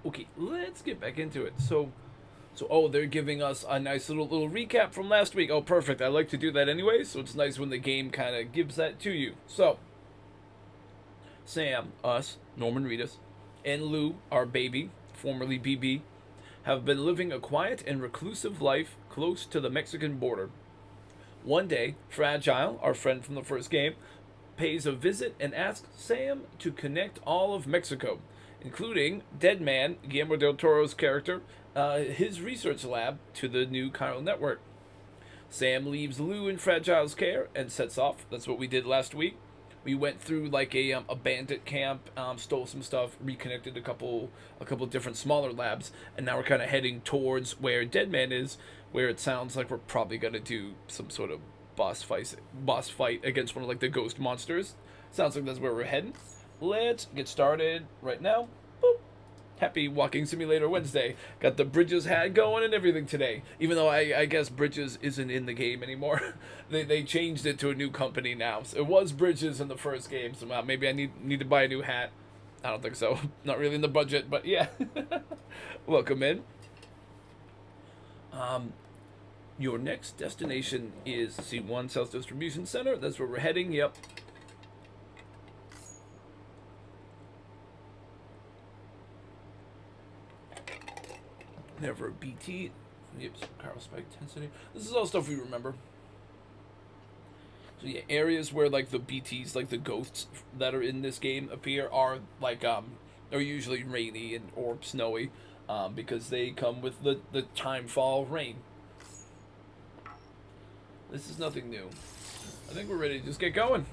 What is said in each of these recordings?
Okay, let's get back into it. Oh, they're giving us a nice little recap from last week. Oh, perfect. I like to do that anyway, so it's nice when the game kind of gives that to you. So, Sam, us, Norman Reedus, and Lou, our baby, formerly BB, have been living a quiet and reclusive life close to the Mexican border. One day, Fragile, our friend from the first game, pays a visit and asks Sam to connect all of Mexico, including Deadman, Guillermo del Toro's character, his research lab, to the new chiral network. Sam leaves Lou in Fragile's care and sets off. That's what we did last week. We went through like a bandit camp, stole some stuff, reconnected a couple different smaller labs, and now we're kind of heading towards where Deadman is, where it sounds like we're probably gonna do some sort of boss fight against one of like the ghost monsters. Sounds like that's where we're heading. Let's get started right now. Boop. Happy Walking Simulator Wednesday. Got the Bridges hat going and everything today. Even though I guess Bridges isn't in the game anymore. they changed it to a new company now. So it was Bridges in the first game. So maybe I need to buy a new hat. I don't think so. Not really in the budget, but yeah. Welcome in. Your next destination is C1 South Distribution Center. That's where we're heading. Yep. Never a BT. Yep, Chiral Spike Intensity. This is all stuff we remember. So yeah, areas where like the BTs, like the ghosts that are in this game appear are like are usually rainy and or snowy, because they come with the timefall rain. This is nothing new. I think we're ready to just get going.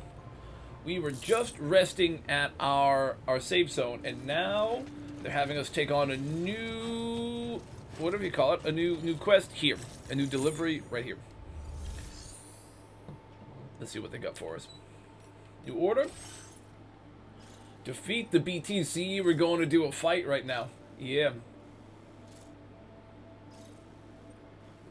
We were just resting at our save zone, and now they're having us take on a new, whatever you call it, a new quest here, a new delivery right here. Let's see what they got for us. New order. Defeat the BTC. We're going to do a fight right now. Yeah.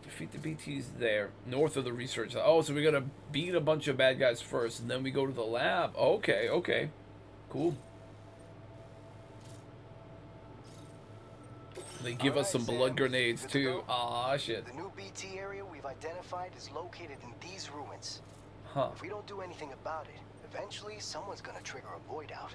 Defeat the BTs there, north of the research. Oh, so we gotta beat a bunch of bad guys first, and then we go to the lab. Okay, okay. Cool. They give us some blood grenades too. Aw, shit. The new BT area we've identified is located in these ruins. Huh. If we don't do anything about it, eventually someone's gonna trigger a void out.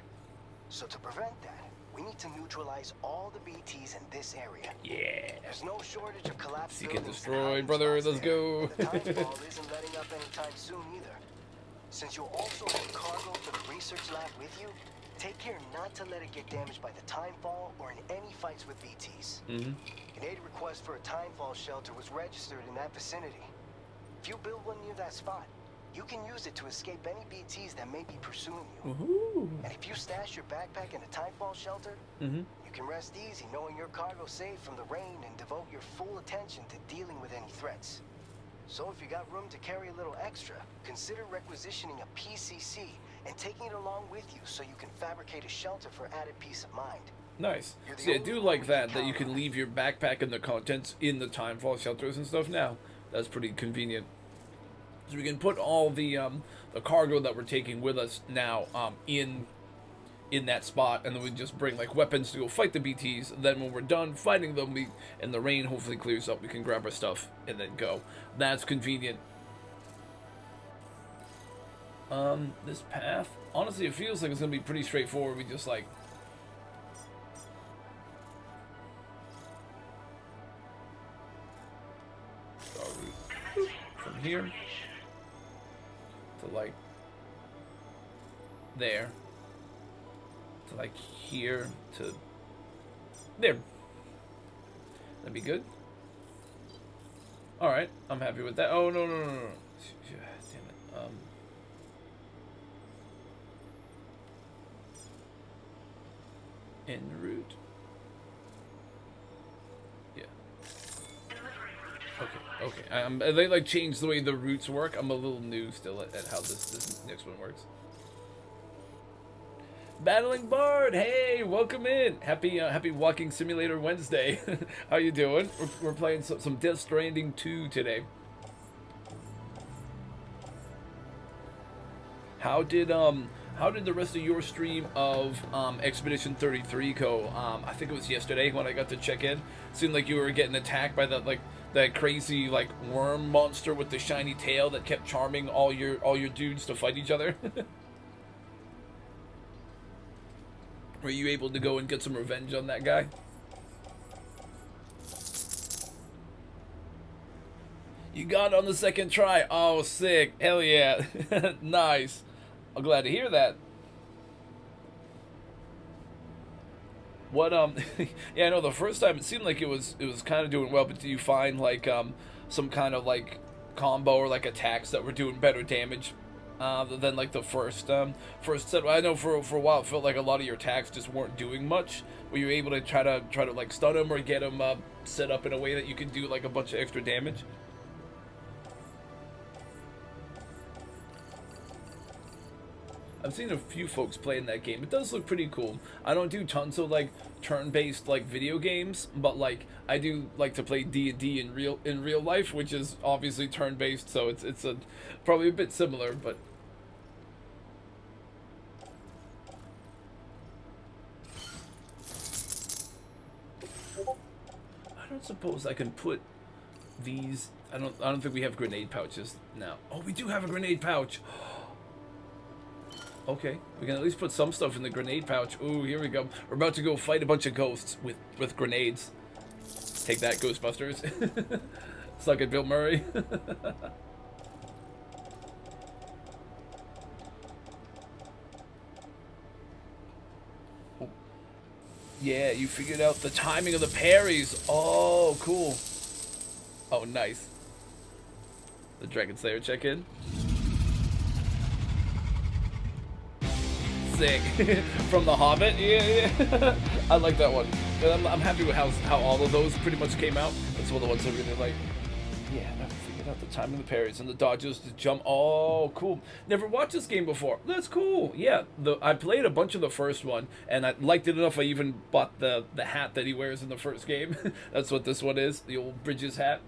So to prevent that, we need to neutralize all the BTs in this area. Yeah. There's no shortage of collapsed You buildings get and destroyed, hiding brother. spots Let's there. go. And the timefall isn't letting up anytime soon either. Since you'll also have cargo for the research lab with you, take care not to let it get damaged by the timefall or in any fights with BTs. Mm-hmm. An aid request for a timefall shelter was registered in that vicinity. If you build one near that spot, you can use it to escape any BTs that may be pursuing you. Woohoo. And if you stash your backpack in a timefall shelter, Mm-hmm. you can rest easy knowing your cargo's safe from the rain and devote your full attention to dealing with any threats. So if you got room to carry a little extra, consider requisitioning a PCC and taking it along with you so you can fabricate a shelter for added peace of mind. Nice. See, I do like that you can leave your backpack and the contents in the timefall shelters and stuff now. That's pretty convenient. So we can put all the cargo that we're taking with us now in that spot, and then we just bring like weapons to go fight the BTs. And then when we're done fighting them, and the rain hopefully clears up, we can grab our stuff and then go. That's convenient. This path, honestly, it feels like it's gonna be pretty straightforward. We just like from here to like there to like here to there. That'd be good. All right, I'm happy with that. Oh no. Damn it. En route. Yeah. Okay. They like changed the way the routes work. I'm a little new still at how this next one works. Battling Bard, hey, welcome in. Happy Walking Simulator Wednesday. How you doing? We're playing some Death Stranding 2 today. How did the rest of your stream of Expedition 33 go? I think it was yesterday when I got to check in. Seemed like you were getting attacked by that crazy like worm monster with the shiny tail that kept charming all your dudes to fight each other. Were you able to go and get some revenge on that guy? You got it on the second try. Oh, sick. Hell yeah. Nice. I'm glad to hear that. What yeah, I know the first time it seemed like it was kind of doing well, but do you find like some kind of like combo or like attacks that were doing better damage than like the first set? I know for a while it felt like a lot of your attacks just weren't doing much. Were you able to try to like stun them or get them set up in a way that you could do like a bunch of extra damage? I've seen a few folks playing that game. It does look pretty cool. I don't do tons of like turn-based like video games, but like I do like to play D&D in real life, which is obviously turn-based, so it's a probably a bit similar, but I don't suppose I can put these. I don't think we have grenade pouches now. Oh, we do have a grenade pouch. Okay, we can at least put some stuff in the grenade pouch. Ooh, here we go. We're about to go fight a bunch of ghosts with grenades. Take that, Ghostbusters. Suck it, Bill Murray. Yeah, you figured out the timing of the parries. Oh, cool. Oh, nice. The Dragon Slayer check-in. Sick. From The Hobbit. Yeah. I like that one. I'm happy with how all of those pretty much came out. That's one of the ones I really like. Yeah, I figured out the time of the parries and the dodges to jump. Oh, cool. Never watched this game before. That's cool. Yeah, I played a bunch of the first one, and I liked it enough I even bought the hat that he wears in the first game. That's what this one is, the old Bridges hat.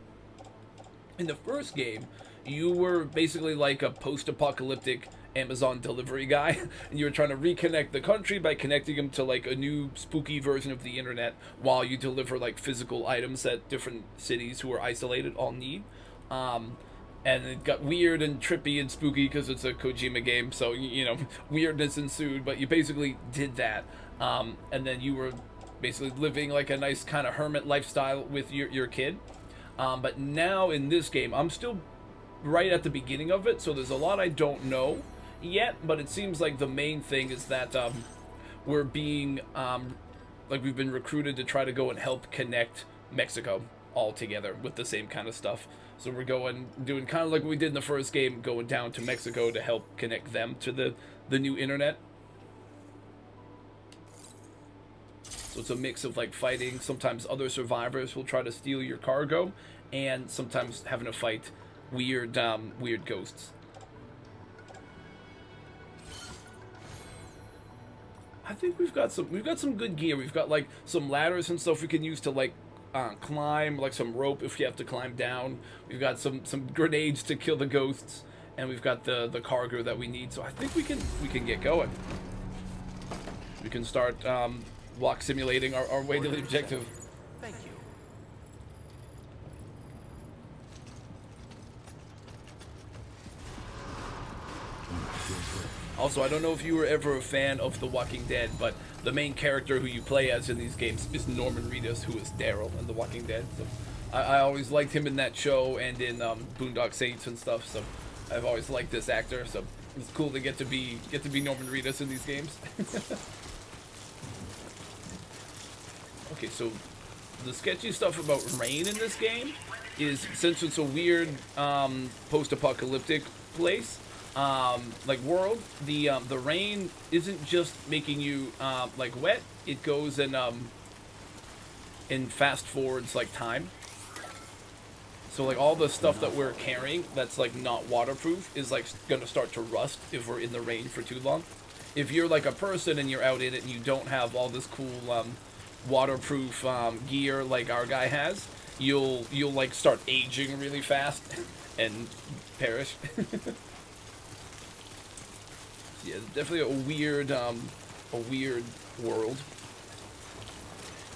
In the first game, you were basically like a post-apocalyptic Amazon delivery guy, and you were trying to reconnect the country by connecting them to like a new spooky version of the internet while you deliver like physical items that different cities who are isolated all need. And it got weird and trippy and spooky because it's a Kojima game, so you know weirdness ensued. But you basically did that, and then you were basically living like a nice kind of hermit lifestyle with your kid. But now in this game, I'm still right at the beginning of it, so there's a lot I don't know yet, but it seems like the main thing is that we're being like we've been recruited to try to go and help connect Mexico all together with the same kind of stuff. So we're doing kind of like what we did in the first game, going down to Mexico to help connect them to the new internet. So it's a mix of like fighting, sometimes other survivors will try to steal your cargo, and sometimes having to fight weird ghosts. I think we've got some good gear. We've got like some ladders and stuff we can use to like climb, like some rope if you have to climb down. We've got some grenades to kill the ghosts, and we've got the cargo that we need. So I think we can get going. We can start walk simulating our way to the objective. Thank you. Also, I don't know if you were ever a fan of The Walking Dead, but the main character who you play as in these games is Norman Reedus, who is Daryl in The Walking Dead. So I always liked him in that show and in Boondock Saints and stuff. So I've always liked this actor. So it's cool to get to be Norman Reedus in these games. Okay, so the sketchy stuff about rain in this game is, since it's a weird post-apocalyptic place, like world, the rain isn't just making you like wet. It goes and fast forwards like time. So like all the stuff that we're carrying that's like not waterproof is like gonna start to rust if we're in the rain for too long. If you're like a person and you're out in it and you don't have all this cool waterproof gear like our guy has, you'll like start aging really fast and perish. Yeah, definitely a weird world.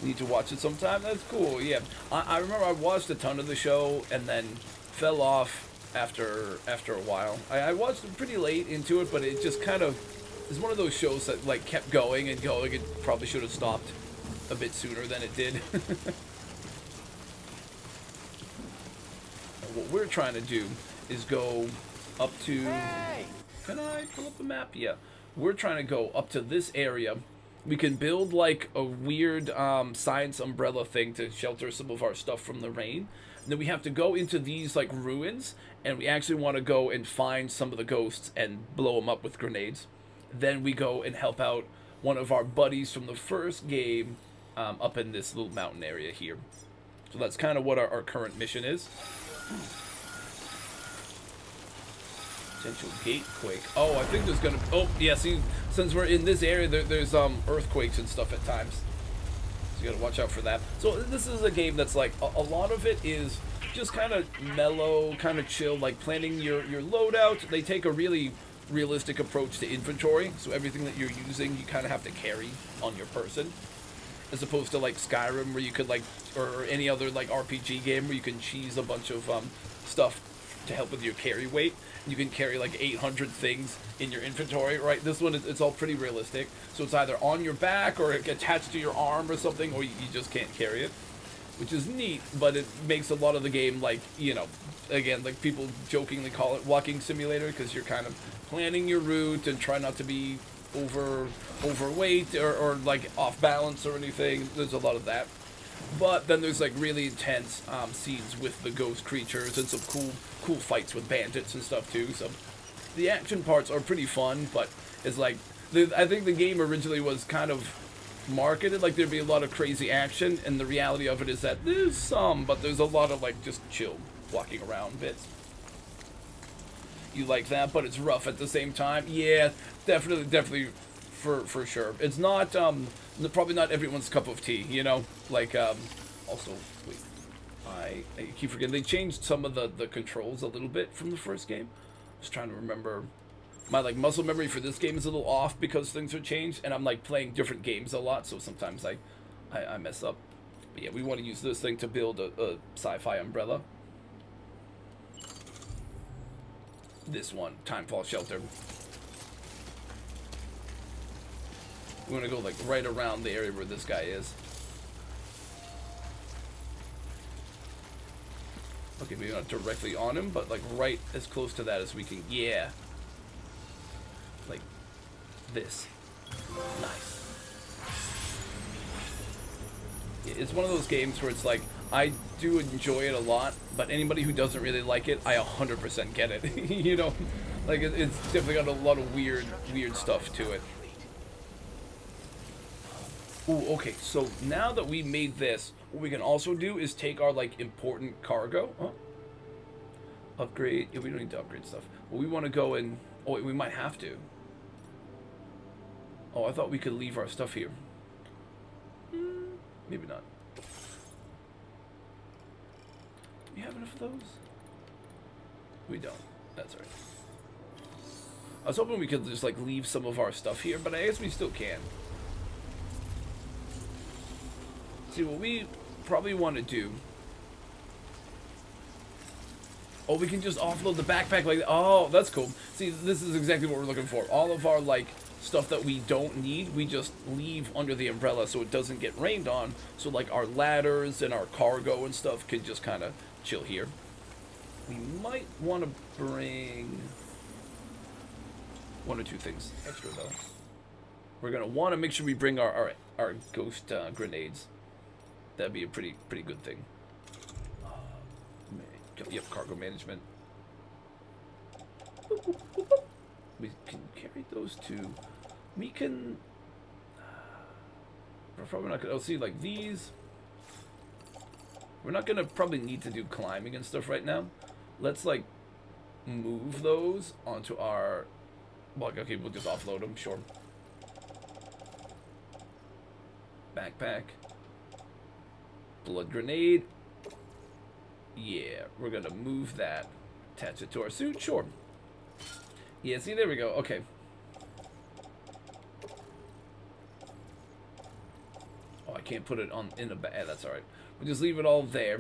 Need to watch it sometime. That's cool. Yeah, I remember I watched a ton of the show and then fell off after a while. I watched it pretty late into it, but it just kind of is one of those shows that like kept going and going. It probably should have stopped a bit sooner than it did. What we're trying to do is go up to... Hey! Can I pull up the map? Yeah. We're trying to go up to this area. We can build like a weird science umbrella thing to shelter some of our stuff from the rain. And then we have to go into these like ruins, and we actually want to go and find some of the ghosts and blow them up with grenades. Then we go and help out one of our buddies from the first game up in this little mountain area here. So that's kind of what our current mission is. Potential gate quake. Oh, I think there's gonna. Oh, yeah. See, since we're in this area, there's earthquakes and stuff at times. So you gotta watch out for that. So this is a game that's like a lot of it is just kind of mellow, kind of chill, like planning your loadout. They take a really realistic approach to inventory, so everything that you're using, you kind of have to carry on your person, as opposed to like Skyrim, where you could like, or any other like RPG game where you can cheese a bunch of stuff to help with your carry weight. You can carry like 800 things in your inventory, right? This one, it's all pretty realistic. So it's either on your back or attached to your arm or something, or you just can't carry it, which is neat, but it makes a lot of the game like, you know, again, like people jokingly call it walking simulator, because you're kind of planning your route and try not to be overweight or like off balance or anything. There's a lot of that. But then there's like really intense scenes with the ghost creatures and some cool fights with bandits and stuff too. So the action parts are pretty fun, but it's like I think the game originally was kind of marketed like there'd be a lot of crazy action, and the reality of it is that there's some, but there's a lot of like just chill walking around bits. You like that, but it's rough at the same time. Yeah, definitely for sure. It's not probably not everyone's cup of tea, you know? Like also wait, I keep forgetting they changed some of the controls a little bit from the first game. Just trying to remember. My like muscle memory for this game is a little off because things are changed, and I'm like playing different games a lot, so sometimes I mess up. But yeah, we want to use this thing to build a sci-fi umbrella. This one, Timefall Shelter. We want to go like right around the area where this guy is. Okay, maybe not directly on him, but like right as close to that as we can. Yeah. Like this. Nice. It's one of those games where it's like, I do enjoy it a lot, but anybody who doesn't really like it, I 100% get it. You know? Like, it's definitely got a lot of weird stuff to it. Ooh, okay, so now that we made this, what we can also do is take our, like, important cargo. Huh? Upgrade. Yeah, we don't need to upgrade stuff. Well, we want to go and... Oh, wait, we might have to. Oh, I thought we could leave our stuff here. Maybe not. Do we have enough of those? We don't. That's all right. I was hoping we could just, like, leave some of our stuff here, but I guess we still can. See, what we probably want to do... Oh, we can just offload the backpack like that. Oh, that's cool. See, this is exactly what we're looking for. All of our, like, stuff that we don't need, we just leave under the umbrella so it doesn't get rained on. So, like, our ladders and our cargo and stuff can just kind of chill here. We might want to bring... one or two things extra, though. We're going to want to make sure we bring our ghost grenades. That'd be a pretty good thing. Yep, cargo management. We can carry those two. We can... we're probably not going to... Oh, see, like these... We're not going to probably need to do climbing and stuff right now. Let's, like, move those onto our... Well, okay, we'll just offload them, sure. Backpack. Blood grenade. Yeah, we're gonna move that. Attach it to our suit, sure. Yeah, see, there we go, okay. Oh, I can't put it on in the bag. That's alright. We'll just leave it all there.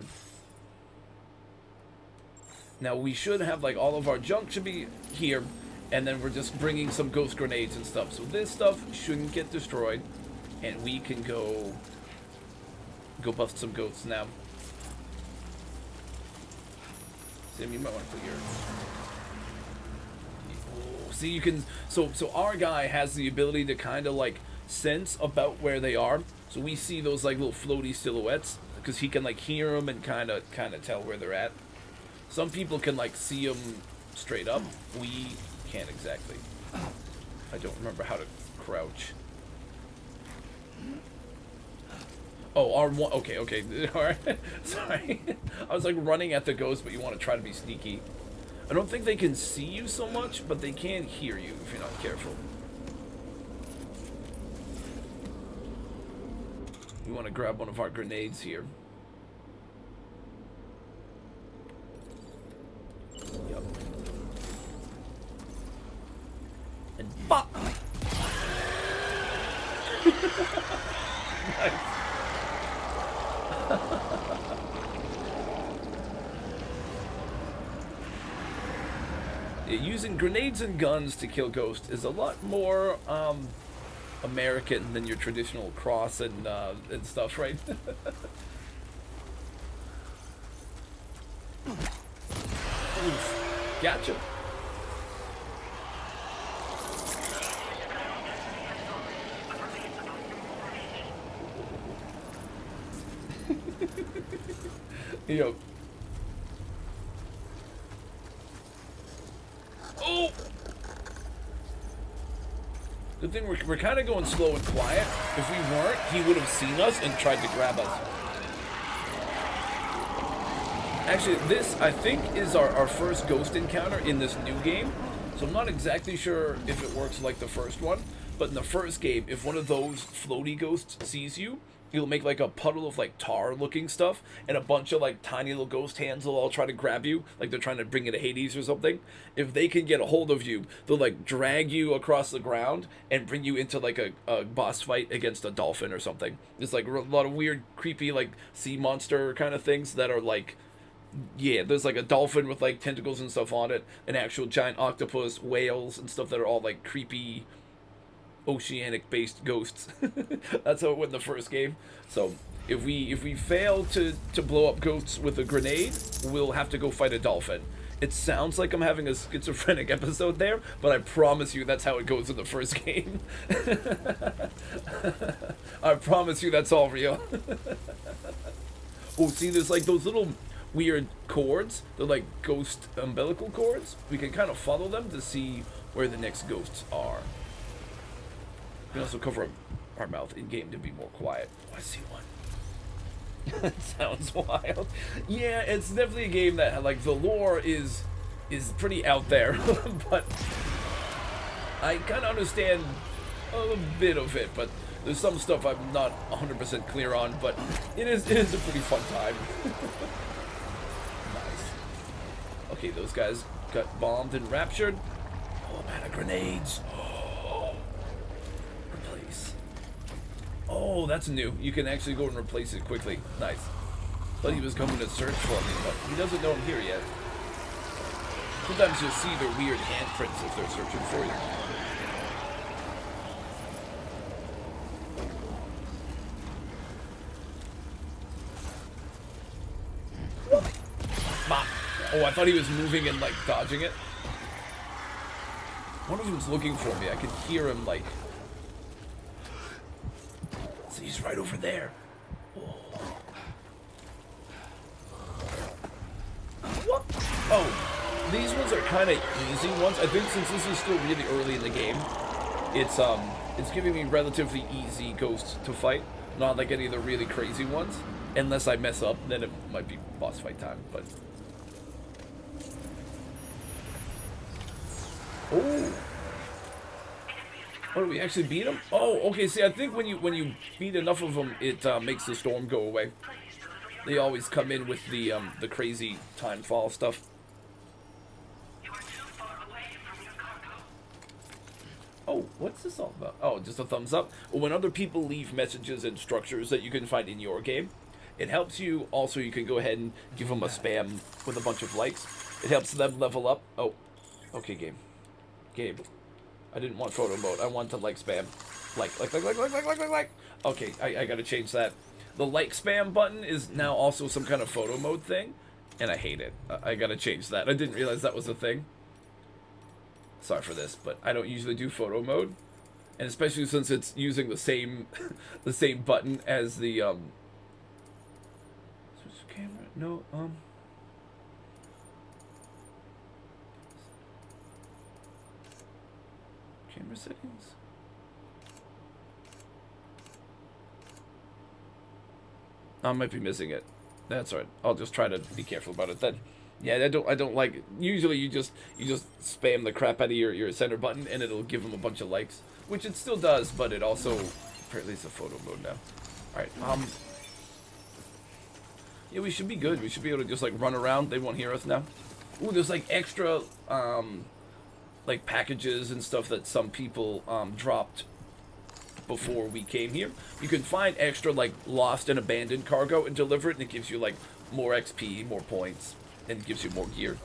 Now, we should have, like, all of our junk should be here. And then we're just bringing some ghost grenades and stuff. So this stuff shouldn't get destroyed. And we can go bust some ghosts now. Sam, you might want to put your... Oh, See, you can. So our guy has the ability to kind of like sense about where they are. So we see those like little floaty silhouettes because he can like hear them and kind of tell where they're at. Some people can like see them straight up. We can't exactly. I don't remember how to crouch. Oh, R1. Okay, okay. All right. Sorry. I was like running at the ghost, but you want to try to be sneaky. I don't think they can see you so much, but they can hear you if you're not careful. We want to grab one of our grenades here. Yep. And pop! Nice. Using grenades and guns to kill ghosts is a lot more American than your traditional cross and stuff, right? Oof. Gotcha. Yo. Oh! Good thing we're kind of going slow and quiet. If we weren't, he would have seen us and tried to grab us. Actually, this, I think, is our first ghost encounter in this new game. So I'm not exactly sure if it works like the first one. But in the first game, if one of those floaty ghosts sees you, it'll make like a puddle of like tar looking stuff, and a bunch of like tiny little ghost hands will all try to grab you, like they're trying to bring you to Hades or something. If they can get a hold of you, they'll like drag you across the ground and bring you into like a boss fight against a dolphin or something. There's like a lot of weird, creepy like sea monster kind of things that are like, yeah, there's like a dolphin with like tentacles and stuff on it, an actual giant octopus, whales and stuff that are all like creepy oceanic based ghosts. That's how it went in the first game. So if we fail to blow up ghosts with a grenade, we'll have to go fight a dolphin. It sounds like I'm having a schizophrenic episode there, but I promise you that's how it goes in the first game. I promise you that's all real. Oh, see, there's like those little weird cords. They're like ghost umbilical cords. We can kind of follow them to see where the next ghosts are. We can also cover our mouth in game to be more quiet. Oh, I see one. That sounds wild. Yeah, it's definitely a game that like the lore is pretty out there, but I kind of understand a bit of it. But there's some stuff I'm not 100% clear on. But it is a pretty fun time. Nice. Okay, those guys got bombed and raptured. Oh, I'm out of grenades. Oh, that's new. You can actually go and replace it quickly. Nice. Thought he was coming to search for me, but he doesn't know I'm here yet. Sometimes you'll see their weird handprints if they're searching for you. Bah. Oh, I thought he was moving and like dodging it. One of them's looking for me. I can hear him like... He's right over there. What? Oh, these ones are kind of easy ones. I think since this is still really early in the game, it's giving me relatively easy ghosts to fight. Not like any of the really crazy ones. Unless I mess up, then it might be boss fight time. But oh. Oh, did we actually beat them? Oh, okay. See, I think when you beat enough of them, it makes the storm go away. They always come in with the crazy time fall stuff. Oh, what's this all about? Oh, just a thumbs up. Well, when other people leave messages and structures that you can find in your game, it helps you. Also, you can go ahead and give them a spam with a bunch of likes. It helps them level up. Oh, okay, game. I didn't want photo mode. I want to like spam. Like. Okay, I gotta change that. The like spam button is now also some kind of photo mode thing, and I hate it. I gotta change that. I didn't realize that was a thing. Sorry for this, but I don't usually do photo mode, and especially since it's using the same the same button as the switch camera. No, camera settings. I might be missing it. That's all right. I'll just try to be careful about it then. Yeah, I don't like it. Usually you just spam the crap out of your center button and it'll give them a bunch of likes, which it still does, but it also apparently it's a photo mode now. All right. Yeah, we should be good. We should be able to just like run around. They won't hear us now. Ooh, there's like extra like packages and stuff that some people dropped before we came here. You can find extra like lost and abandoned cargo and deliver it, and it gives you like more XP, more points, and gives you more gear.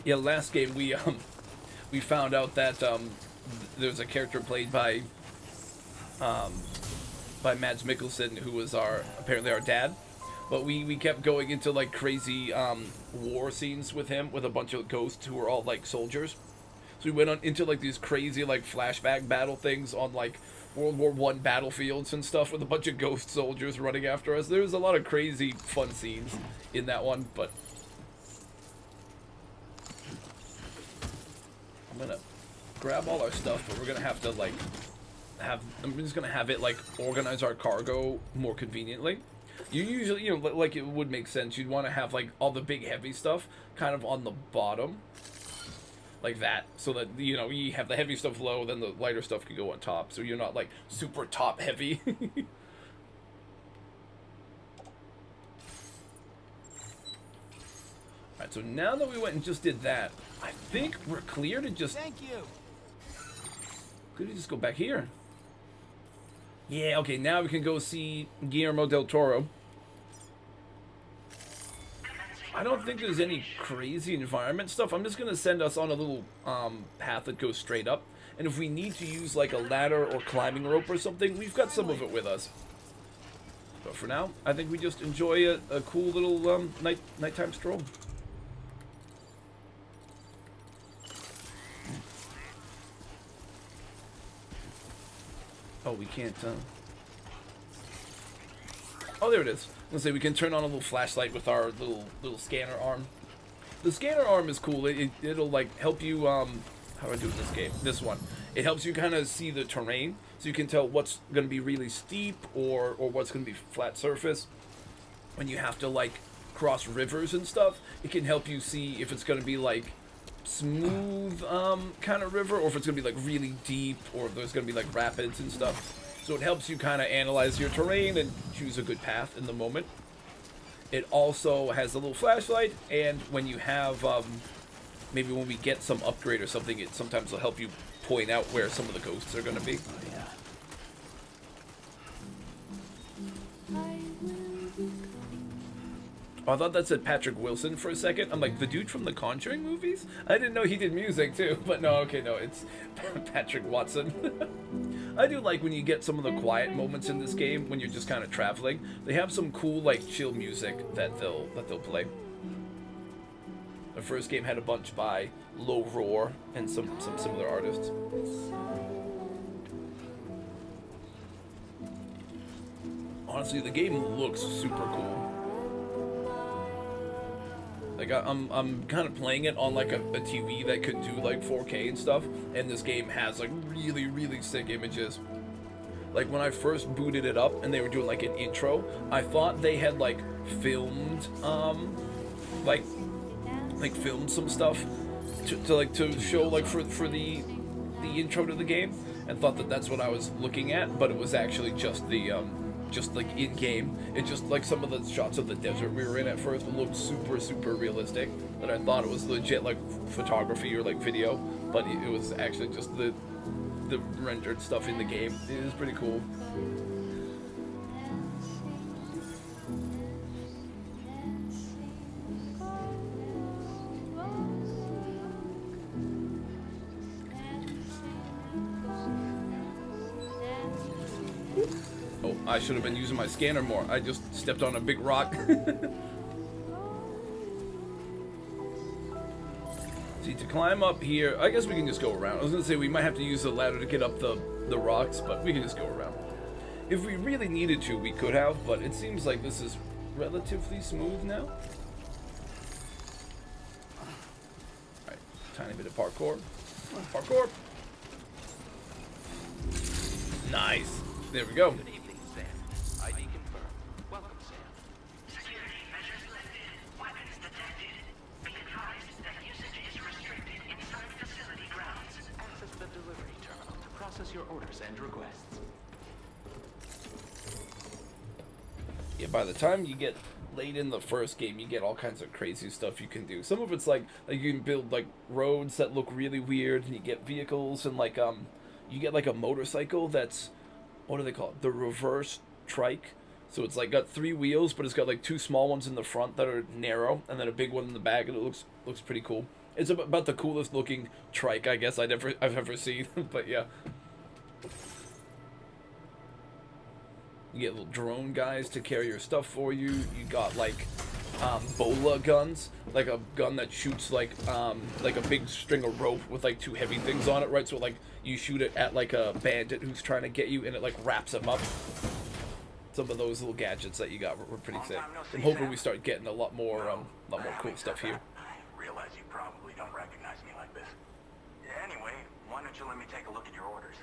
Yeah, last game we found out that there's a character played by Mads Mikkelsen who was apparently our dad. But we kept going into like crazy war scenes with him with a bunch of ghosts who were all like soldiers. So we went on into like these crazy like flashback battle things on like World War I battlefields and stuff with a bunch of ghost soldiers running after us. There was a lot of crazy fun scenes in that one, but I'm gonna grab all our stuff, but we're gonna have to like I'm just gonna have it like organize our cargo more conveniently. You usually, you know, like it would make sense. You'd want to have like all the big heavy stuff kind of on the bottom, like that, so that you know you have the heavy stuff low, then the lighter stuff can go on top. So you're not like super top heavy. Alright, so now that we went and just did that, I think we're clear to just. Thank you. Could we just go back here? Yeah, okay, now we can go see Guillermo del Toro. I don't think there's any crazy environment stuff. I'm just going to send us on a little path that goes straight up. And if we need to use like a ladder or climbing rope or something, we've got some of it with us. But for now, I think we just enjoy a cool little nighttime stroll. Oh, we can't, Oh, there it is. Let's say we can turn on a little flashlight with our little scanner arm. The scanner arm is cool. It'll like help you, how do I do it in this game? This one. It helps you kind of see the terrain, so you can tell what's going to be really steep or what's going to be flat surface. When you have to like cross rivers and stuff, it can help you see if it's going to be like smooth kind of river, or if it's gonna be like really deep, or if there's gonna be like rapids and stuff. So it helps you kind of analyze your terrain and choose a good path in the moment. It also has a little flashlight, and when you have maybe when we get some upgrade or something, it sometimes will help you point out where some of the ghosts are gonna be. Oh, I thought that said Patrick Wilson for a second. I'm like, the dude from the Conjuring movies? I didn't know he did music too, but no, okay, no, it's Patrick Watson. I do like when you get some of the quiet moments in this game when you're just kind of traveling. They have some cool, like, chill music that they'll play. The first game had a bunch by Low Roar and some similar artists. Honestly, the game looks super cool. Like I'm kind of playing it on like a TV that could do like 4K and stuff, and this game has like really, really sick images. Like when I first booted it up and they were doing like an intro, I thought they had like filmed like filmed some stuff to show like for the intro to the game, and thought that that's what I was looking at, but it was actually just the just like in game. It just like some of the shots of the desert we were in at first looked super realistic, and I thought it was legit like photography or like video, but it was actually just the rendered stuff in the game. It was pretty cool. Oh, I should have been using my scanner more. I just stepped on a big rock. See, to climb up here, I guess we can just go around. I was gonna say we might have to use the ladder to get up the rocks, but we can just go around. If we really needed to, we could have, but it seems like this is relatively smooth now. Alright, tiny bit of parkour. Parkour! Nice. There we go. Good evening, Sam. ID confirmed. Welcome, Sam. Security measures lifted. Weapons detected. Be advised that usage is restricted inside facility grounds. Access the delivery terminal to process your orders and requests. Yeah, by the time you get late in the first game, you get all kinds of crazy stuff you can do. Some of it's like you can build like roads that look really weird, and you get vehicles, and like you get like a motorcycle that's, what do they call it? The reverse trike. So it's like got 3 wheels, but it's got like 2 small ones in the front that are narrow, and then a big one in the back, and it looks pretty cool. It's about the coolest looking trike I guess I've ever seen. But yeah. You get little drone guys to carry your stuff for you. You got like bola guns, like a gun that shoots like a big string of rope with like 2 heavy things on it, right? So like you shoot it at like a bandit who's trying to get you, and it like wraps him up. Some of those little gadgets that you got were pretty sick. I'm hoping we start getting a lot more cool stuff here. I realize you probably don't recognize me like this. Anyway, why don't you let me take a look at your orders?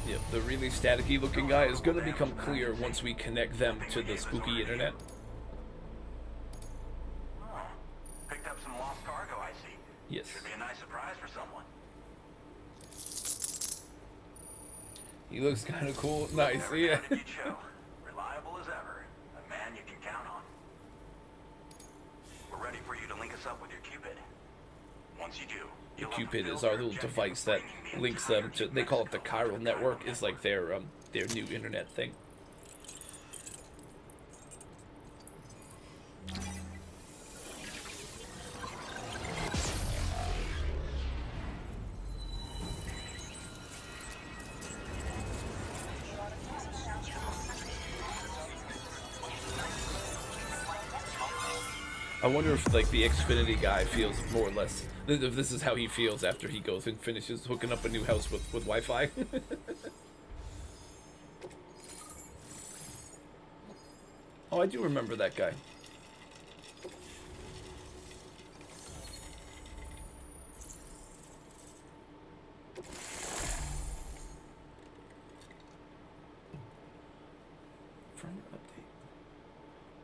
Yep, the really staticky looking guy is going to become clear once we connect them to the spooky internet. Oh, picked up some lost cargo, I see. Yes. Should be a nice surprise for someone. He looks kind of cool. Nice, Never yeah. doubted you'd show. Reliable as ever. A man you can count on. We're ready for you to link us up with your Cupid. Once you do, The Cupid is our little device that links them to, they call it the chiral network, is like their new internet thing. I wonder if like the Xfinity guy feels more or less, if this is how he feels after he goes and finishes hooking up a new house with Wi-Fi. Oh, I do remember that guy.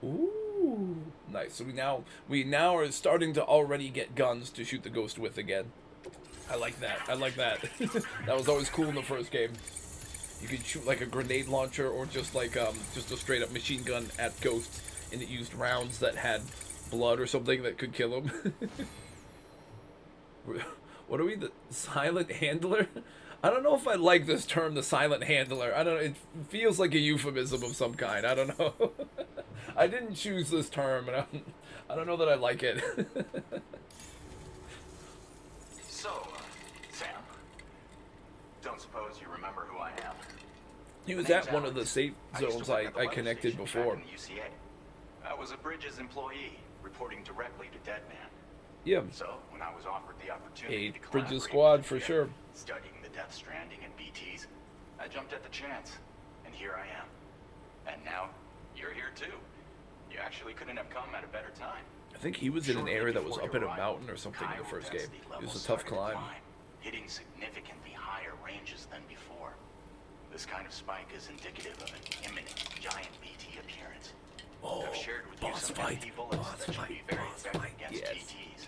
Ooh, nice. So we now are starting to already get guns to shoot the ghost with again. I like that. I like that. That was always cool in the first game. You could shoot like a grenade launcher or just like just a straight up machine gun at ghosts, and it used rounds that had blood or something that could kill them. What are we, the silent handler? I don't know if I like this term, the silent handler. I don't know, it feels like a euphemism of some kind. I don't know. I didn't choose this term, and I don't know that I like it. So, Sam, don't suppose you remember who I am? He was at one of the safe zones I connected Back before. in the UCA. I was a Bridges employee, reporting directly to Deadman. Yeah, So, when I was offered the opportunity a to Bridges collaborate squad with for you, sure. studying the Death Stranding and BTs, I jumped at the chance, and here I am. And now, you're here too. You actually couldn't have come at a better time. I think he was in an Shortly area that was before up in a your arrival, mountain or something in the chiral first game. density It was levels a tough started to climb. hitting significantly higher ranges than before. This kind of spike is indicative of an imminent giant BT appearance. Oh, I've shared with boss you some fight, MP bullets boss that should fight, be very boss effective fight, against yes. BTs.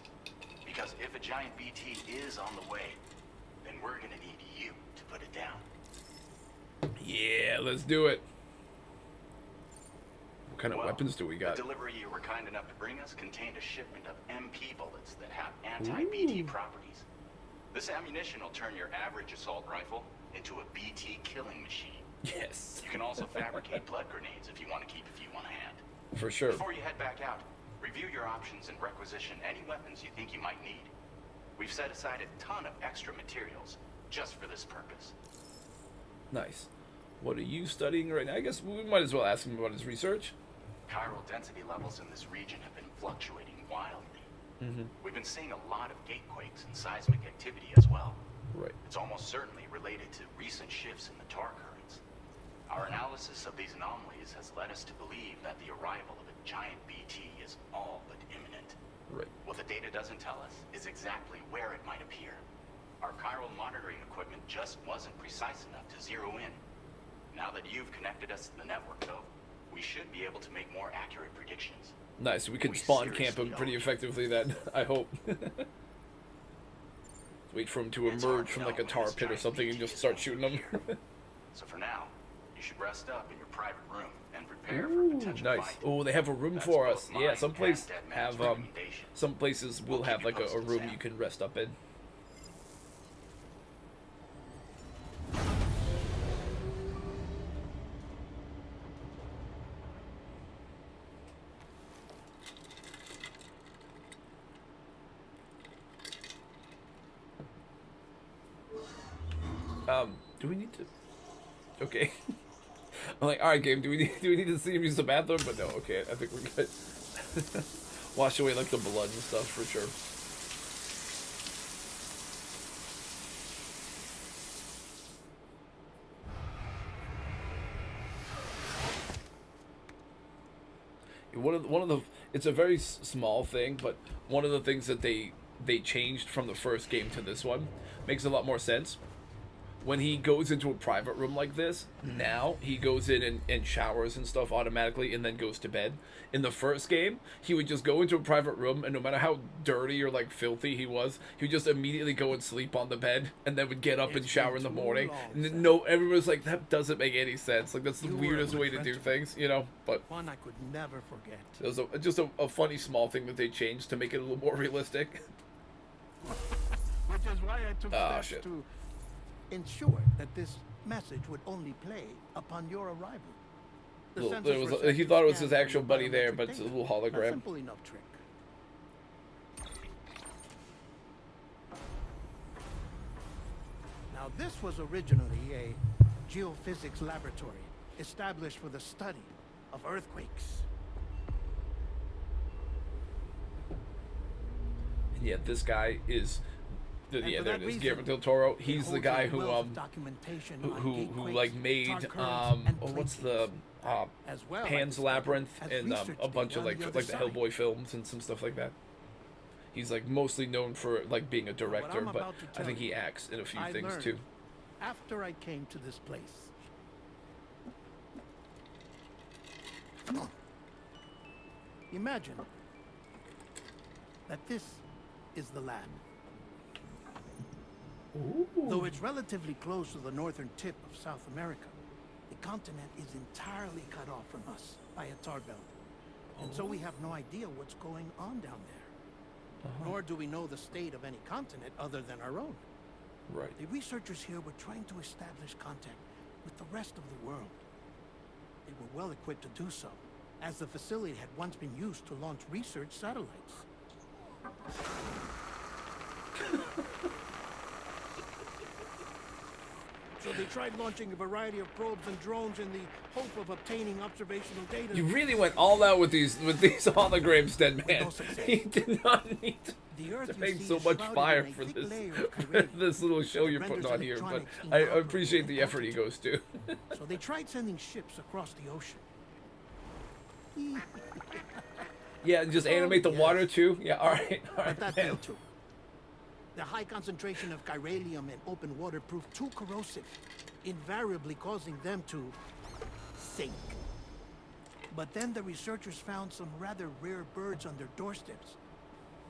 Because if a giant BT is on the way, then we're gonna need you to put it down. Yeah, let's do it. What kind of Well, weapons do we got? The delivery you were kind enough to bring us contained a shipment of MP bullets that have anti-BT Ooh. properties. This ammunition will turn your average assault rifle into a BT killing machine. Yes, You can also fabricate blood grenades if you want to keep a few on hand. for sure. Before you head back out, review your options and requisition any weapons you think you might need. We've set aside a ton of extra materials just for this purpose. Nice. What are you studying right now? I guess we might as well ask him about his research. Chiral density levels in this region have been fluctuating wildly. We've been seeing a lot of gatequakes and seismic activity as well. Right. It's almost certainly related to recent shifts in the tar currents. Our analysis of these anomalies has led us to believe that the arrival of a giant BT is all but imminent. Right. What the data doesn't tell us is exactly where it might appear. Our chiral monitoring equipment just wasn't precise enough to zero in. Now that you've connected us to the network, though, we should be able to make more accurate predictions. Nice. We can We spawn camp seriously him pretty don't. effectively then, I hope. Wait for him to It's hard emerge to from know like a when tar this pit or giant something and BT just is start going shooting to him. appear. So for now, you should rest up in your private room and prepare for Ooh, potential nice. fight. Oh, they have a room That's for both us. mine Yeah, some and places Deadman's have recommendation. some places will We'll have keep you like a posted, room Sam. you can rest up in. Do we need to? Okay. I'm like, all right, game. Do we need to see him use the bathroom? But no. Okay, I think we're good. Wash away like the blood and stuff for sure. One of the it's a very small thing, but one of the things that they changed from the first game to this one makes a lot more sense. When he goes into a private room like this, now he goes in and showers and stuff automatically and then goes to bed. In the first game, he would just go into a private room and no matter how dirty or like filthy he was, he would just immediately go and sleep on the bed and then would get up and It's shower been in the too morning. long, And then, Sam. no, everyone's like, that doesn't make any sense. Like, that's the You were a weirdest good way to friend do to me. things, you know? But One I could never forget. it was just a funny small thing that they changed to make it a little more realistic. Which is why I took Ah, steps shit. to ensure that this message would only play upon your arrival. The Little- sensors there was were a- set he to thought it was scan his for actual your buddy there, biometric but it's a data. little hologram. A simple enough trick. Now, this was originally a geophysics laboratory established for the study of earthquakes. And yet this guy is And yeah, for there that it is. reason, Guillermo del Toro. it He's the holds guy a who wealth of documentation on who gatequakes, like made tar currents, and what's plate the gates. As well, I Pan's discovered, Labyrinth as and research a bunch did of on the like other the side. Hellboy films and some stuff like that. He's like mostly known for like being a director, I'm but about to I tell think he you, acts in a few I things learned too. after I came to this place. Imagine that this is the lab. Though it's relatively close to the northern tip of South America, the continent is entirely cut off from us by a tar belt. And so we have no idea what's going on down there. Nor do we know the state of any continent other than our own. Right. The researchers here were trying to establish contact with the rest of the world. They were well equipped to do so, as the facility had once been used to launch research satellites. So they tried launching a variety of probes and drones in the hope of obtaining observational data. You really went all out with these holograms, dead man. no success. He did not need The Earth, to you make see, so is much shrouded fire in a for thick this layer of for Chiralium this little show that you're putting renders on here, but electronics I inoperable appreciate in the effort he voltage. goes to. So they tried sending ships across the ocean. Yeah, and just animate the yes. water too. Yeah, all right, But that man. failed too. The high concentration of chiralium in open water proved too corrosive, invariably causing them to sink. But then the researchers found some rather rare birds on their doorsteps.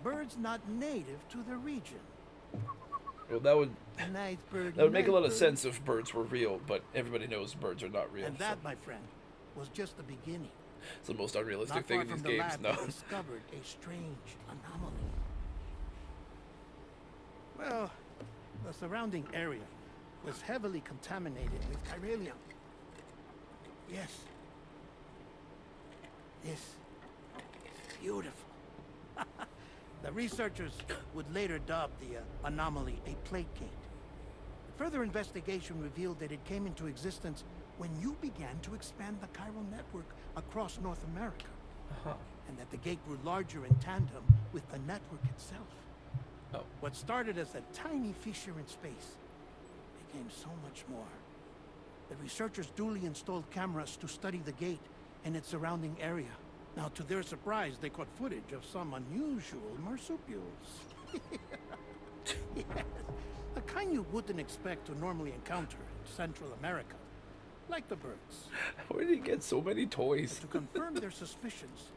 Birds not native to the region. Well, that would Nice bird. that would make a nice lot of bird. sense if birds were real, but everybody knows birds are not real. And so that, my friend, was just the beginning. it's the most unrealistic Not thing far in from these the games. lab, No. they discovered a strange anomaly. Well, the surrounding area was heavily contaminated with chiralium. Yes. This is beautiful. The researchers would later dub the anomaly a plate gate. Further investigation revealed that it came into existence when you began to expand the chiral network across North America. And that the gate grew larger in tandem with the network itself. Oh. What started as a tiny fissure in space became so much more. The researchers duly installed cameras to study the gate and its surrounding area. Now, to their surprise, they caught footage of some unusual marsupials. Yes, the kind you wouldn't expect to normally encounter in Central America, like the birds. Where did he get so many toys? To confirm their suspicions,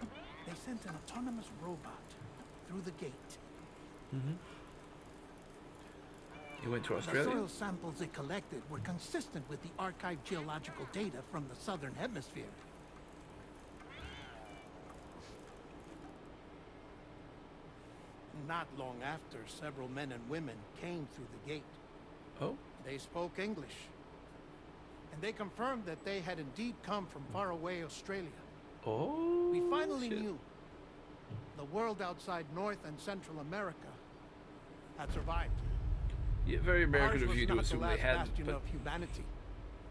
they sent an autonomous robot through the gate. You went to The Australia? soil samples it collected were consistent with the archived geological data from the southern hemisphere. Not long after, several men and women came through the gate. Oh. They spoke English. And they confirmed that they had indeed come from faraway Australia. Oh. We finally shit. knew the world outside North and Central America had survived. Yeah, very American Ours of you was to not assume the they last hadn't, bastion but of humanity,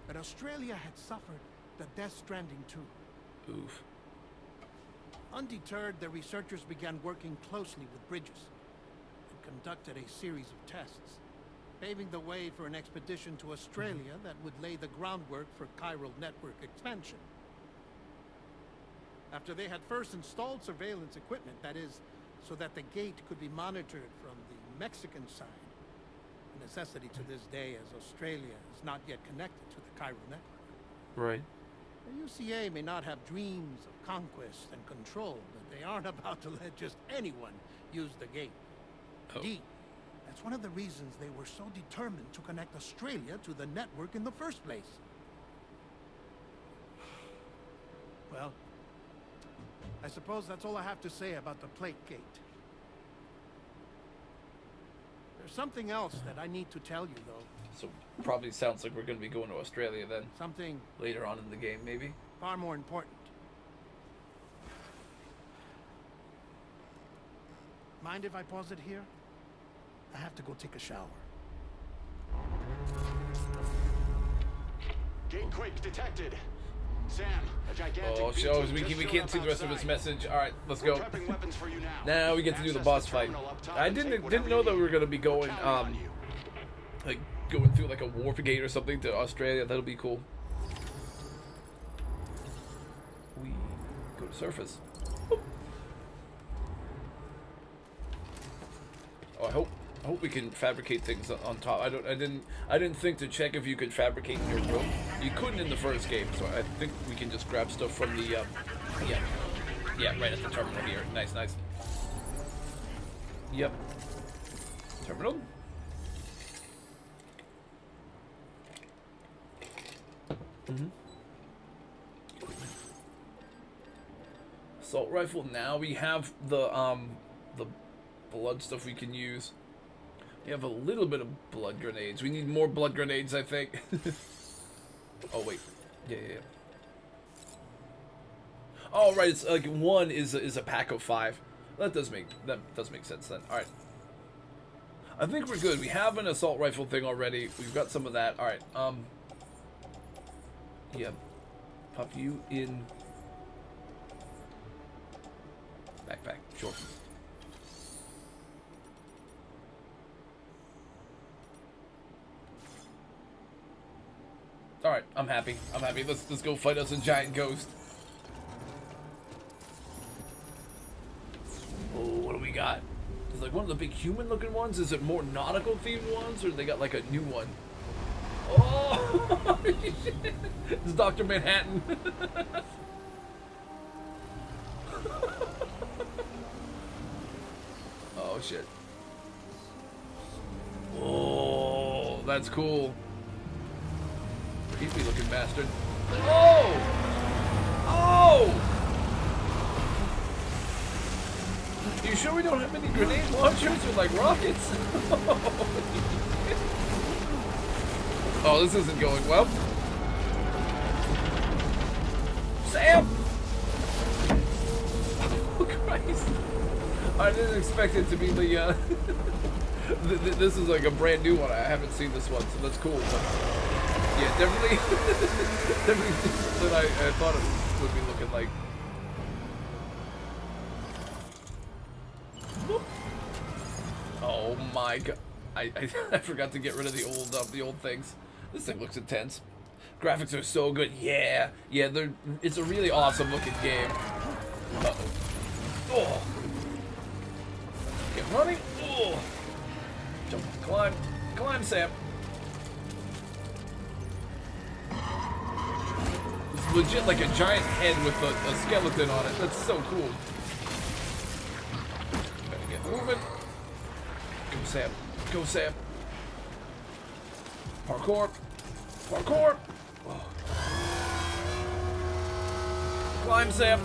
but Australia had suffered the death stranding too. oof. Undeterred, the researchers began working closely with Bridges and conducted a series of tests, paving the way for an expedition to Australia that would lay the groundwork for chiral network expansion. After they had first installed surveillance equipment, that is, so that the gate could be monitored from the Mexican side, a necessity to this day as Australia is not yet connected to the chiral network. Right. The UCA may not have dreams of conquest and control, but they aren't about to let just anyone use the gate. Oh. Indeed, that's one of the reasons they were so determined to connect Australia to the network in the first place. Well, I suppose that's all I have to say about the plate gate. There's something else that I need to tell you, though. So probably sounds like we're going to be going to Australia then. Something Later on in the game, maybe. far more important. Mind if I pause it here? I have to go take a shower. Gate quake detected. Sam, a gigantic Oh, beacon shows we just can't showed see up the rest of his outside. message. All right, let's We're go. prepping weapons for you now. Now we get to do the Access boss the fight. terminal up top I and take didn't whatever know you that we were need. going to be going Counting on you. like going through like a warp gate or something to Australia. That'll be cool. We go to surface. Boop. Oh, I hope we can fabricate things on top. I didn't think to check if you could fabricate in your room. You couldn't in the first game, so I think we can just grab stuff from the yeah, right at the terminal here. Nice. Yep. Terminal. Assault rifle. Now we have the blood stuff we can use. We have a little bit of blood grenades. We need more blood grenades, I think. Oh wait. Yeah. Oh right, it's like one is a pack of 5. That does make sense then. All right. I think we're good. We have an assault rifle thing already. We've got some of that. All right. Yeah. Pop you in backpack. Sure. All right. I'm happy. Let's go fight us a giant ghost. Oh, what do we got? Is like one of the big human-looking ones? Is it more nautical-themed ones, or they got like a new one? Oh, shit. It's Dr. Manhattan. Oh shit. Oh, that's cool. Creepy looking bastard. Oh! Oh! You sure we don't have any grenade launchers or like rockets? Oh, this isn't going well. Sam! Nice. I didn't expect it to be the, this is like a brand new one. I haven't seen this one, so that's cool. But yeah, definitely, definitely something I thought it would be looking like. Whoop. Oh my god. I forgot to get rid of the old things. This thing looks intense. Graphics are so good. Yeah, it's a really awesome looking game. Uh-oh. Oh. Get running. Oh. Jump, climb, Sam. It's legit like a giant head with a skeleton on it. That's so cool. Gotta get moving. Go, Sam. Go, Sam. Parkour. Parkour. Oh. Climb, Sam.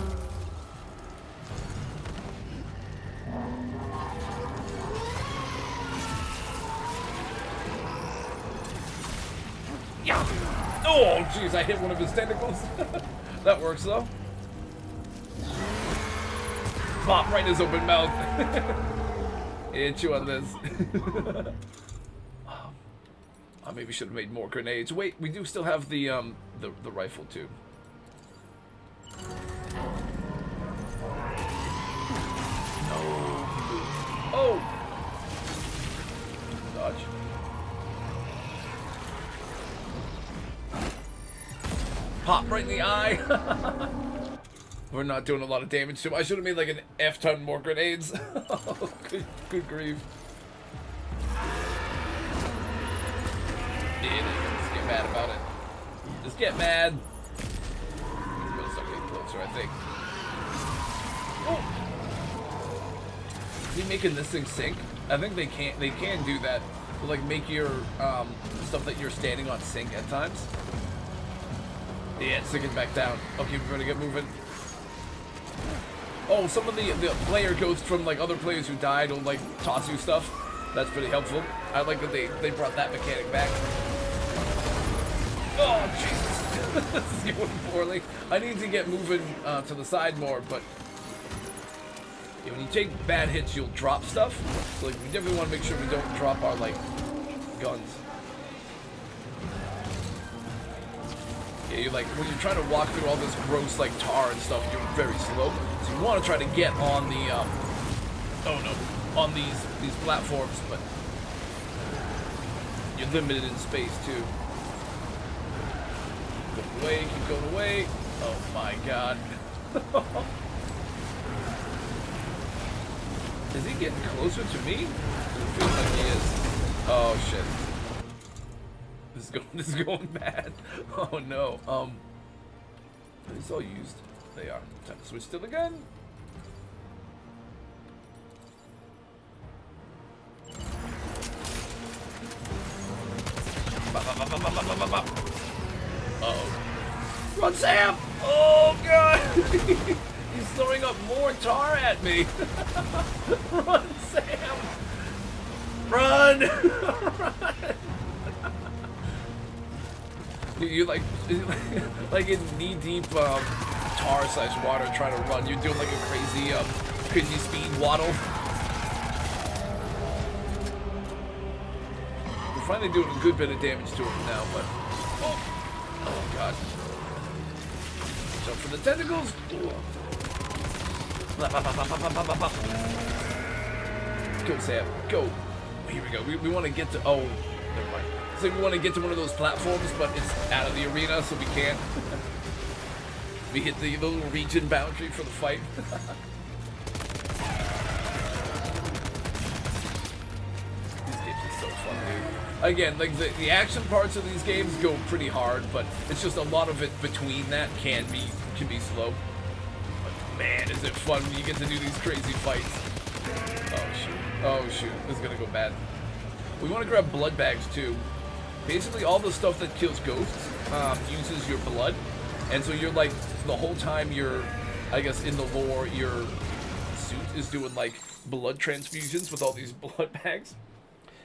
Yeah. Oh, jeez, I hit one of his tentacles. That works, though. Pop right in his open mouth. Yeah, chew on this. I maybe should have made more grenades. Wait, we do still have the rifle too. No. Oh. Dodge. Pop right in the eye. We're not doing a lot of damage to him. I should have made like an F-ton more grenades. Oh, good grief. Just get mad about it. Just get mad. We're gonna start getting closer, I think. Oh. Is he making this thing sink? I think they can do that. To, like, make your stuff that you're standing on sink at times. Yeah, it's sinking back down. Okay, we're gonna get moving. Oh, some of the player ghosts from like other players who died will like toss you stuff. That's pretty helpful. I like that they brought that mechanic back. Oh, Jesus. This is going poorly. I need to get moving to the side more, but yeah, when you take bad hits, you'll drop stuff. So like, we definitely want to make sure we don't drop our like guns. Yeah, you're like, when you're trying to walk through all this gross like tar and stuff, you're very slow. So you want to try to get on the oh no, on these platforms, but you're limited in space too. Go away, keep going away. Oh my god. Is he getting closer to me? It feels like he is. Oh shit. This is going bad. Oh no. Are these all used? They are. Time to switch to the gun. Uh-oh. Run, Sam! Oh god! He's throwing up more tar at me. Run, Sam! Run! Run! You're like in knee-deep tar/water trying to run. You're doing like a crazy speed waddle. We're finally doing a good bit of damage to him now, but oh god! Jump for the tentacles. Go, Sam. Go. Here we go. We want to get to. Oh, never mind. So we want to get to one of those platforms, but it's out of the arena, so we can't. We hit the little region boundary for the fight. These games are so fun, dude. Again, like the action parts of these games go pretty hard, but it's just a lot of it between that can be slow. But man, is it fun when you get to do these crazy fights. Oh shoot. Oh shoot. This is gonna go bad. We want to grab blood bags too. Basically, all the stuff that kills ghosts uses your blood, and so you're like the whole time you're, I guess, in the lore, your suit is doing like blood transfusions with all these blood bags.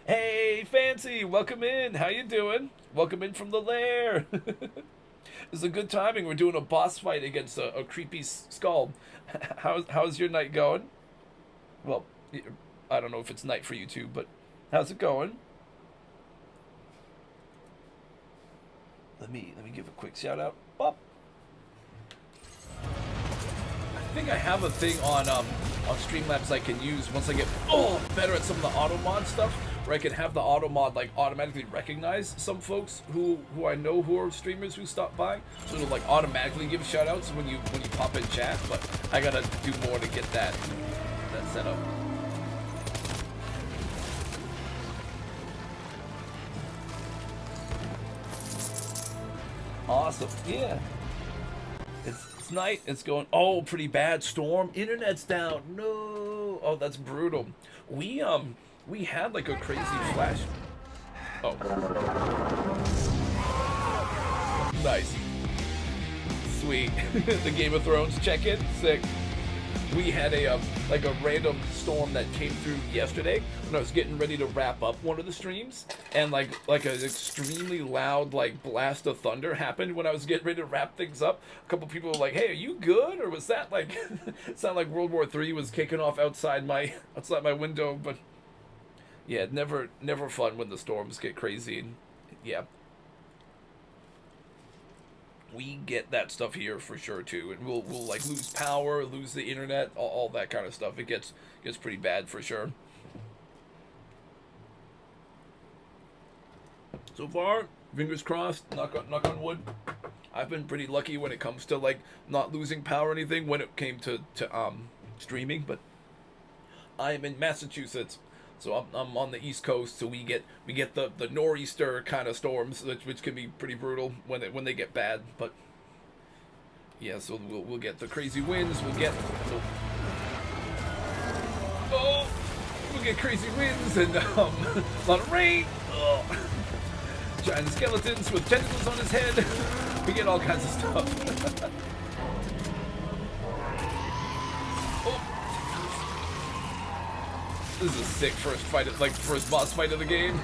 Hey, Fancy, welcome in. How you doing? Welcome in from the lair. It's a good timing. We're doing a boss fight against a creepy skull. How's your night going? Well, I don't know if it's night for you too, but how's it going? Let me give a quick shout out. Bop. I think I have a thing on Streamlabs I can use once I get better at some of the auto mod stuff, where I can have the auto mod like automatically recognize some folks who I know who are streamers who stop by, so it'll like automatically give shout outs when you pop in chat. But I gotta do more to get that set up. Awesome. Yeah. It's night. It's going. Oh, pretty bad storm. Internet's down. No. Oh, that's brutal. We had like a crazy flash. Oh. Nice. Sweet. The Game of Thrones check-in. Sick. We had a random storm that came through yesterday when I was getting ready to wrap up one of the streams, and like an extremely loud like blast of thunder happened when I was getting ready to wrap things up. A couple people were like, "Hey, are you good?" Or was that like it sounded like World War III was kicking off outside my window? But yeah, never fun when the storms get crazy. And yeah. We get that stuff here for sure too, and we'll like lose power, lose the internet, all that kind of stuff. It gets pretty bad for sure. So far, fingers crossed, knock on wood. I've been pretty lucky when it comes to like not losing power or anything when it came to streaming. But I am in Massachusetts, so I'm on the East Coast, so we get the nor'easter kind of storms, which can be pretty brutal when they get bad. But yeah, so we'll get the crazy winds. We'll get crazy winds and a lot of rain. Giant skeletons with tentacles on his head. We get all kinds of stuff. This is a sick first boss fight of the game.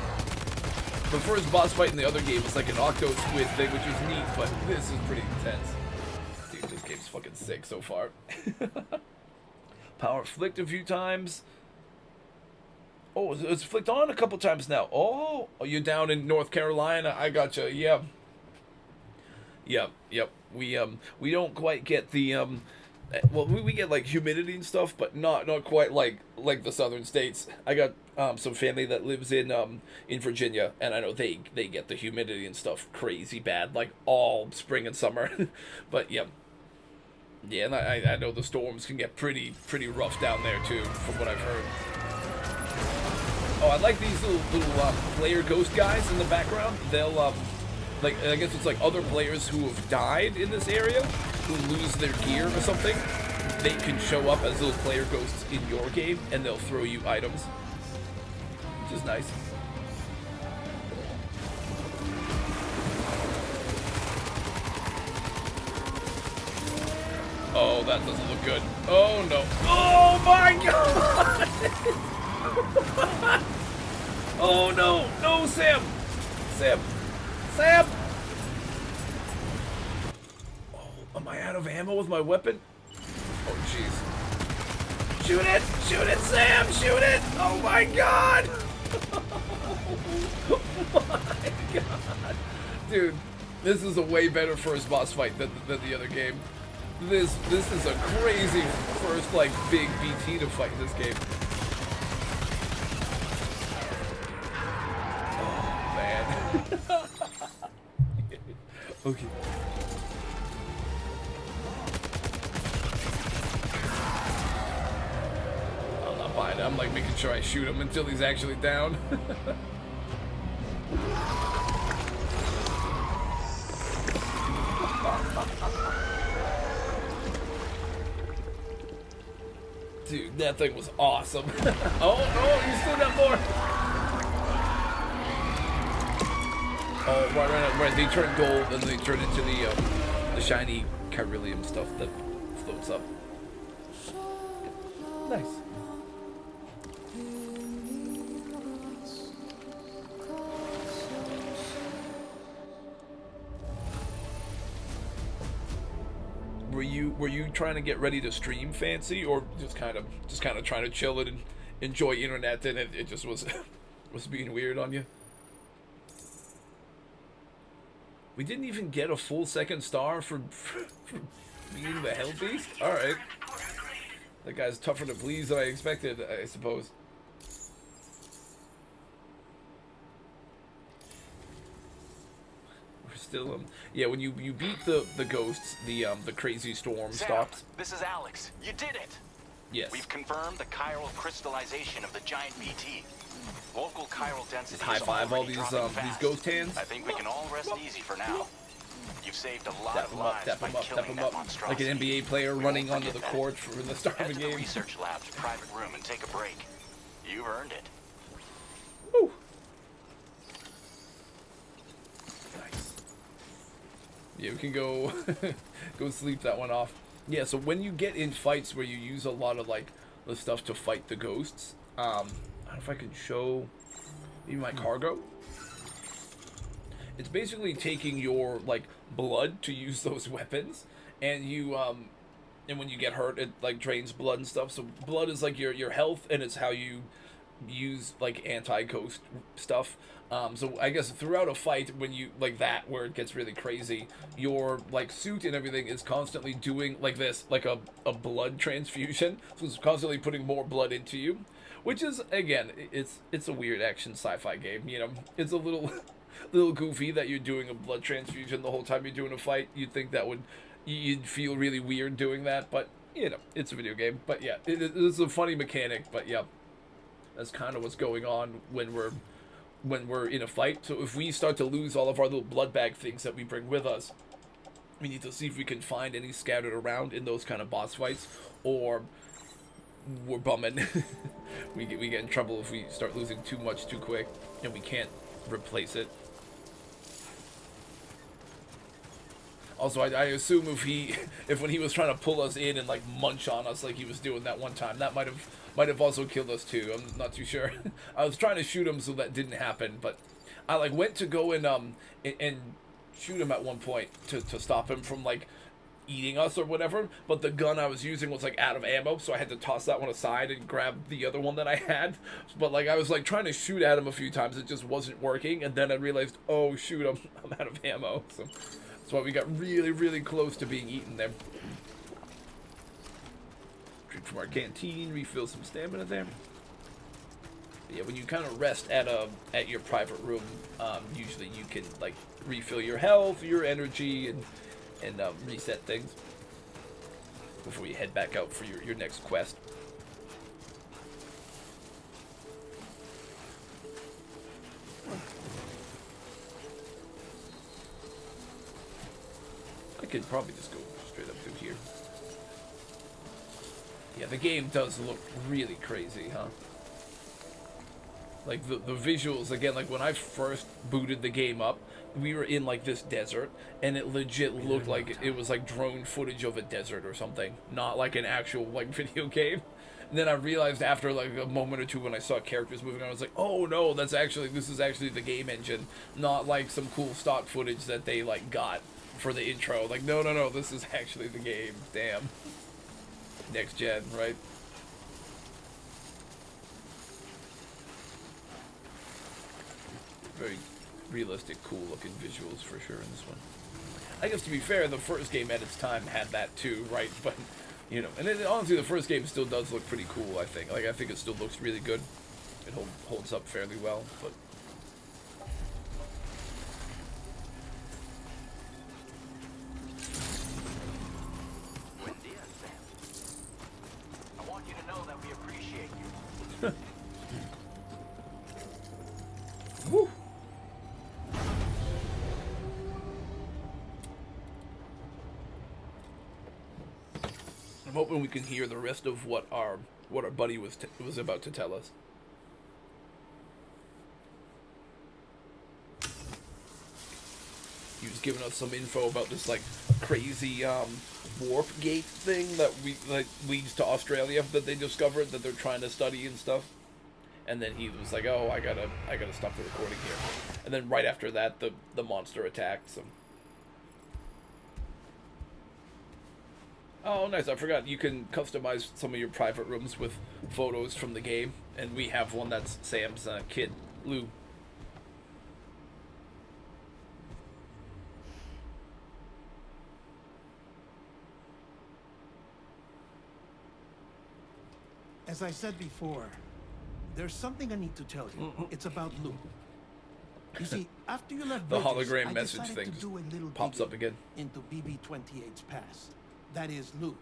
The first boss fight in the other game was like an octo squid thing, which was neat, but this is pretty intense. Dude, this game's fucking sick so far. Power flicked a few times. Oh, it's flicked on a couple times now. Oh, you're down in North Carolina. I gotcha. Yeah. Yep. We don't quite get the well, we get like humidity and stuff, but not quite like the southern states. I got some family that lives in Virginia, and I know they get the humidity and stuff crazy bad, like all spring and summer. But yeah, and I know the storms can get pretty rough down there too, from what I've heard. Oh, I like these little player ghost guys in the background. They'll like, I guess it's like other players who have died in this area, who lose their gear or something. They can show up as little player ghosts in your game, and they'll throw you items, which is nice. Oh, that doesn't look good. Oh no. Oh my god! Oh no! No, Sam! Sam! Oh, am I out of ammo with my weapon? Oh jeez. Shoot it! Shoot it, Sam! Shoot it! Oh my god! Oh my god! Dude, this is a way better first boss fight than the other game. This is a crazy first like big BT to fight in this game. Oh man. Okay. I'm not buying it. I'm like making sure I shoot him until he's actually down. Dude, that thing was awesome. Oh, you still got more. Oh, right. They turn gold and they turn into the shiny Chiralium stuff that floats up. Nice. Were you trying to get ready to stream fancy, or just kind of trying to chill it and enjoy internet, and it just was was being weird on you? We didn't even get a full second star for being the Hell Beast? Alright. That guy's tougher to please than I expected, I suppose. We're still, yeah, when you beat the ghosts, the crazy storm Sam, stops. this is Alex. You did it! Yes. We've confirmed the chiral crystallization of the giant BT. Local chiral density High is five all already these dropping fast. ghost hands. I think we can all rest easy for now. You've saved a lot Tap of him up, lives tap by him up, tap killing him that up. monstrosity. Like an NBA player We running won't onto the forget court for the start that. of a Head to the game. research lab's private room and take a break. You've earned it. Woo. Nice. Yeah, we can go go sleep that one off. Yeah, so when you get in fights where you use a lot of like the stuff to fight the ghosts, I don't know if I can show maybe my cargo. It's basically taking your like blood to use those weapons, and you and when you get hurt, it like drains blood and stuff. So blood is like your health, and it's how you use like anti-ghost stuff. So I guess throughout a fight, when you like that where it gets really crazy, your like suit and everything is constantly doing like this, like a blood transfusion. So it's constantly putting more blood into you, which is again, it's a weird action sci-fi game. You know, it's a little little goofy that you're doing a blood transfusion the whole time you're doing a fight. You'd think that you'd feel really weird doing that, but you know, it's a video game. But yeah, it's a funny mechanic. But yeah, that's kind of what's going on when we're in a fight. So if we start to lose all of our little blood bag things that we bring with us, we need to see if we can find any scattered around in those kind of boss fights, or we're bumming. we get in trouble if we start losing too much too quick and we can't replace it. Also, I assume if when he was trying to pull us in and like munch on us like he was doing that one time, that might have also killed us too. I'm not too sure. I was trying to shoot him, so that didn't happen. But I like went to go and shoot him at one point to stop him from like eating us or whatever. But the gun I was using was like out of ammo, so I had to toss that one aside and grab the other one that I had. But like I was like trying to shoot at him a few times, it just wasn't working. And then I realized, oh shoot, I'm out of ammo. So that's why we got really, really close to being eaten there. Drink from our canteen, refill some stamina there. But yeah, when you kind of rest at your private room, usually you can like refill your health, your energy, and reset things before you head back out for your next quest. I could probably just go straight up through here. Yeah, the game does look really crazy, huh? Like the visuals, again, like when I first booted the game up, we were in like this desert, and it legit looked like it was like drone footage of a desert or something, not like an actual like video game. And then I realized after like a moment or two when I saw characters moving, I was like, oh no, this is actually the game engine, not like some cool stock footage that they like got for the intro. Like, no, this is actually the game. Damn. Next gen, right? Very realistic, cool looking visuals for sure in this one. I guess to be fair, the first game at its time had that too, right? But, you know, and then, honestly, the first game still does look pretty cool, I think. Like, I think it still looks really good. It holds up fairly well, but... Buen dia, Sam. I want you to know that we appreciate you. Woo! I'm hoping we can hear the rest of what our buddy was about to tell us. He was giving us some info about this like crazy warp gate thing that leads to Australia that they discovered that they're trying to study and stuff. And then he was like, "Oh, I gotta stop the recording here." And then right after that, the monster attacked. So Oh, nice. I forgot you can customize some of your private rooms with photos from the game, and we have one that's Sam's kid, Lou. As I said before, there's something I need to tell you. It's about Lou. You see, after you left The Bridges, hologram I message decided thing to just do a little pops up digging again. into BB-28's past. That is, Lou's.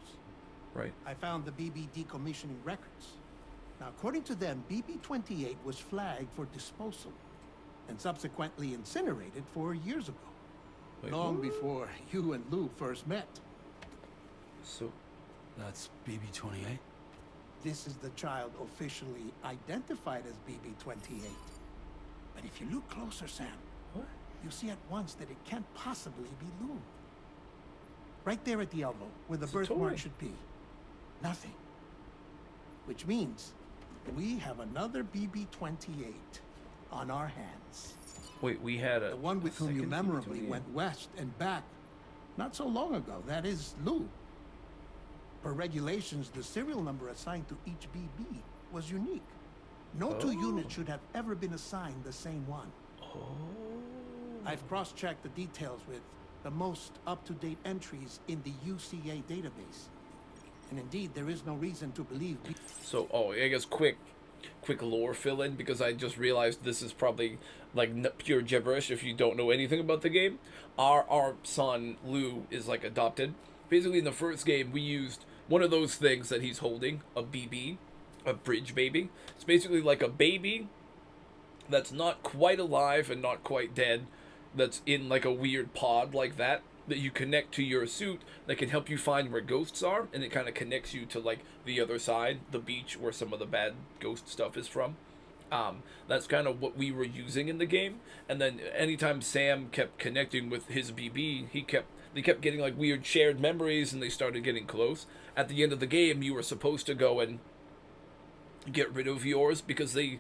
Right. I found the BB decommissioning records. Now, according to them, BB-28 was flagged for disposal and subsequently incinerated 4 years ago. Wait, long what? before you and Lou first met. So, That's BB-28? This is the child officially identified as BB-28. But if you look closer, Sam, what? you see at once that it can't possibly be Lou. Right there at the elbow, where the It's a birthmark toy. should be. Nothing. Which means we have another BB-28 on our hands. Wait, we had a The one with whom you second memorably BB-28. went west and back not so long ago. That is Lou. Per regulations, the serial number assigned to each BB was unique. No two units should have ever been assigned the same one. Oh. I've cross-checked the details with the most up-to-date entries in the UCA database. And indeed, there is no reason to believe... So, I guess quick lore fill in, because I just realized this is probably like pure gibberish if you don't know anything about the game. Our son Lou is like adopted. Basically, in the first game, we used one of those things that he's holding, a BB, a bridge baby. It's basically like a baby that's not quite alive and not quite dead, that's in like a weird pod like that you connect to your suit that can help you find where ghosts are, and it kind of connects you to like the other side, the beach where some of the bad ghost stuff is from. That's kind of what we were using in the game. And then anytime Sam kept connecting with his BB, they kept getting like weird shared memories, and they started getting close. At the end of the game, you were supposed to go and get rid of yours because the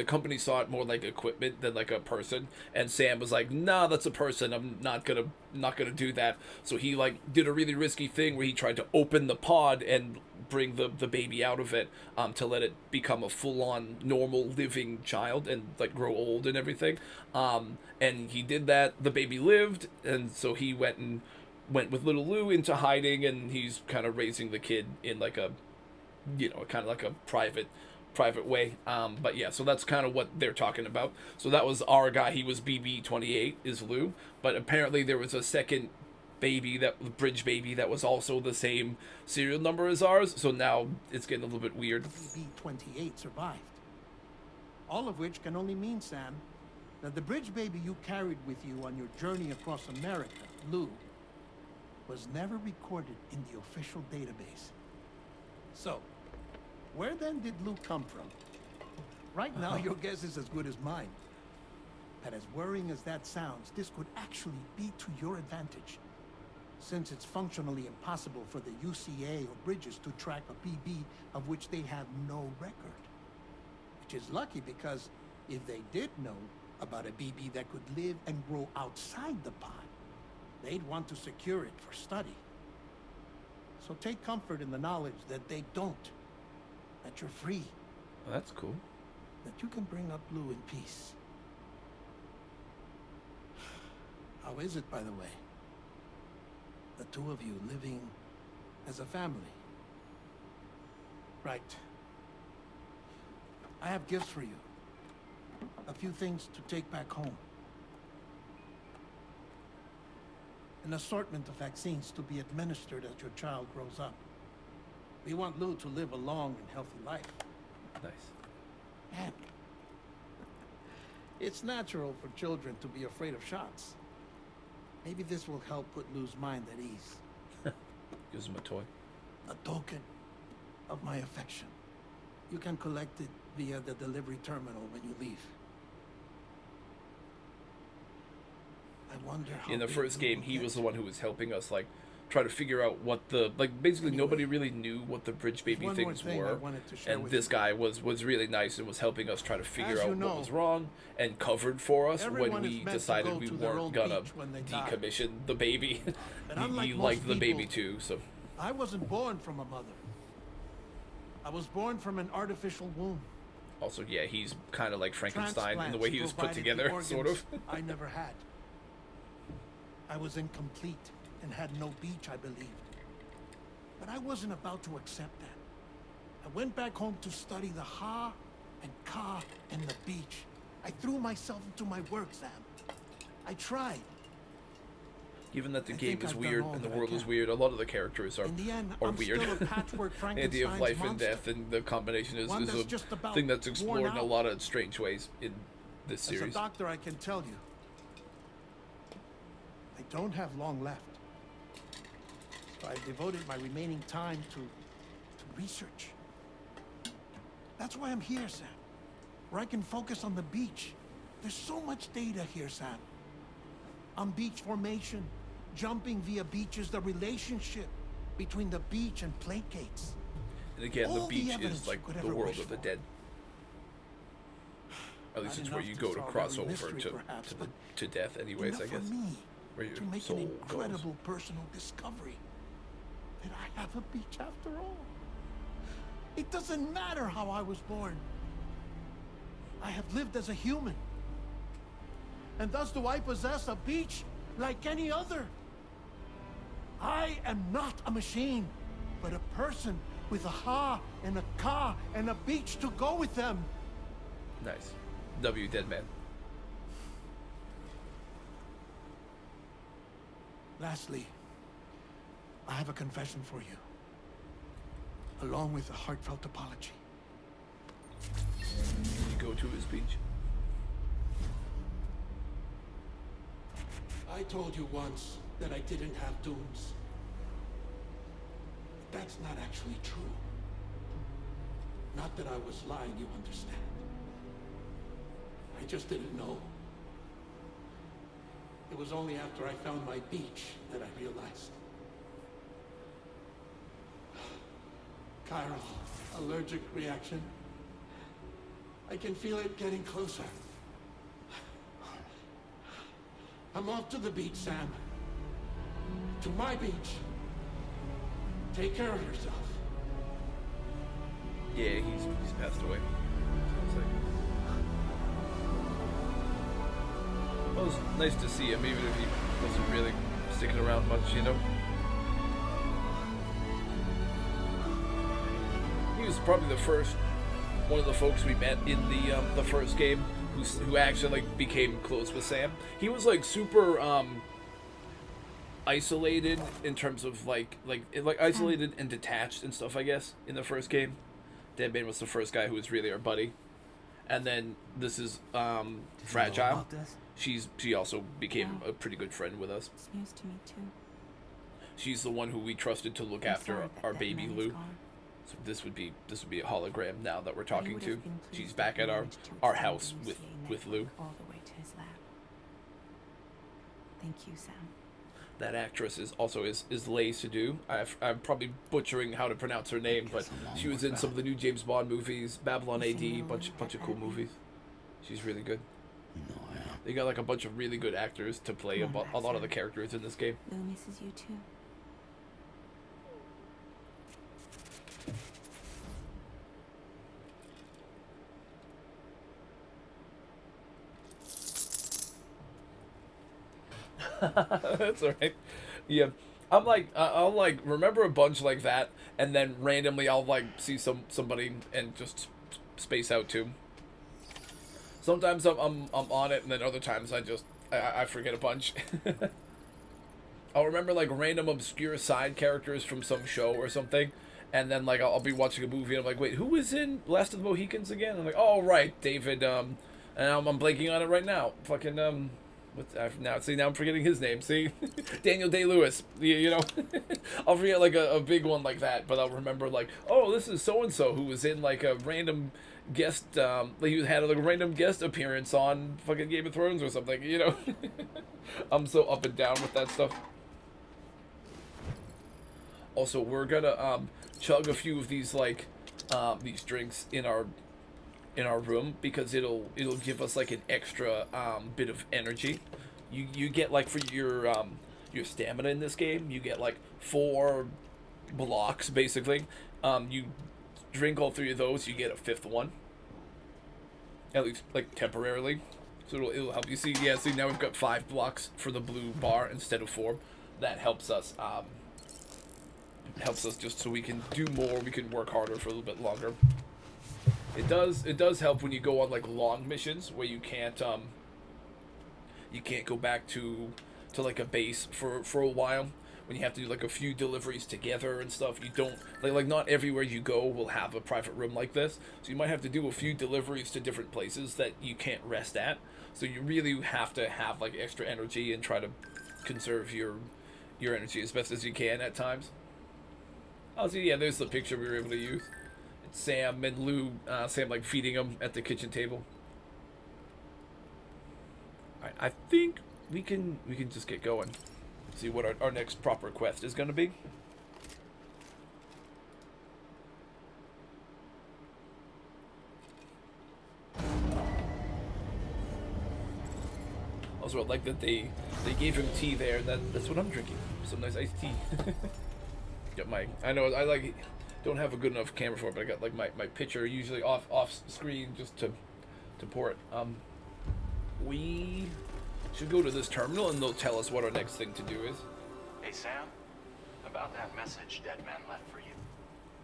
company saw it more like equipment than like a person, and Sam was like, nah, that's a person, I'm not gonna do that. So he like did a really risky thing where he tried to open the pod and bring the baby out of it, to let it become a full-on normal living child and like grow old and everything. And he did that. The baby lived, and so he went with little Lou into hiding, and he's kind of raising the kid in like a, kind of like a private way. But yeah, so that's kind of what they're talking about. So that was our guy. He was BB-28 is Lou, but apparently there was a second baby, that bridge baby, that was also the same serial number as ours. So now it's getting a little bit weird. BB-28 survived. All of which can only mean, Sam, that the bridge baby you carried with you on your journey across America, Lou, was never recorded in the official database. So, where then did Lou come from? Right now, your guess is as good as mine. And as worrying as that sounds, this could actually be to your advantage, since it's functionally impossible for the UCA or Bridges to track a BB of which they have no record. Which is lucky, because if they did know about a BB that could live and grow outside the pod, they'd want to secure it for study. So take comfort in the knowledge that they don't. That you're free. Well, that's cool. That you can bring up Lou in peace. How is it, by the way? The two of you living as a family. Right. I have gifts for you. A few things to take back home. An assortment of vaccines to be administered as your child grows up. We want Lou to live a long and healthy life. Nice. And it's natural for children to be afraid of shots. Maybe this will help put Lou's mind at ease. Gives him a toy. A token of my affection. You can collect it via the delivery terminal when you leave. I wonder how In the big first Lou game, will he get. was the one who was helping us like try to figure out what the basically nobody really knew what the bridge baby one more things thing I were, wanted to share and with this you. guy was really nice and was helping us try to figure As out you know, what was wrong and covered for us everyone when is we meant to decided go we to their weren't own gonna beach when they die. decommission the baby. But unlike he most liked the baby people, too, so I wasn't born from a mother. I was born from an artificial womb. Also, yeah, he's kind of like Frankenstein in the way he was put Transplants together, provided the sort of. organs I never had. I was incomplete and had no beach, I believed. But I wasn't about to accept that. I went back home to study the Ha and Ka and the beach. I threw myself into my work, Sam. I tried. Given that the I game think is I've done weird all and the that I world is can. weird, a lot of the characters are In the end, are I'm weird. still a patchwork The idea of Frankenstein's life and monster. death and the combination is One that's a just about thing that's worn explored in a out. lot of strange ways in this As a series. doctor, I can tell you, I don't have long left. So I've devoted my remaining time to research. That's why I'm here, Sam. Where I can focus on the beach. There's so much data here, Sam. On beach formation, jumping via beaches, the relationship between the beach and placates. And again, the all the beach evidence is you like could the ever world wish of the for. dead. At least Not it's where enough you to go to solve cross every over mystery, to perhaps, but to death, anyways. enough I guess for me where your to make an soul goes. incredible personal discovery that I have a beach after all. It doesn't matter how I was born. I have lived as a human. And thus do I possess a beach like any other. I am not a machine, but a person with a Ha and a Ka and a beach to go with them. Nice. W Dead Man. Lastly, I have a confession for you, along with a heartfelt apology. You go to his beach. I told you once that I didn't have dooms. That's not actually true. Not that I was lying, you understand. I just didn't know. It was only after I found my beach that I realized. Chiral, allergic reaction. I can feel it getting closer. I'm off to the beach, Sam. To my beach. Take care of yourself. Yeah, he's passed away. Sounds like. Well, it was nice to see him, even if he wasn't really sticking around much, you know. He was probably one of the folks we met in the first game who actually like became close with Sam. He was like super isolated in terms of like isolated and detached and stuff, I guess, in the first game. Deadman was the first guy who was really our buddy. And then this is Fragile. She also became a pretty good friend with us. It's news to me too. She's the one who we trusted to look after our baby Lou. So this would be a hologram now that we're talking to. She's back at our house with Lou. All the way to his lab. Thank you, Sam. That actress is Leigh Sadu. I'm probably butchering how to pronounce her name, but she was in some of the new James Bond movies, Babylon AD, bunch of cool movies. She's really good. No, I am. They got like a bunch of really good actors to play a lot of the characters in this game. Lou misses you too. That's alright. Yeah, I'm like I'll like remember a bunch like that, and then randomly I'll like see somebody and just space out too. Sometimes I'm on it, and then other times I forget a bunch. I'll remember like random obscure side characters from some show or something, and then like I'll be watching a movie and I'm like, wait, who was in Last of the Mohicans again? I'm like, oh right, David. And I'm blanking on it right now. Fucking now I'm forgetting his name. See, Daniel Day-Lewis. You know, I'll forget like a big one like that, but I'll remember like, oh, this is so and so who was in like a random guest. Like he had like a random guest appearance on fucking Game of Thrones or something. You know, I'm so up and down with that stuff. Also, we're gonna chug a few of these like these drinks in our room because it'll give us like an extra bit of energy. You get like for your stamina in this game, you get like 4 blocks, basically. You drink all 3 of those, you get a 5th one. At least, like, temporarily. So it'll help you. See, yeah, see, now we've got 5 blocks for the blue bar instead of 4. That helps us, just so we can do more, we can work harder for a little bit longer. It does help when you go on, like, long missions where you can't go back to like a base for a while. When you have to do like a few deliveries together and stuff, you don't like not everywhere you go will have a private room like this. So you might have to do a few deliveries to different places that you can't rest at. So you really have to have like extra energy and try to conserve your energy as best as you can at times. Oh, so yeah, there's the picture we were able to use. It's Sam and Lou. Sam like feeding them at the kitchen table. All right, I think we can just get going. See what our next proper quest is going to be. Also, I like that they gave him tea there, and that's what I'm drinking. Some nice iced tea. Got my, I know I like don't have a good enough camera for it, but I got like my pitcher usually off screen just to pour it. We should go to this terminal and they'll tell us what our next thing to do is. Hey, Sam. About that message Deadman left for you.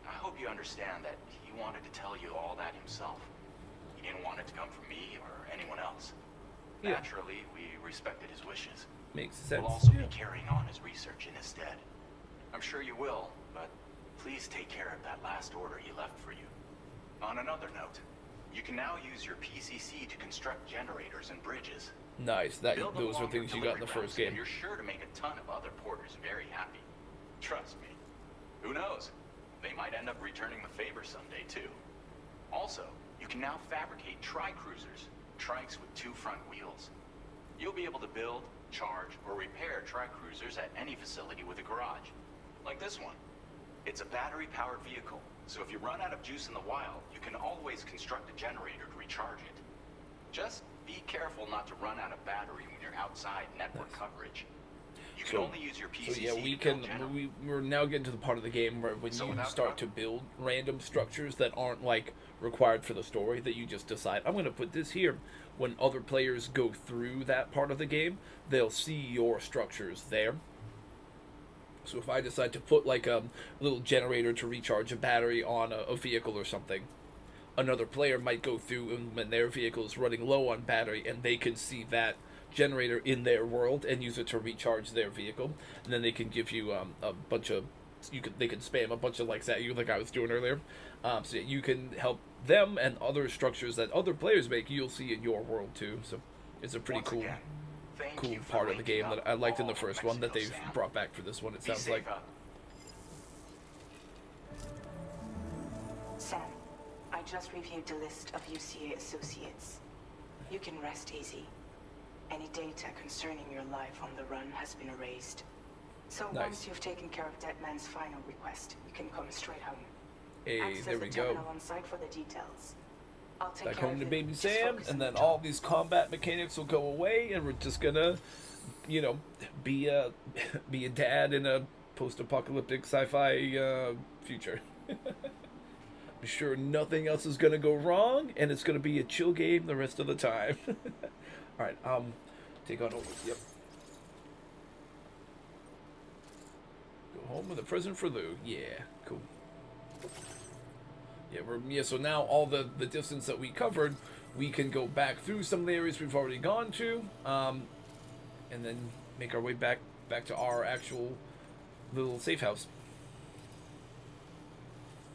I hope you understand that he wanted to tell you all that himself. He didn't want it to come from me or anyone else. Yeah. Naturally, we respected his wishes. Makes sense. We'll also Yeah. be carrying on his research in his stead. I'm sure you will, but please take care of that last order he left for you. On another note, you can now use your PCC to construct generators and bridges. Nice. Those are things you got in the first game. You're sure to make a ton of other porters very happy. Trust me. Who knows? They might end up returning the favor someday too. Also, you can now fabricate tri-cruisers, trikes with 2 front wheels. You'll be able to build, charge, or repair tri-cruisers at any facility with a garage, like this one. It's a battery-powered vehicle, so if you run out of juice in the wild, you can always construct a generator to recharge it. Just be careful not to run out of battery when you're outside network coverage. You can only use your PCC. So yeah, we're now getting to the part of the game where when you start to build random structures that aren't like required for the story, that you just decide I'm going to put this here. When other players go through that part of the game, they'll see your structures there. So if I decide to put like a little generator to recharge a battery on a vehicle or something, another player might go through and when their vehicle is running low on battery and they can see that generator in their world and use it to recharge their vehicle, and then they can give you a bunch of they can spam a bunch of likes at you like I was doing earlier, so you can help them and other structures that other players make you'll see in your world too. So it's a pretty cool part of the game that I liked in the first one that they've brought back for this one, it sounds like. Sam, I just reviewed the list of UCA associates. You can rest easy. Any data concerning your life on the run has been erased. So Nice. once you've taken care of Deadman's final request, you can come straight home. Hey, Access there the we go. terminal on site for the details. I'll take Back care home of to it. Baby Just Sam, focus and on then the all job. these combat mechanics will go away, and we're just gonna, be a dad in a post-apocalyptic sci-fi future. I'm sure nothing else is gonna go wrong, and it's gonna be a chill game the rest of the time. All right, take on over. Yep. Go home with a present for Lou. Yeah, cool. Yeah, so now all the distance that we covered, we can go back through some of the areas we've already gone to, and then make our way back to our actual little safe house.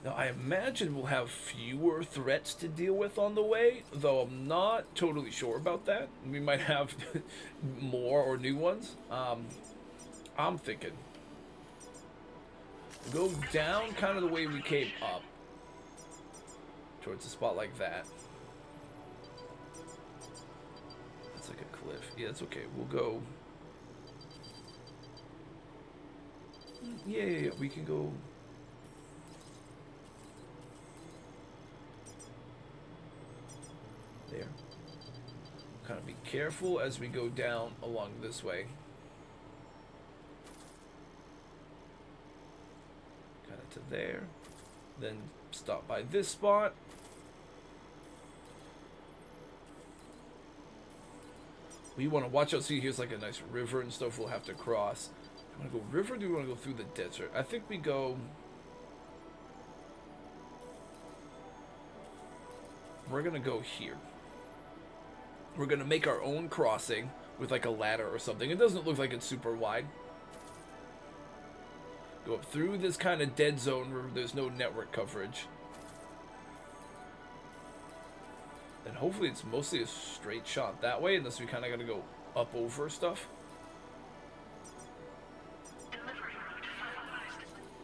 Now, I imagine we'll have fewer threats to deal with on the way, though I'm not totally sure about that. We might have more or new ones. I'm thinking go down kind of the way we came up, towards a spot like that. That's like a cliff. Yeah, that's okay. We'll go. Yeah, we can go. There. Kind of be careful as we go down along this way. get to there. Then stop by this spot. We want to watch out. See, here's like a nice river and stuff we'll have to cross. Do we want to go river or do we want to go through the desert? I think we go... We're going to go here. We're going to make our own crossing with like a ladder or something. It doesn't look like it's super wide. Go up through this kind of dead zone where there's no network coverage. And hopefully it's mostly a straight shot that way, unless we kind of got to go up over stuff.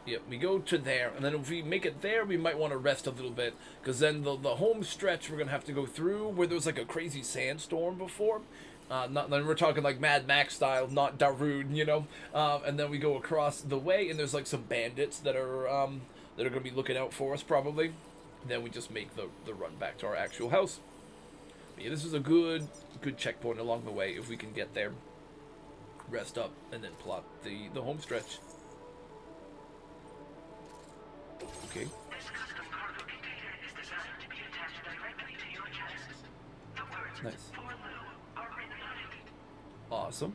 Yep, we go to there, and then if we make it there, we might want to rest a little bit, because then the home stretch we're going to have to go through, where there was like a crazy sandstorm before. Then we're talking like Mad Max style, not Darude, you know. And then we go across the way, and there's like some bandits that are going to be looking out for us probably. And then we just make the run back to our actual house. But yeah, this is a good checkpoint along the way if we can get there, rest up, and then plot the home stretch. Okay. This custom cargo container is designed to be attached directly to your chest. The words Nice. "For Lou" are written on it. Awesome.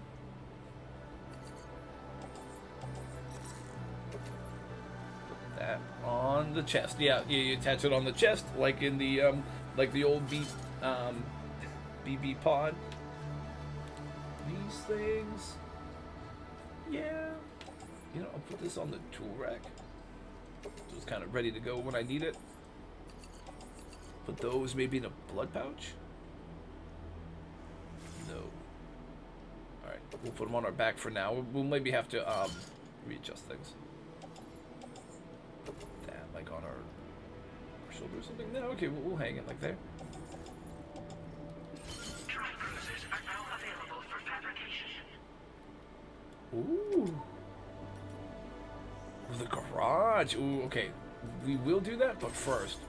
Put that on the chest. Yeah, you attach it on the chest, like in the old BB pod. These things. Yeah. You know, I'll put this on the tool rack. So it's kind of ready to go when I need it. Put those maybe in a blood pouch. No. Alright, we'll put them on our back for now. We'll maybe have to readjust things. Put that like on our shoulder or something. No, okay, we'll hang it like there. Dry cruisers are now available for fabrication. Ooh. The garage. Ooh, okay. We will do that, but first,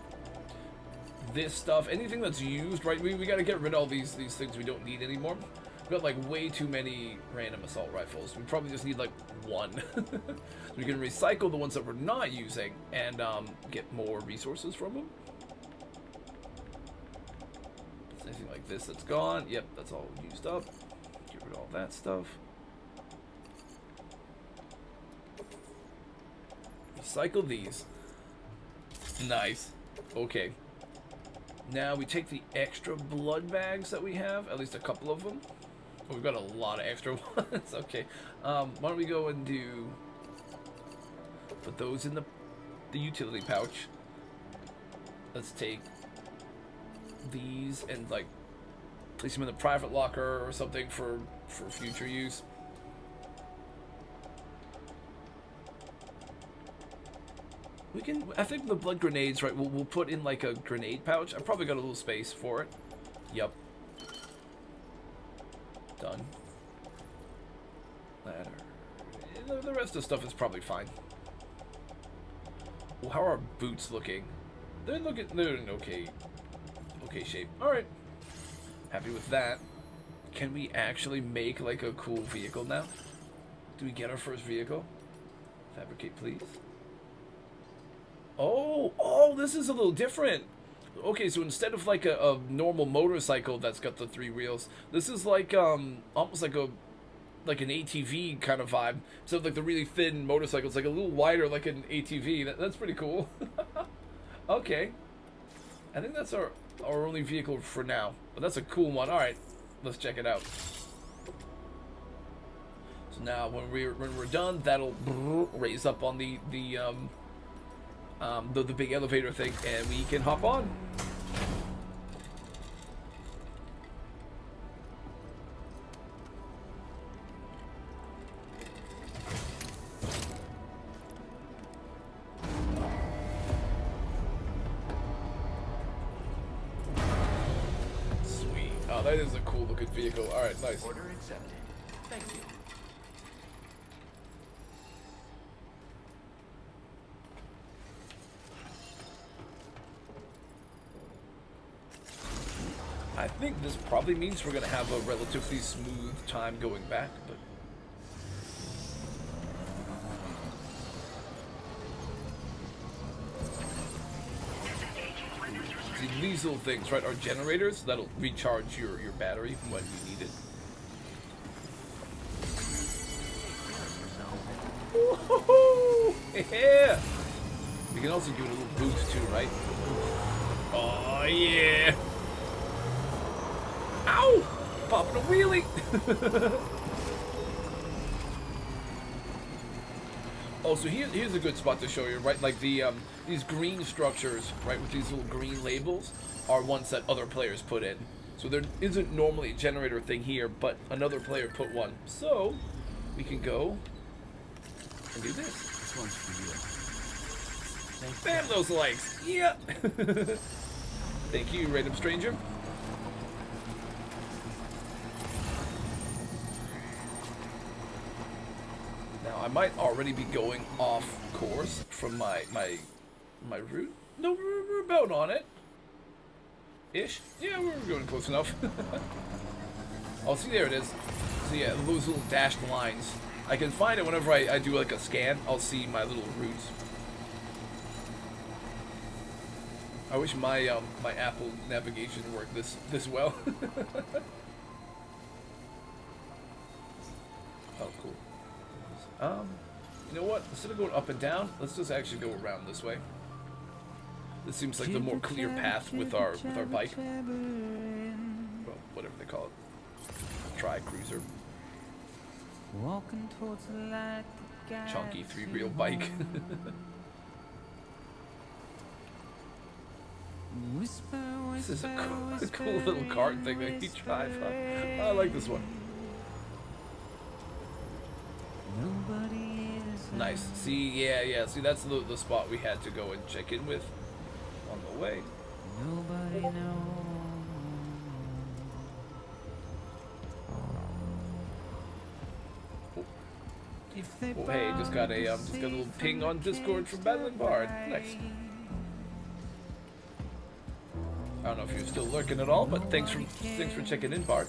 this stuff, anything that's used, right? We got to get rid of all these things we don't need anymore. We've got like way too many random assault rifles. We probably just need like one. We can recycle the ones that we're not using and get more resources from them. Anything like this that's gone. Yep, that's all used up. Get rid of all that stuff. Recycle these. Nice. Okay. Now we take the extra blood bags that we have, at least a couple of them. Oh, we've got a lot of extra ones. Okay. Why don't we go and put those in the utility pouch. Let's take these and like place them in the private locker or something for future use. We can, I think the blood grenades, right, we'll put in like a grenade pouch. I've probably got a little space for it. Yep. Done. Ladder. The rest of the stuff is probably fine. Well, how are our boots looking? They're in okay shape. Alright. Happy with that. Can we actually make like a cool vehicle now? Do we get our first vehicle? Fabricate, please. Oh, this is a little different. Okay, so instead of like a normal motorcycle that's got the 3 wheels, this is like almost like an ATV kind of vibe. So like the really thin motorcycle, it's like a little wider like an ATV. That's pretty cool. Okay. I think that's our only vehicle for now. But that's a cool one. Alright, let's check it out. So now when we're done, that'll raise up on the big elevator thing, and we can hop on. Sweet. Oh, that is a cool looking vehicle. All right, nice. Order accepted. Thank you. I think this probably means we're going to have a relatively smooth time going back, but... these little things, right, are generators that'll recharge your battery when you need it. Woohoo! Yeah! You can also do a little boost too, right? Oh yeah! Ow! Popping a wheelie! Oh, so here's a good spot to show you, right? Like the these green structures, right, with these little green labels, are ones that other players put in. So there isn't normally a generator thing here, but another player put one. So we can go and do this. This one's for you. Bam, those likes. Yeah. Thank you, random stranger. Now I might already be going off course from my route. No, we're about on it. Ish. Yeah, we're going close enough. Oh, see, there it is. So yeah, those little dashed lines. I can find it whenever I do like a scan. I'll see my little routes. I wish my my Apple navigation worked this well. Oh, cool. You know what? Instead of going up and down, let's just actually go around this way. This seems like the more clear path with our bike. Well, whatever they call it. Tri-cruiser. Walking towards the light. Chunky 3-wheel bike. This is a cool little cart thing that you drive, huh? I like this one. Nice. See, yeah. See, that's the spot we had to go and check in with on the way. Nobody knows. Oh, hey, just got a little ping on Discord from Battling Bard. Nice. I don't know if you're still lurking at all, but thanks for checking in, Bard.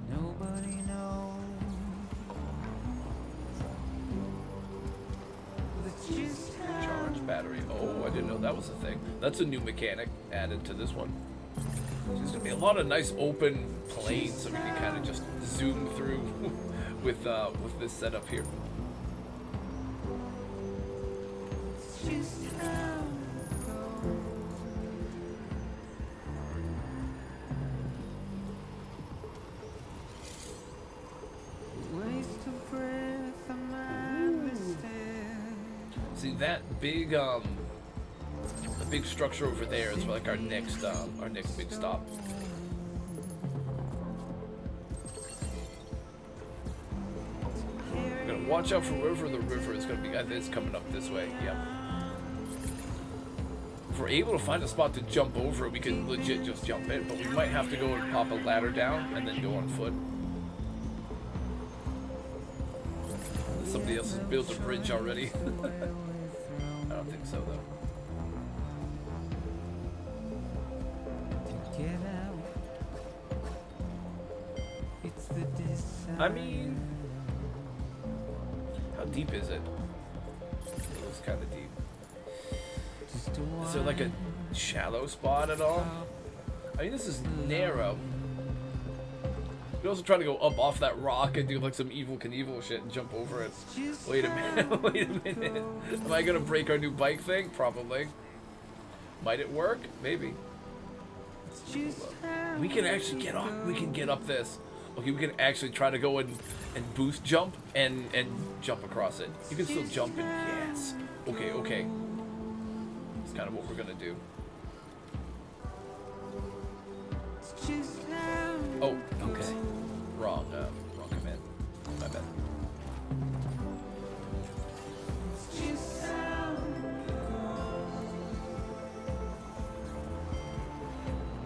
Nobody knows. Charge battery. Oh, I didn't know that was a thing. That's a new mechanic added to this one. There's gonna be a lot of nice open plains, so we can kind of just zoom through with this setup here. See that big the big structure over there is like our next big stop. We're gonna watch out for wherever the river is gonna be. It's coming up this way. Yep. If we're able to find a spot to jump over it, we can legit just jump in, but we might have to go and pop a ladder down and then go on foot. Somebody else has built a bridge already. I don't think so, though. I mean, how deep is it? It looks kind of deep. Is there like a shallow spot at all? I mean, this is narrow. You're also trying to go up off that rock and do like some Evil Knievel shit and jump over it. Wait a minute, wait a minute. Am I gonna break our new bike thing? Probably. Might it work? Maybe. We can actually get up. We can get up this. Okay, we can actually try to go and boost jump and jump across it. You can still jump in. Yes. Okay. That's kind of what we're gonna do. Oh, okay. Wrong command. My bad.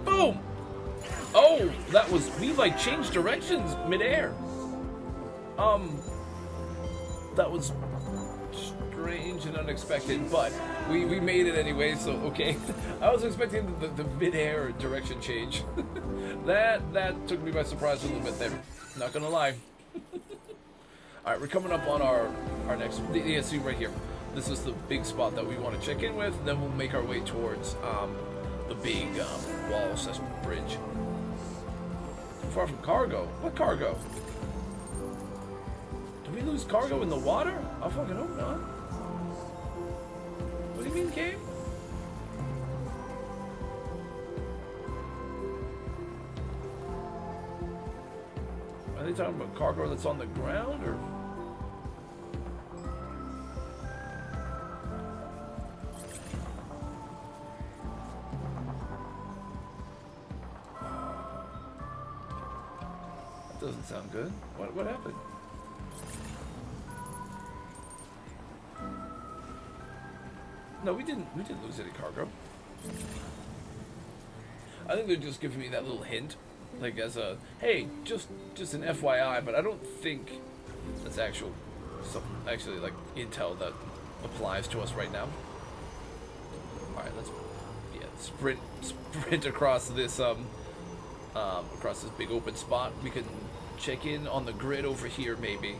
Boom! Oh, that was, we like changed directions midair. That was strange and unexpected, but we made it anyway, so okay. I was expecting the mid-air direction change. that took me by surprise a little bit there. Not gonna lie. Alright, we're coming up on our next, yeah, see right here. This is the big spot that we want to check in with, then we'll make our way towards a big wall slash bridge. Too far from cargo. What cargo? Did we lose cargo in the water? I fucking hope not. What do you mean, game? Are they talking about cargo that's on the ground, or? That doesn't sound good. What happened? No, we didn't lose any cargo. I think they're just giving me that little hint, like as a hey, just an FYI. But I don't think that's actually like intel that applies to us right now. All right, let's sprint across this big open spot. We can check in on the grid over here maybe,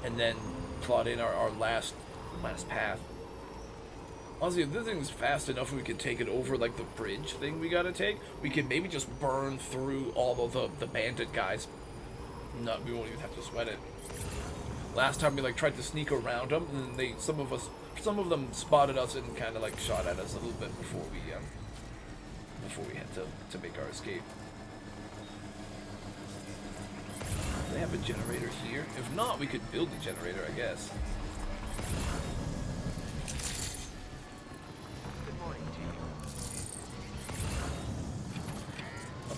and then plot in our last path. Honestly, if this thing's fast enough and we can take it over, like the bridge thing we gotta take, we could maybe just burn through all of the bandit guys. No, we won't even have to sweat it. Last time we like tried to sneak around them, and then some of them spotted us and kind of like shot at us a little bit before we had to make our escape. Do they have a generator here? If not, we could build a generator, I guess.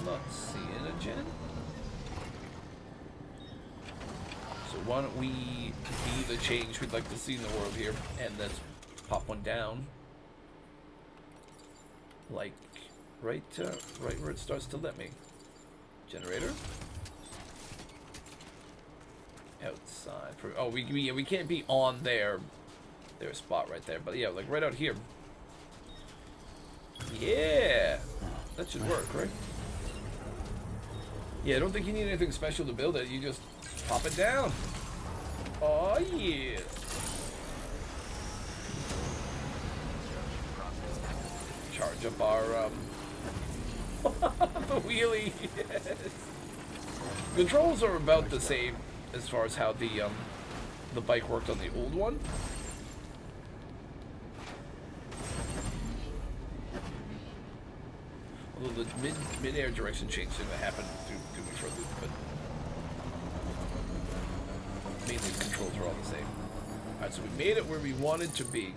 Not seeing a gen. So why don't we be the change we'd like to see in the world here, and let's pop one down, like right where it starts to let me. Generator. Outside. Oh, we can't be on their spot right there, but yeah, like right out here. Yeah, that should work, right? Yeah, I don't think you need anything special to build it. You just pop it down. Oh, yeah. Charge up our, the wheelie, yes. Controls are about the same as far as how the bike worked on the old one. Although the mid-air direction change thing that happened threw me for a loop, but mainly the controls are all the same. Alright, so we made it where we wanted to be.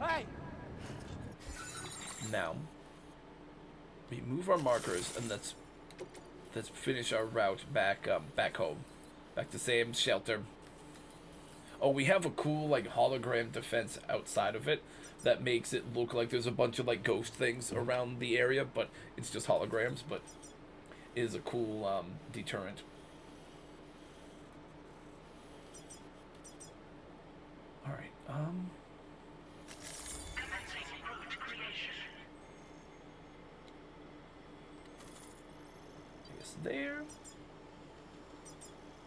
Hey! Now, we move our markers and let's finish our route back home. Back to Sam's shelter. Oh, we have a cool like hologram defense outside of it that makes it look like there's a bunch of like ghost things around the area, but it's just holograms, but it is a cool deterrent. Alright, I guess there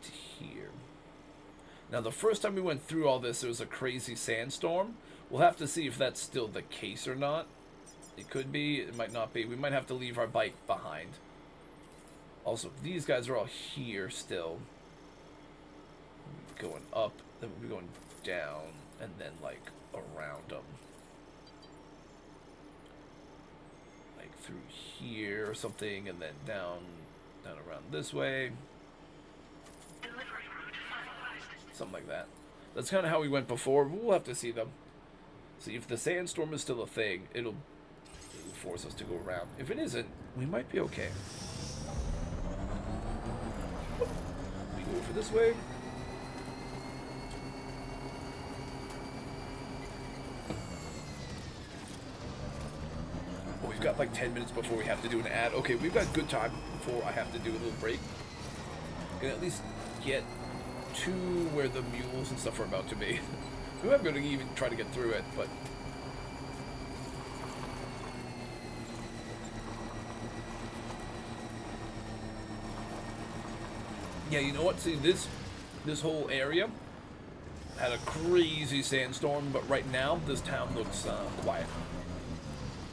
to here. Now the first time we went through all this, there was a crazy sandstorm. We'll have to see if that's still the case or not. It could be, it might not be. We might have to leave our bike behind. Also, these guys are all here still. Going up, then we'll be going down, and then like around them. Like through here or something, and then down around this way. Something like that. That's kind of how we went before. We'll have to see them. See if the sandstorm is still a thing. It'll force us to go around. If it isn't, we might be okay. We go over this way. Oh, we've got like 10 minutes before we have to do an ad. Okay, we've got good time before I have to do a little break. Can at least get to where the mules and stuff are about to be. We might be able to even try to get through it, but yeah, you know what? See, this whole area had a crazy sandstorm, but right now this town looks quiet.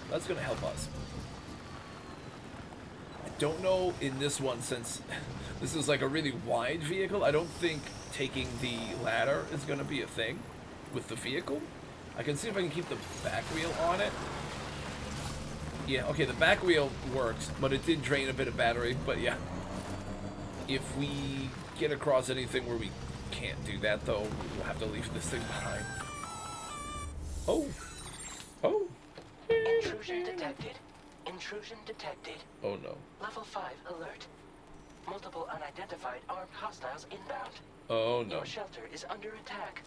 That's gonna help us. don't know in this one, since this is like a really wide vehicle, I don't think taking the ladder is going to be a thing with the vehicle. I can see if I can keep the back wheel on it. Yeah, okay, the back wheel works, but it did drain a bit of battery. But yeah, if we get across anything where we can't do that, though, we'll have to leave this thing behind. Oh. Oh. Intrusion detected. Intrusion detected. Oh no. Level 5 alert. Multiple unidentified armed hostiles inbound. Oh no. Your shelter is under attack.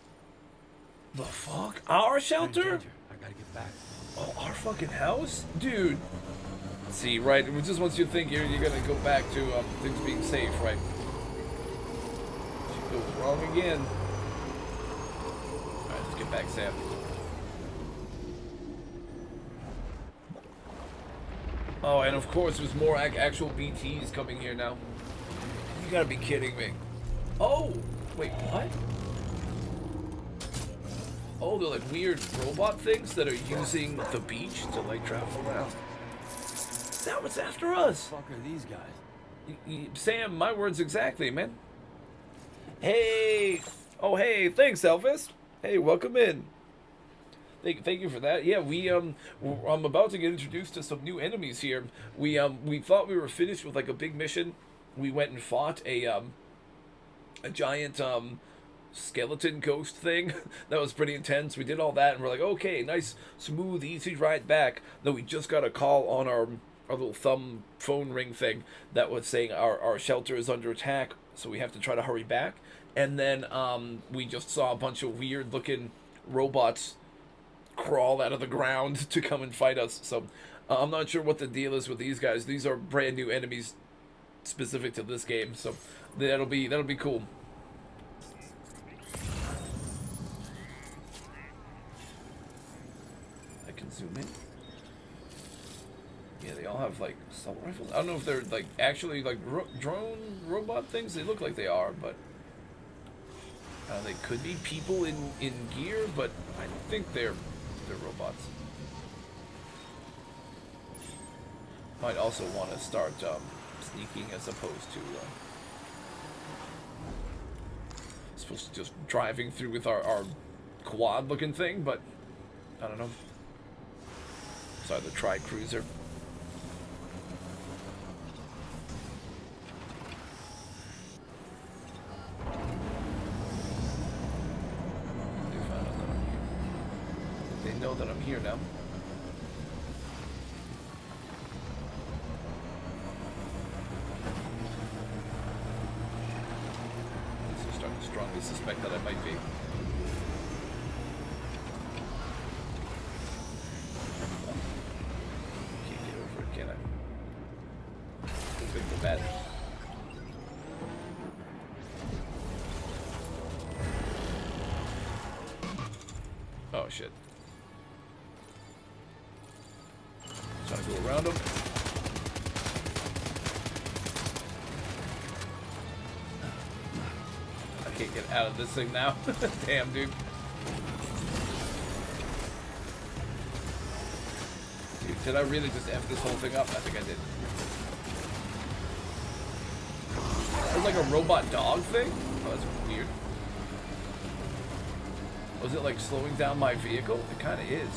The fuck? Our shelter? I gotta get back. Oh, our fucking house? Dude. See, right, it just wants you to think you're gonna go back to things being safe, right? She goes wrong again. Alright, let's get back, Sam. Oh, and of course there's more actual BTs coming here now. You gotta be kidding me. Oh! Wait, what? Oh, they're like weird robot things that are using the beach to like travel around. Is that what's after us? What the fuck are these guys? Sam, my words exactly, man. Hey! Oh, hey, thanks, Elvis. Hey, welcome in. Thank you for that. Yeah, I'm about to get introduced to some new enemies here. We thought we were finished with like a big mission. We went and fought a giant skeleton ghost thing. That was pretty intense. We did all that and we're like, okay, nice, smooth, easy ride back. Then we just got a call on our little thumb phone ring thing that was saying our shelter is under attack, so we have to try to hurry back. And then we just saw a bunch of weird looking robots crawl out of the ground to come and fight us. So I'm not sure what the deal is with these guys. These are brand new enemies specific to this game, so that'll be cool. I can zoom in. Yeah, they all have like assault rifles. I don't know if they're like actually like drone robot things. They look like they are, but they could be people in gear. But I think they're robots. Might also want to start sneaking as opposed to supposed to just driving through with our quad looking thing, but I don't know. Sorry, the tri-cruiser. They know that I'm here now. I'm starting to strongly suspect that I might be. Can't get over it, can I? Good, good, bad. Oh shit. Trying to go around him. I can't get out of this thing now. Damn, dude. Dude, did I really just F this whole thing up? I think I did. There's like a robot dog thing? Oh, that's weird. Was it like slowing down my vehicle? It kind of is.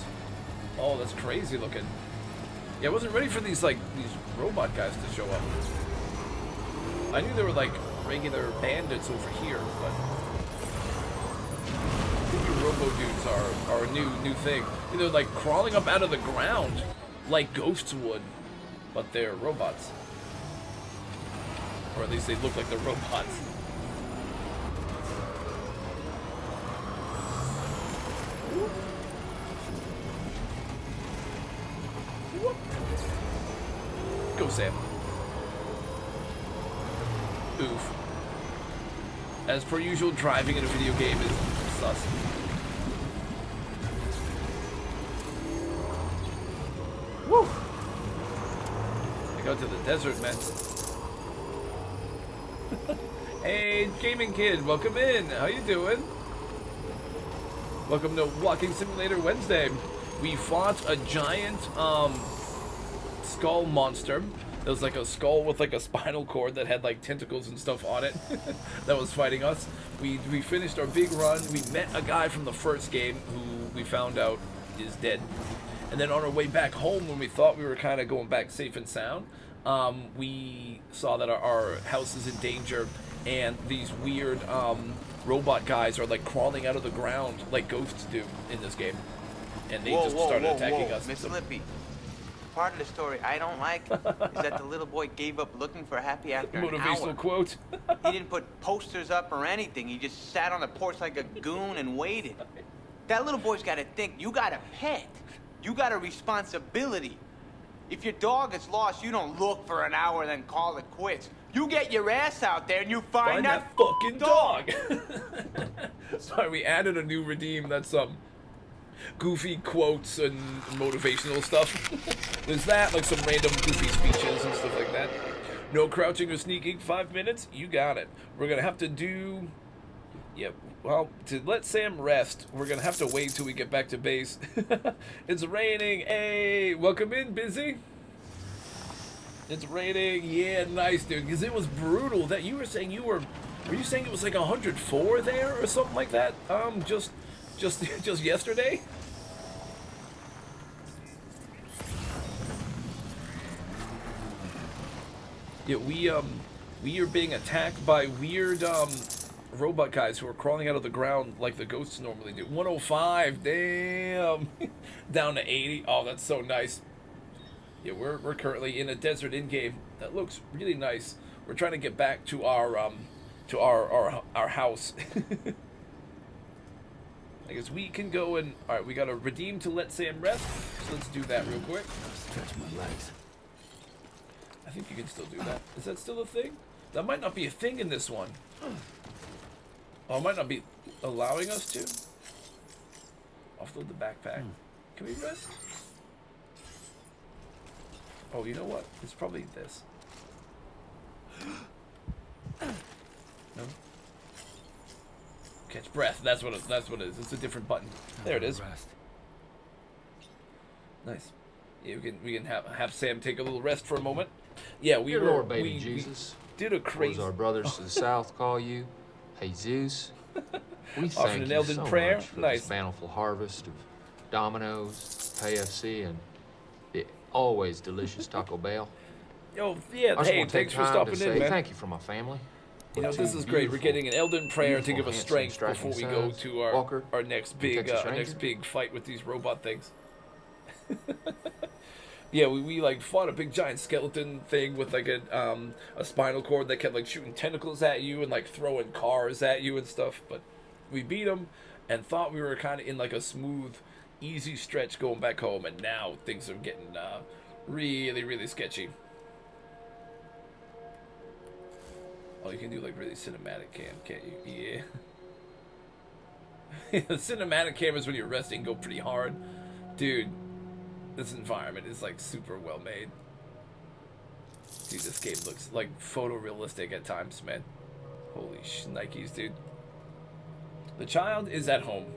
Oh, that's crazy looking. Yeah, I wasn't ready for these robot guys to show up. I knew they were like regular bandits over here, but I think the robo dudes are a new thing. They're like crawling up out of the ground like ghosts would, but they're robots. Or at least they look like they're robots. Go, Sam. Oof. As per usual, driving in a video game is sus. Woo! I go to the desert, man. Hey, Gaming Kid, welcome in. How you doing? Welcome to Walking Simulator Wednesday. We fought a giant skull monster There was like a skull with like a spinal cord that had like tentacles and stuff on it that was fighting us. We finished our big run. We met a guy from the first game who we found out is dead. And then on our way back home, when we thought we were kind of going back safe and sound, we saw that our house is in danger, and these weird robot guys are like crawling out of the ground like ghosts do in this game. And they just started attacking us. Miss Lippy, part of the story I don't like is that the little boy gave up looking for happy after an hour. Motivational quote. He didn't put posters up or anything. He just sat on the porch like a goon and waited. That little boy's got to think, you got a pet. You got a responsibility. If your dog is lost, you don't look for an hour and then call it quits. You get your ass out there and you find that fucking dog. Sorry, we added a new redeem. That's goofy quotes and motivational stuff. There's that, like some random goofy speeches and stuff like that. No crouching or sneaking, 5 minutes, you got it. We're gonna have to do, well, to let Sam rest, we're gonna have to wait till we get back to base. It's raining, hey, welcome in, Busy. It's raining, yeah, nice, dude, because it was brutal. That you were saying were you saying it was like 104 there or something like that? Just yesterday? Yeah, we are being attacked by weird robot guys who are crawling out of the ground like the ghosts normally do. 105, damn. Down to 80. Oh, that's so nice. Yeah, we're currently in a desert in game that looks really nice. We're trying to get back to our house. I guess we can go and... Alright, we got to redeem to let Sam rest. So let's do that real quick. Stretch my legs. I think you can still do that. Is that still a thing? That might not be a thing in this one. Oh, it might not be allowing us to. Offload the backpack. Can we rest? Oh, you know what? It's probably this. No? Catch breath. That's what it is. It's a different button. There it is. Rest. Nice. Yeah, we can have Sam take a little rest for a moment. Yeah, Dear Lord, baby Jesus, we did a crazy. What does our brothers to the south call you? Jesus. We Offering thank an you Elden so prayer. much for Nice. this bountiful harvest of Domino's, KFC, and the always delicious Taco Bell. Oh yeah, I just hey, want to take thanks for time stopping to say in, man. thank you for my family. You know, this is great. We're getting an Elden prayer to give us strength before we go to our next big fight with these robot things. Yeah, we like fought a big giant skeleton thing with like a spinal cord that kept like shooting tentacles at you and like throwing cars at you and stuff. But we beat them and thought we were kind of in like a smooth, easy stretch going back home. And now things are getting really, really sketchy. Oh, you can do like really cinematic cam, can't you? Yeah. The cinematic cameras when you're resting go pretty hard. Dude, this environment is like super well made. Dude, this game looks like photorealistic at times, man. Holy shnikes, dude. The child is at home.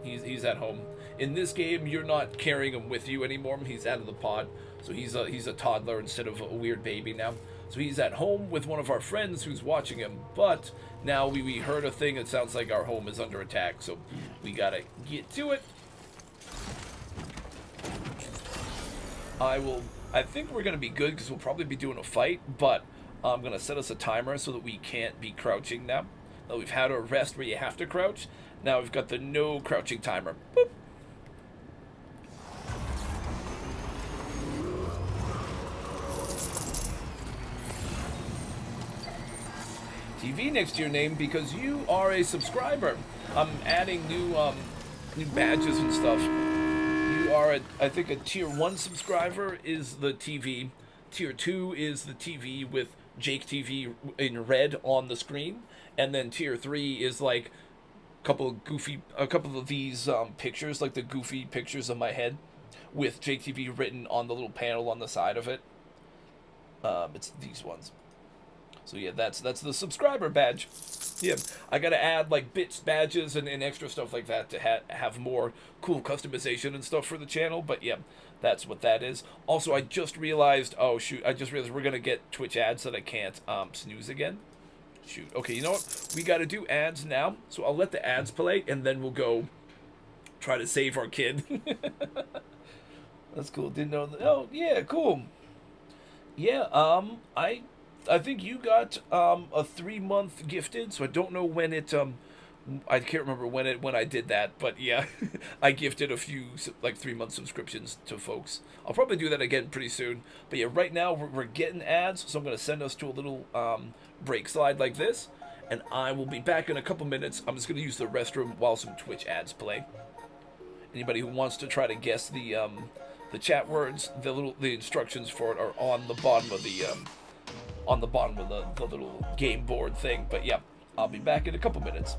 He's at home. In this game, you're not carrying him with you anymore. He's out of the pod. So he's a toddler instead of a weird baby now. So he's at home with one of our friends who's watching him, but now we heard a thing that sounds like our home is under attack, so we gotta get to it. I think we're gonna be good because we'll probably be doing a fight, but I'm gonna set us a timer so that we can't be crouching now. Now we've had a rest where you have to crouch. Now we've got the no crouching timer. Boop. TV next to your name because you are a subscriber. I'm adding new badges and stuff. You are, I think, a tier 1 subscriber is the TV. Tier 2 is the TV with Jake TV in red on the screen. And then tier 3 is like a couple of these pictures, like the goofy pictures of my head with Jake TV written on the little panel on the side of it. It's these ones. So yeah, that's the subscriber badge. Yeah, I gotta add like bits, badges, and extra stuff like that to have more cool customization and stuff for the channel. But yeah, that's what that is. Also, I just realized, oh shoot, I just realized we're gonna get Twitch ads that I can't snooze again. Shoot. Okay, you know what? We gotta do ads now, so I'll let the ads play, and then we'll go try to save our kid. That's cool. Didn't know that. Oh yeah, cool. Yeah, I think you got a 3-month gifted, so I don't know when it I can't remember when I did that, but yeah, I gifted a few like 3-month subscriptions to folks. I'll probably do that again pretty soon. But yeah, right now we're getting ads, so I'm gonna send us to a little break slide like this, and I will be back in a couple minutes. I'm just gonna use the restroom while some Twitch ads play. Anybody who wants to try to guess the chat words, the instructions for it are on the bottom of the little game board thing. But yeah, I'll be back in a couple minutes.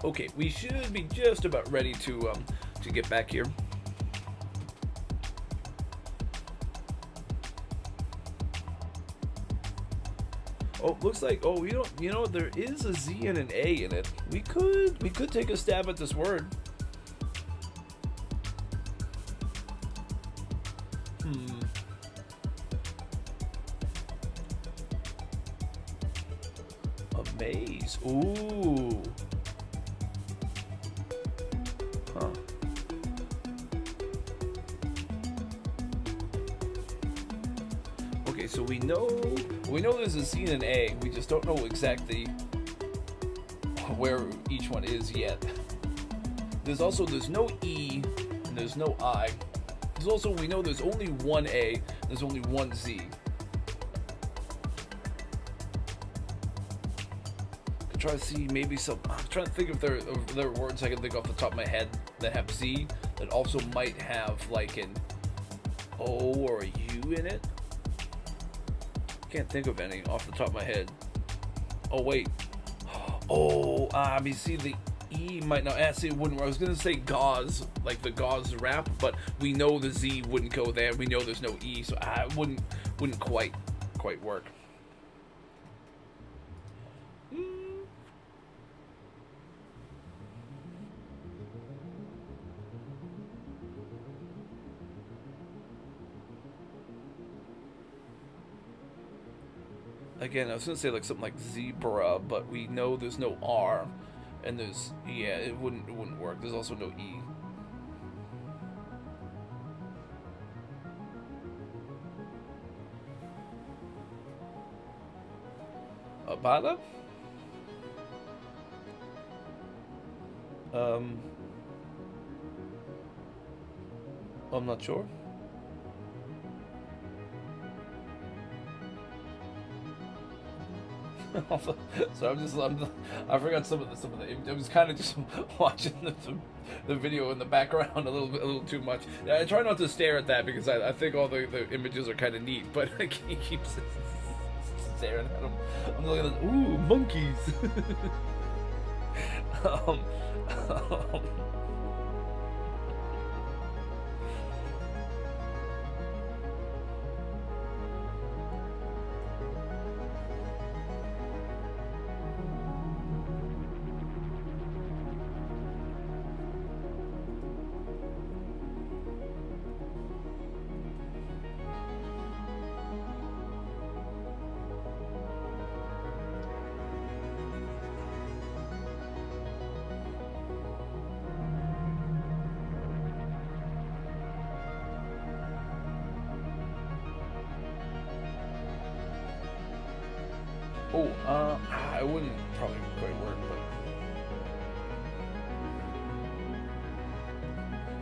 Okay, we should be just about ready to get back here. Oh, looks like you know there is a Z and an A in it. We could take a stab at this word. Amaze. Ooh. Okay, so we know there's a C and an A. We just don't know exactly where each one is yet. There's no E and there's no I. There's also, we know there's only one A, there's only one Z. I try to see maybe some. I'm trying to think if there are words I can think off the top of my head that have Z that also might have like an O or a U in it. Can't think of any off the top of my head. Oh wait. Oh, you see the E might not. See, it wouldn't. I was gonna say gauze, like the gauze wrap, but we know the Z wouldn't go there. We know there's no E, so it wouldn't quite work. Again, I was gonna say like something like zebra, but we know there's no R, and there's it wouldn't work. There's also no E. Abada? I'm not sure. So I forgot some of the. I was kind of just watching the video in the background a little too much. I try not to stare at that because I think all the images are kind of neat, but I can't keep staring at them. I'm looking at ooh, monkeys. I wouldn't probably quite work, but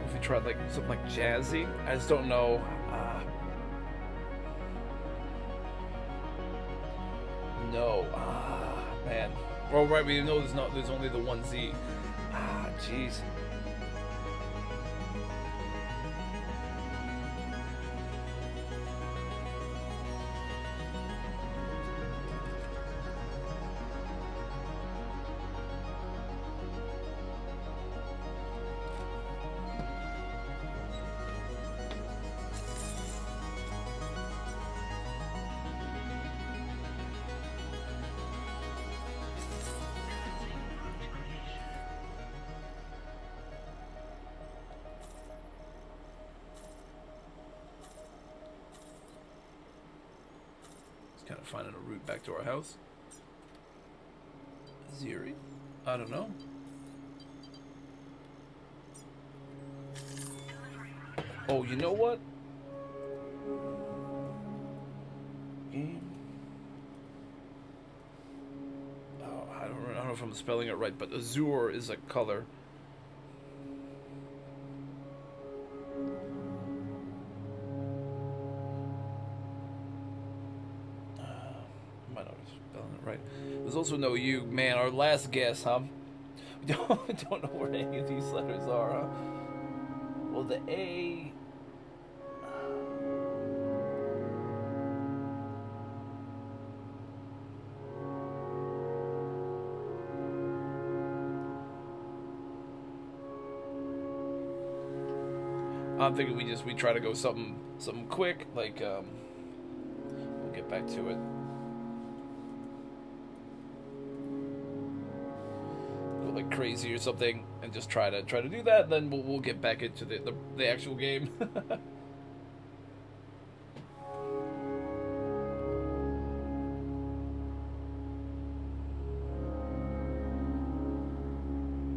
if we tried like something like jazzy, I just don't know. No, man. Well, right, we know there's only the one Z. Jeez. Kind of finding a route back to our house. Ziri? I don't know. Oh, you know what? Game. Oh, I don't know if I'm spelling it right, but azure is a color. There's also no U. Man, our last guess, huh? We don't know where any of these letters are, huh? Well, the A... I'm thinking we try to go something quick, like, we'll get back to it. Like crazy or something, and just try to do that, and then we'll get back into the actual game.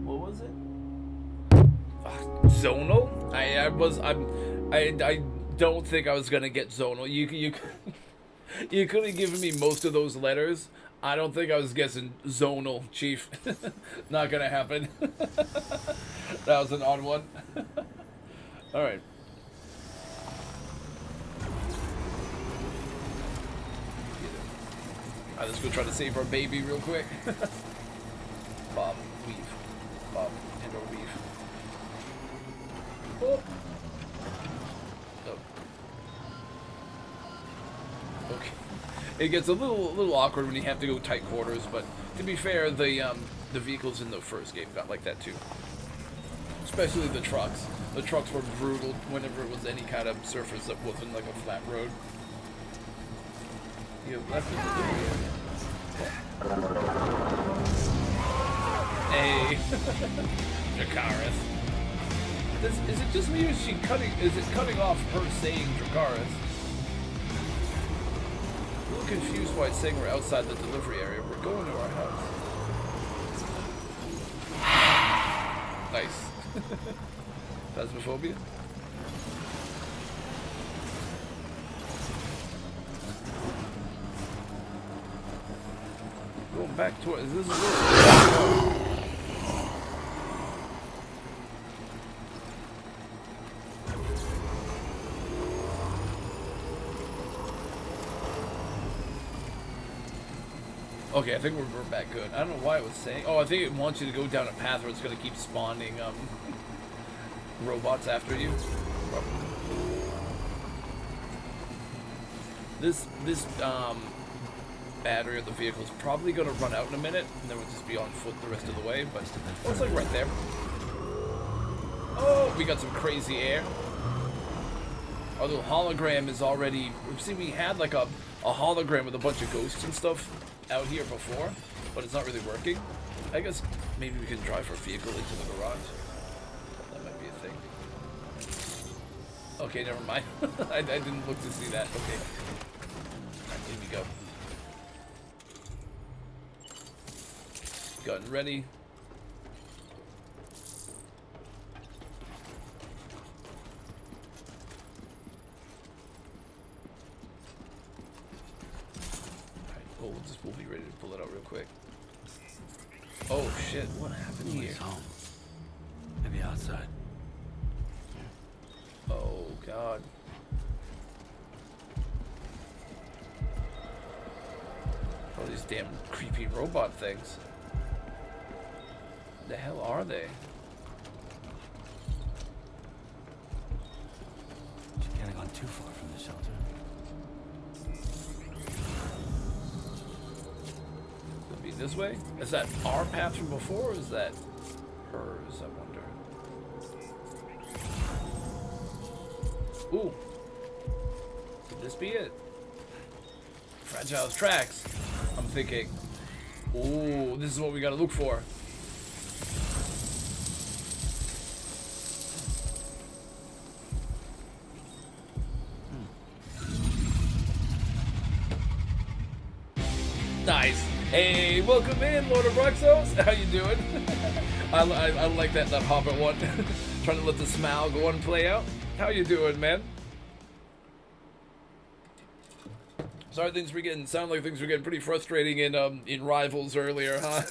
What was it? Zonal? I don't think I was gonna get zonal. You You could have given me most of those letters. I don't think I was guessing zonal, Chief. Not gonna happen. That was an odd one. Alright. Alright, let's go try to save our baby real quick. Bob, weave. Bob, and or weave. Oh. Oh. Okay. It gets a little awkward when you have to go tight quarters, but to be fair, the vehicles in the first game got like that too. Especially the trucks. The trucks were brutal whenever it was any kind of surface that wasn't like a flat road. You left it Hey, Dracarys. Is it just me or is she cutting? Is it cutting off her saying Dracarys? A little confused why it's saying we're outside the delivery area. We're going to our house. Nice. Phasmophobia? Going back to this is where okay, I think we're back good. I don't know why it was saying. Oh, I think it wants you to go down a path where it's going to keep spawning robots after you. This battery of the vehicle is probably going to run out in a minute, and then we'll just be on foot the rest of the way. But oh, it's like right there. Oh, we got some crazy air. Our little hologram is already. See, we had like a hologram with a bunch of ghosts and stuff out here before, but it's not really working. I guess maybe we can drive our vehicle into the garage. That might be a thing. Okay, never mind. I didn't look to see that. Okay. Alright, here we go. Gun ready. We'll be ready to pull it out real quick. Oh shit, what happened here? Home. Maybe outside. Oh god. All these damn creepy robot things. The hell are they? She can't have gone too far from the shelter. This way? Is that our path from before, or is that hers, I wonder? Ooh. Could this be it? Fragile tracks. I'm thinking. Ooh, this is what we gotta look for. Nice. Hey, welcome in, Lord of Bruxos. How you doing? I like that Hobbit one. Trying to let the smile go on and play out. How you doing, man? Sorry, sound like things were getting pretty frustrating in Rivals earlier, huh?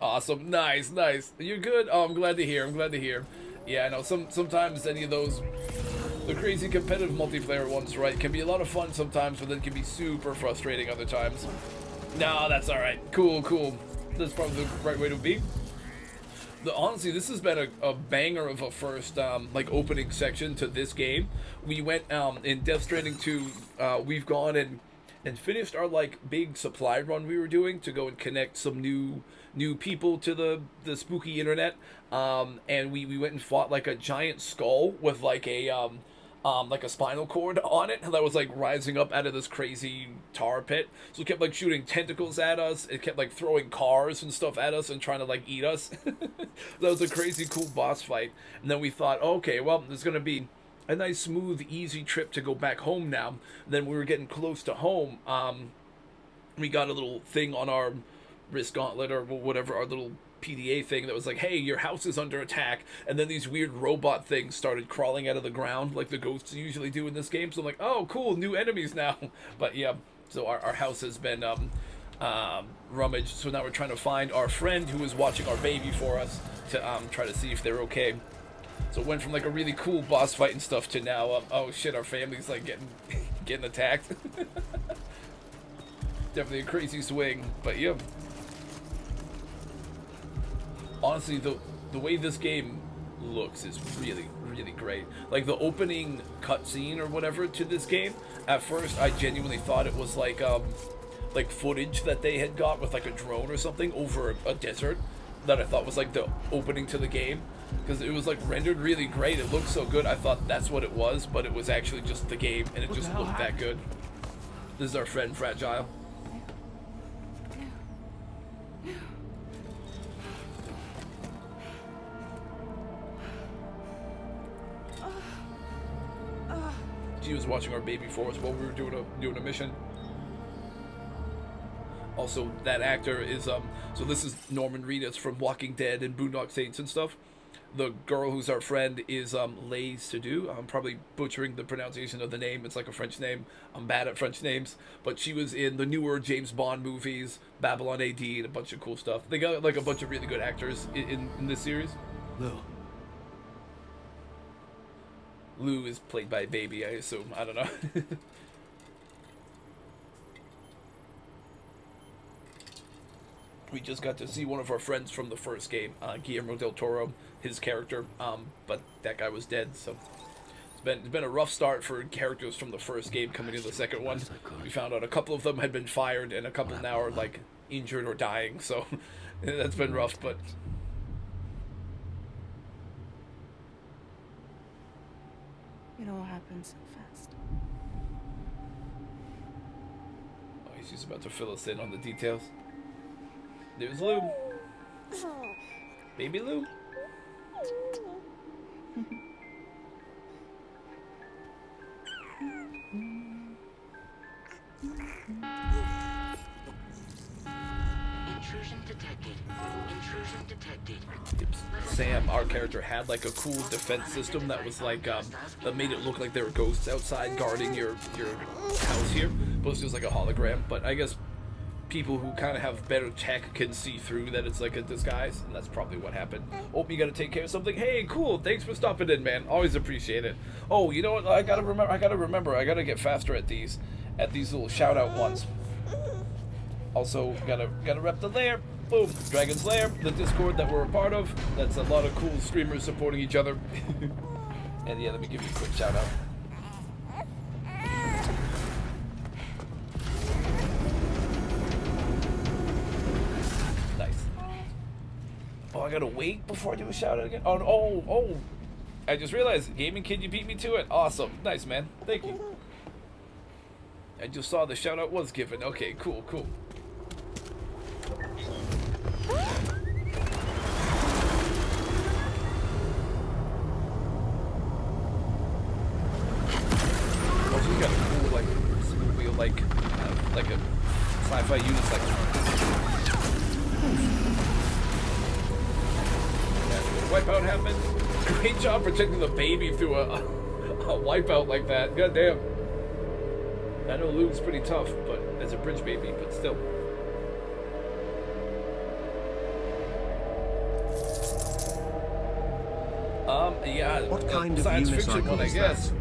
Awesome, nice. You're good. Oh, I'm glad to hear. Yeah, I know. Sometimes any of those. The crazy competitive multiplayer ones, right, can be a lot of fun sometimes, but then can be super frustrating other times. No, that's alright. Cool. That's probably the right way to be. Honestly, this has been a banger of a first, like, opening section to this game. We went, in Death Stranding 2, we've gone and finished our, like, big supply run we were doing to go and connect some new people to the spooky internet. And we went and fought, like, a giant skull with, like a spinal cord on it that was like rising up out of this crazy tar pit. So it kept like shooting tentacles at us. It kept like throwing cars and stuff at us and trying to like eat us. That was a crazy cool boss fight. And then we thought, okay, well, there's gonna be a nice smooth easy trip to go back home now. And then we were getting close to home. We got a little thing on our wrist gauntlet or whatever, our little PDA thing that was like, hey, your house is under attack, and then these weird robot things started crawling out of the ground like the ghosts usually do in this game. So I'm like, oh, cool, new enemies now. But yeah, so our house has been rummaged, so now we're trying to find our friend who was watching our baby for us to try to see if they're okay. So it went from like a really cool boss fight and stuff to now, oh shit, our family's like getting attacked. Definitely a crazy swing, but yeah. Honestly, the way this game looks is really, really great. Like the opening cutscene or whatever to this game, at first I genuinely thought it was like footage that they had got with like a drone or something over a desert that I thought was like the opening to the game, because it was like rendered really great. It looked so good. I thought that's what it was, but it was actually just the game, and it just looked that good. This is our friend Fragile. She was watching our baby for us while we were doing a mission. Also, that actor is so this is Norman Reedus from Walking Dead and Boondock Saints and stuff. The girl who's our friend is Lay Seydoux. I'm probably butchering the pronunciation of the name. It's like a French name. I'm bad at French names, but she was in the newer James Bond movies, Babylon AD, and a bunch of cool stuff. They got like a bunch of really good actors in this series. Lou is played by a baby, I assume. I don't know. We just got to see one of our friends from the first game, Guillermo del Toro, his character, but that guy was dead, so it's been a rough start for characters from the first game coming into the second one. We found out a couple of them had been fired, and a couple now are like injured or dying, so that's been rough, but It all happened so fast. oh, he's just about to fill us in on the details. There's Lou. Baby Lou. Intrusion detected. Intrusion detected. Sam, our character, had like a cool defense system that was like that made it look like there were ghosts outside guarding your house here, but it was just like a hologram. But I guess people who kind of have better tech can see through that it's like a disguise, and that's probably what happened. Oh, you gotta take care of something? Hey, cool, thanks for stopping in, man. Always appreciate it. Oh, you know what, I gotta remember, get faster at these little shout out ones. Also, gotta rep the lair. Boom, Dragon's Lair, the Discord that we're a part of. That's a lot of cool streamers supporting each other. And yeah, let me give you a quick shout out. Oh, I gotta wait before I do a shout out again? Oh. I just realized, Gaming Kid, you beat me to it. Awesome. Nice, man. Thank you. I just saw the shout out was given. Okay, cool. Oh, she's got a cool, like, single wheel, like a sci-fi unicycle. Wipeout happened. Great job protecting the baby through a wipeout like that. God damn. I know Lou's pretty tough, but as a bridge baby, but still. Yeah. What kind of science unicycle fiction one, I is guess. that?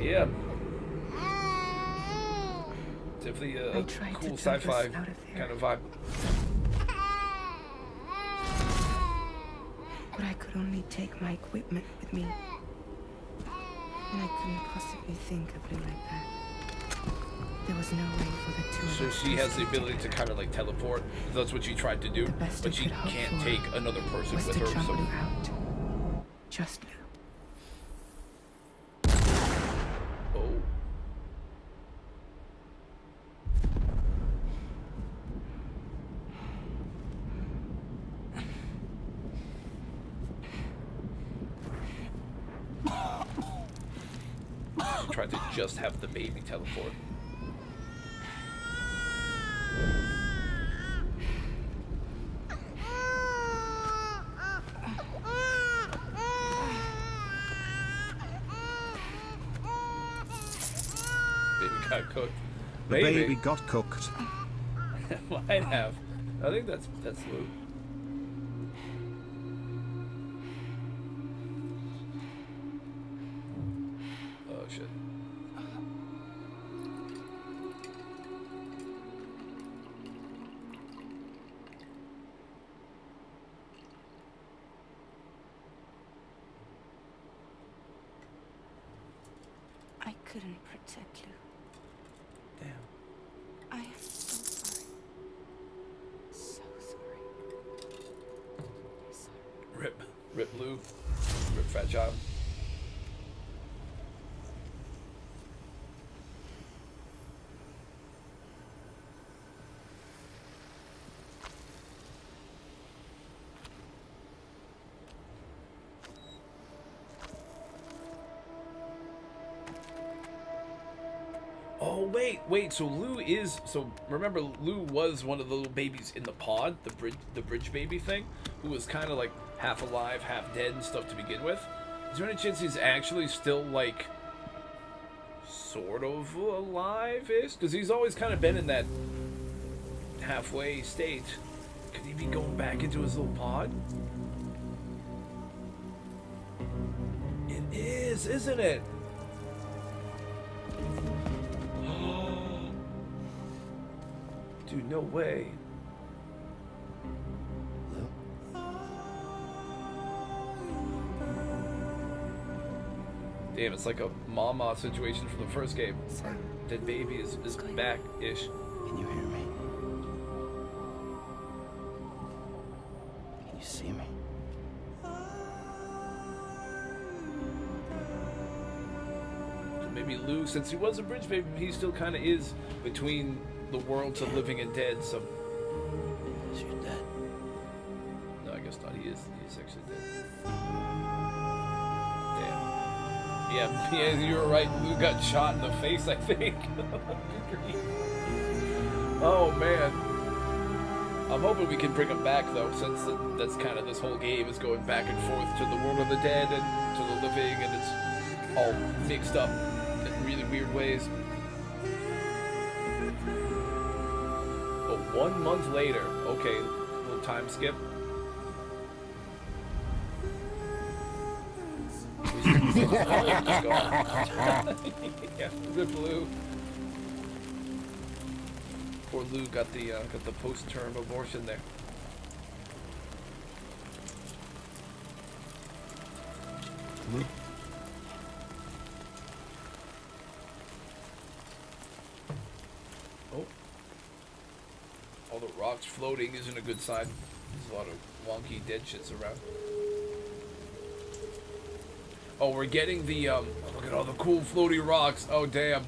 Yeah. Definitely a cool sci-fi kind of vibe. But I could only take my equipment with me. And I couldn't possibly think of Blue like that. There was no way for the two of So us she to has the stay ability to kind of like teleport. That's what she tried to do, but she can't take another person was with to her. jump So Blue out. Just Blue. oh. She tried to just have the baby teleport. Baby got cooked. The baby got cooked. Might have. I think that's Lou. Oh shit. I couldn't protect you. Damn. I am so sorry. So sorry. Rip Lou. Rip Fat Child. Oh wait. So Lou is remember Lou was one of the little babies in the pod, the bridge baby thing, who was kind of like half alive, half dead and stuff to begin with. Is there any chance he's actually still like sort of alive-ish? Because he's always kind of been in that halfway state. Could he be going back into his little pod? It is, isn't it? Dude, no way. Damn, it's like a mama situation from the first game. Dead baby is back-ish. Can you hear me? Can you see me? So maybe Lou, since he was a bridge baby, he still kind of is between the worlds of living and dead, so... Is you dead? No, I guess not. He is actually dead. Damn. Yeah, you were right. Lou got shot in the face, I think. Oh, man. I'm hoping we can bring him back, though, since that's kind of this whole game is going back and forth to the world of the dead and to the living, and it's all mixed up in really weird ways. But 1 month later, okay, little time skip. Yeah, good Lou. Poor Lou got the post-term abortion there. Lou? Oh. All the rocks floating isn't a good sign. There's a lot of wonky dead shits around. Oh, we're getting the, look at all the cool floaty rocks. Oh, damn.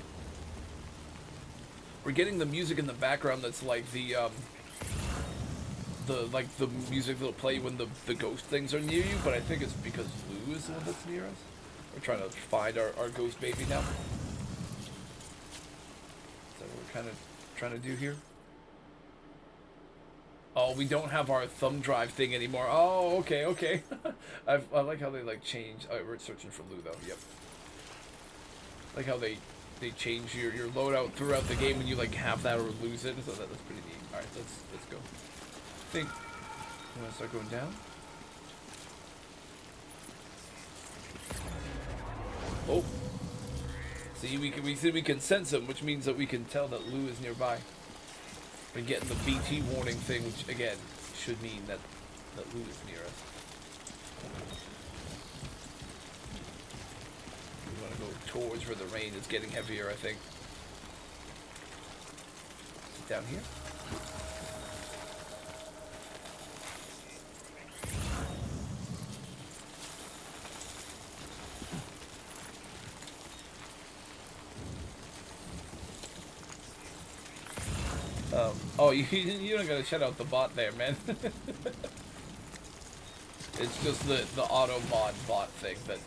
We're getting the music in the background that's like the music that'll play when the ghost things are near you, but I think it's because Lou is the one that's near us. We're trying to find our ghost baby now. Is that what we're kind of trying to do here? Oh, we don't have our thumb drive thing anymore. Oh, okay. I like how they like change. Oh, we're searching for Lou though. Yep. Like how they change your loadout throughout the game when you like have that or lose it. So that's pretty neat. All right, let's go. I think you want to start going down. Oh. See, we can sense him, which means that we can tell that Lou is nearby. We're getting the BT warning thing, which again should mean that Lou is near us. We want to go towards where the rain is getting heavier, I think. Is it down here? Oh, you don't gotta shut out the bot there, man. It's just the auto mod bot thing that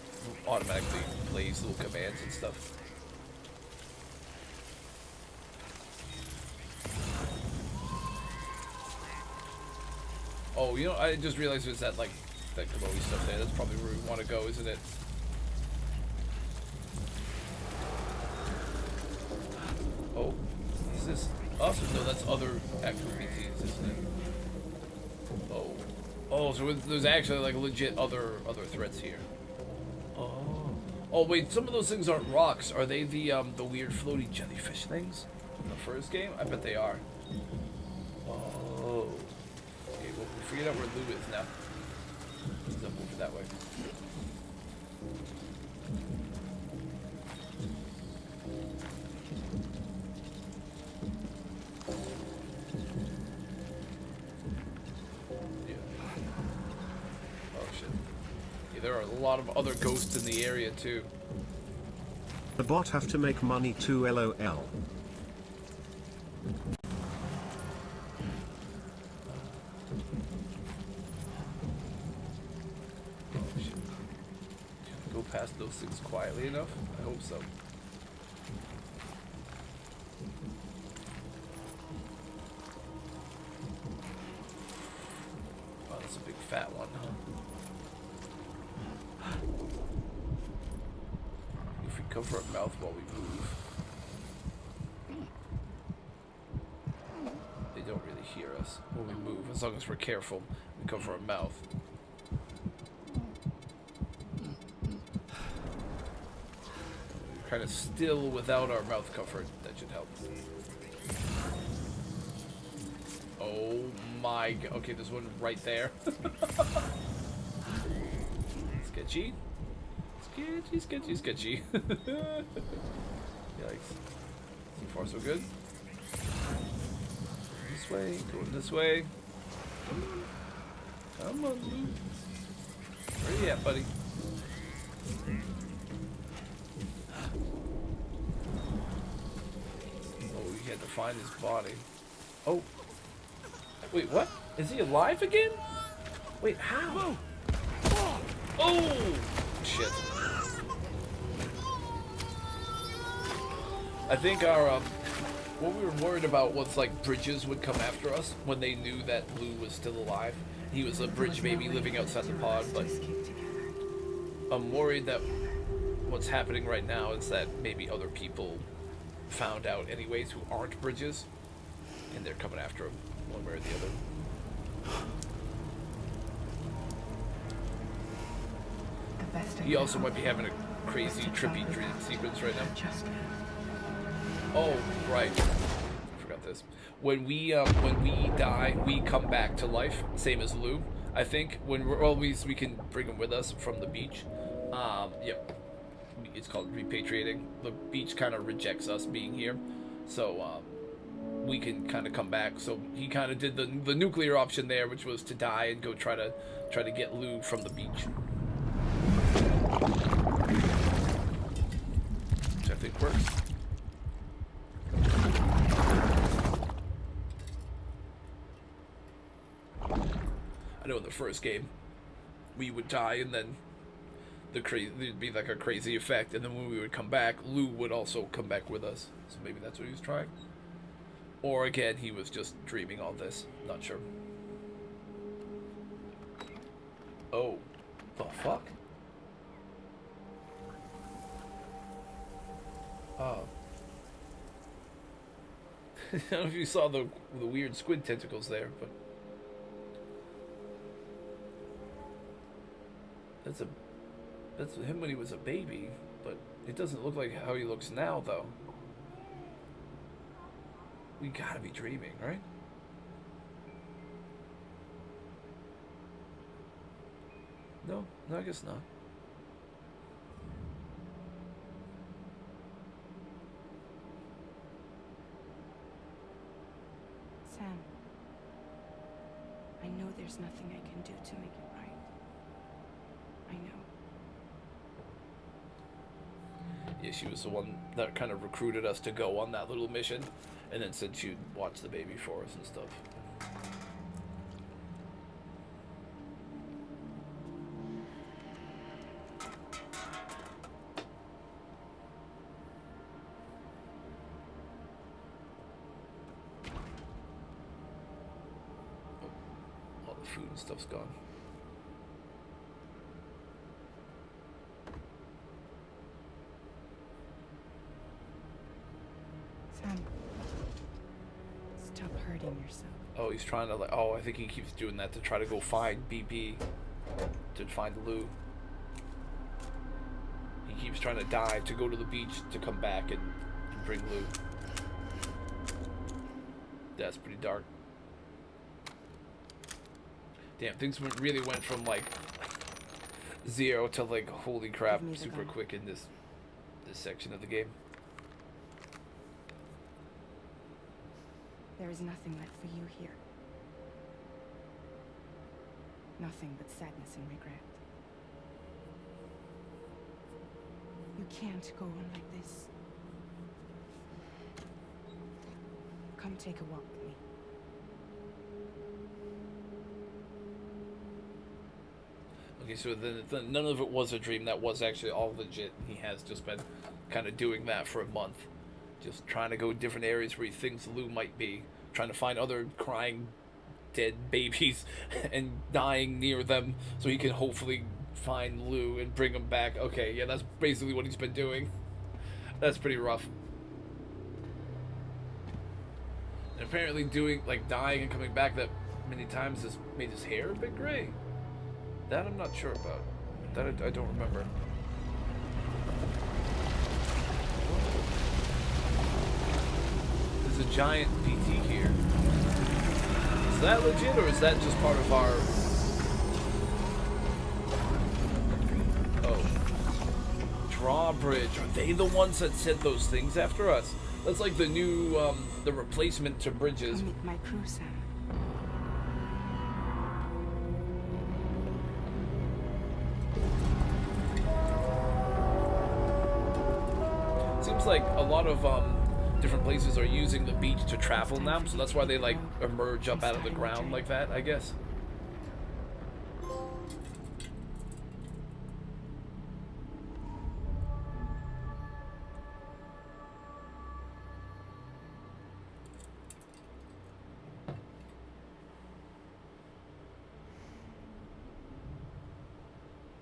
automatically plays little commands and stuff. Oh, you know, I just realized there's that like that glowy stuff there. That's probably where we want to go, isn't it? No, that's other activities, isn't it? Oh. Oh, so there's actually like legit other threats here. Oh. Oh wait, some of those things aren't rocks. Are they the weird floaty jellyfish things in the first game? I bet they are. Oh. Okay, well we figured out where Lou is now. Let's move that way. There are a lot of other ghosts in the area too. The bot have to make money too, lol. Go past those things quietly enough? I hope so. Oh, that's a big fat one, huh? If we cover our mouth while we move, they don't really hear us when we move, as long as we're careful. We cover our mouth. We're kind of still without our mouth covered. That should help. Oh my god. Okay, there's one right there. Sketchy. Sketchy, sketchy, sketchy. Yikes. So far, so good. This way, going this way. Come on, Luke. Where you at, buddy? Oh, we had to find his body. Oh. Wait, what? Is he alive again? Wait, how? Oh! Shit. I think our, what we were worried about was like bridges would come after us when they knew that Lou was still alive. He was a bridge baby living outside the pod, but I'm worried that what's happening right now is that maybe other people found out anyways who aren't bridges, and they're coming after him one way or the other. He also might be having a crazy, trippy dream sequence right now. Oh, right. I forgot this. When we die, we come back to life, same as Lou. I think when we're always, we can bring him with us from the beach. Yep. It's called repatriating. The beach kind of rejects us being here, so we can kind of come back. So he kind of did the nuclear option there, which was to die and go try to get Lou from the beach. Which I think works. I know in the first game, we would die and then there'd be like a crazy effect, and then when we would come back, Lou would also come back with us. So maybe that's what he was trying. Or again, he was just dreaming all this. Not sure. Oh, the fuck? Oh. I don't know if you saw the weird squid tentacles there, but that's him when he was a baby, but it doesn't look like how he looks now, though. We gotta be dreaming, right? No, I guess not. Sam, I know there's nothing I can do to make it right. I know. Yeah, she was the one that kind of recruited us to go on that little mission, and then said she'd watch the baby for us and stuff. Oh, all the food and stuff's gone. Sam, Stop hurting yourself. Oh, he's trying to like. Oh, I think he keeps doing that to try to go find BB, to find Lou. He keeps trying to die to go to the beach to come back and bring Lou. That's pretty dark. Damn, things really went from like 0 to like holy crap super quick in this section of the game. There is nothing left for you here. Nothing but sadness and regret. You can't go on like this. Come take a walk with me. Okay, so then none of it was a dream. That was actually all legit. He has just been kind of doing that for a month. Just trying to go different areas where he thinks Lou might be. Trying to find other crying, dead babies and dying near them so he can hopefully find Lou and bring him back. Okay, yeah, that's basically what he's been doing. That's pretty rough. And apparently doing, like, dying and coming back that many times has made his hair a bit gray. That I'm not sure about. That I don't remember. There's a giant PT here. Is that legit, or is that just part of our... Oh. Drawbridge. Are they the ones that sent those things after us? That's like the new, the replacement to bridges. Come meet my crew, Sam. Seems like a lot of different places are using the beach to travel now, so that's why they like emerge up out of the ground like that, I guess.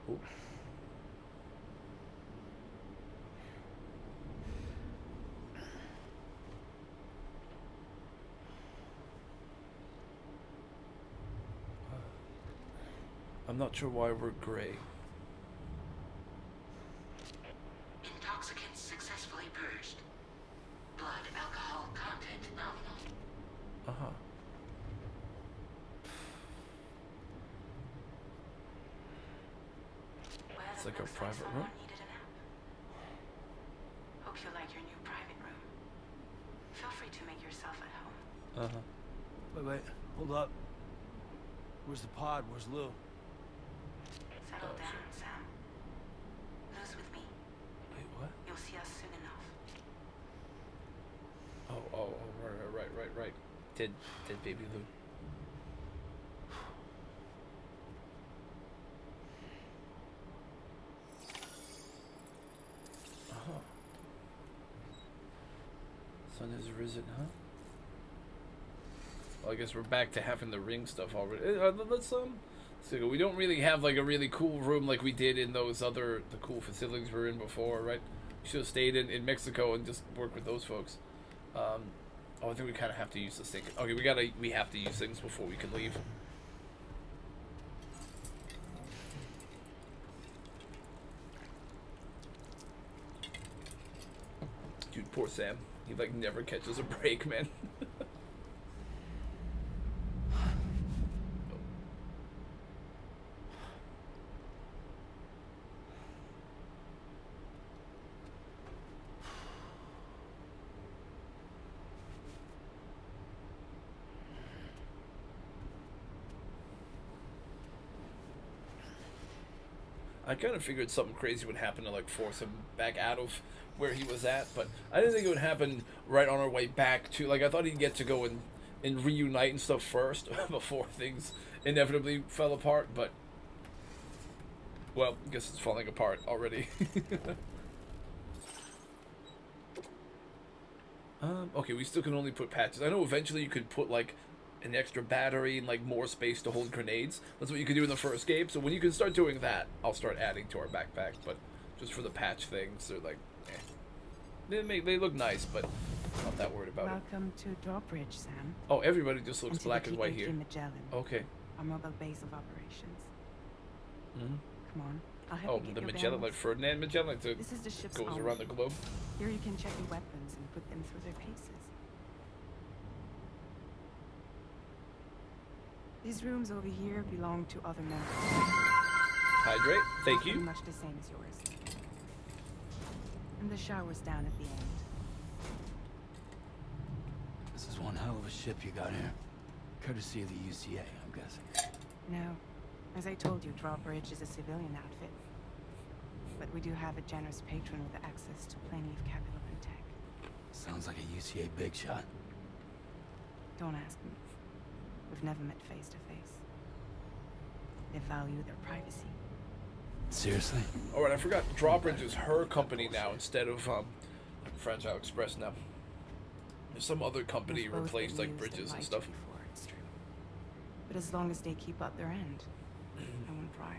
Ooh. I'm not sure why we're gray. Intoxicants successfully purged. Blood alcohol content nominal. Uh-huh. It's like a private room. Hope you like your new private room. Feel free to make yourself at home. Uh-huh. Wait, hold up. Where's the pod? Where's Lou? Settle down, Sam. Lou's with me. Wait, what? You'll see us soon enough. Oh, right. Dead baby Lou. Uh-huh. Sun has risen, huh? Well, I guess we're back to having the ring stuff already. Let's so we don't really have like a really cool room like we did in those the cool facilities we were in before, right? We should have stayed in Mexico and just worked with those folks. Oh, I think we kind of have to use this thing. Okay, we have to use things before we can leave. Dude, poor Sam. He like never catches a break, man. I kind of figured something crazy would happen to like force him back out of where he was at, but I didn't think it would happen right on our way back to, like, I thought he'd get to go and reunite and stuff first before things inevitably fell apart, but well, I guess it's falling apart already. Okay, we still can only put patches. I know eventually you could put like an extra battery and like more space to hold grenades. That's what you could do in the first game. So when you can start doing that, I'll start adding to our backpack. But just for the patch things, they're like, eh. They look nice, but Not that worried about it. Welcome to Drawbridge, Sam. Oh, everybody just looks And to black the and white DHV here. Magellan, Okay. our mobile base of operations. Mm-hmm. Come on, I'll help Oh, you get the your Magellan, like bearings. Ferdinand Magellan, that This is the ship's goes own. around the globe. Here you can check your weapons and put them through their paces. These rooms over here belong to other members. Hydrate. Thank Pretty you. much the same as yours. And the shower's down at the end. This is one hell of a ship you got here. Courtesy of the UCA, I'm guessing. No. As I told you, Drawbridge is a civilian outfit. But we do have a generous patron with access to plenty of capital and tech. Sounds like a UCA big shot. Don't ask me. We've never met face to face. They value their privacy. Seriously? All right, I forgot. Drawbridge is her company now instead of Fragile Express now. There's some other company We've both replaced been like used Bridges and lied to stuff. Before, it's true. But as long as they keep up their end, I won't pry.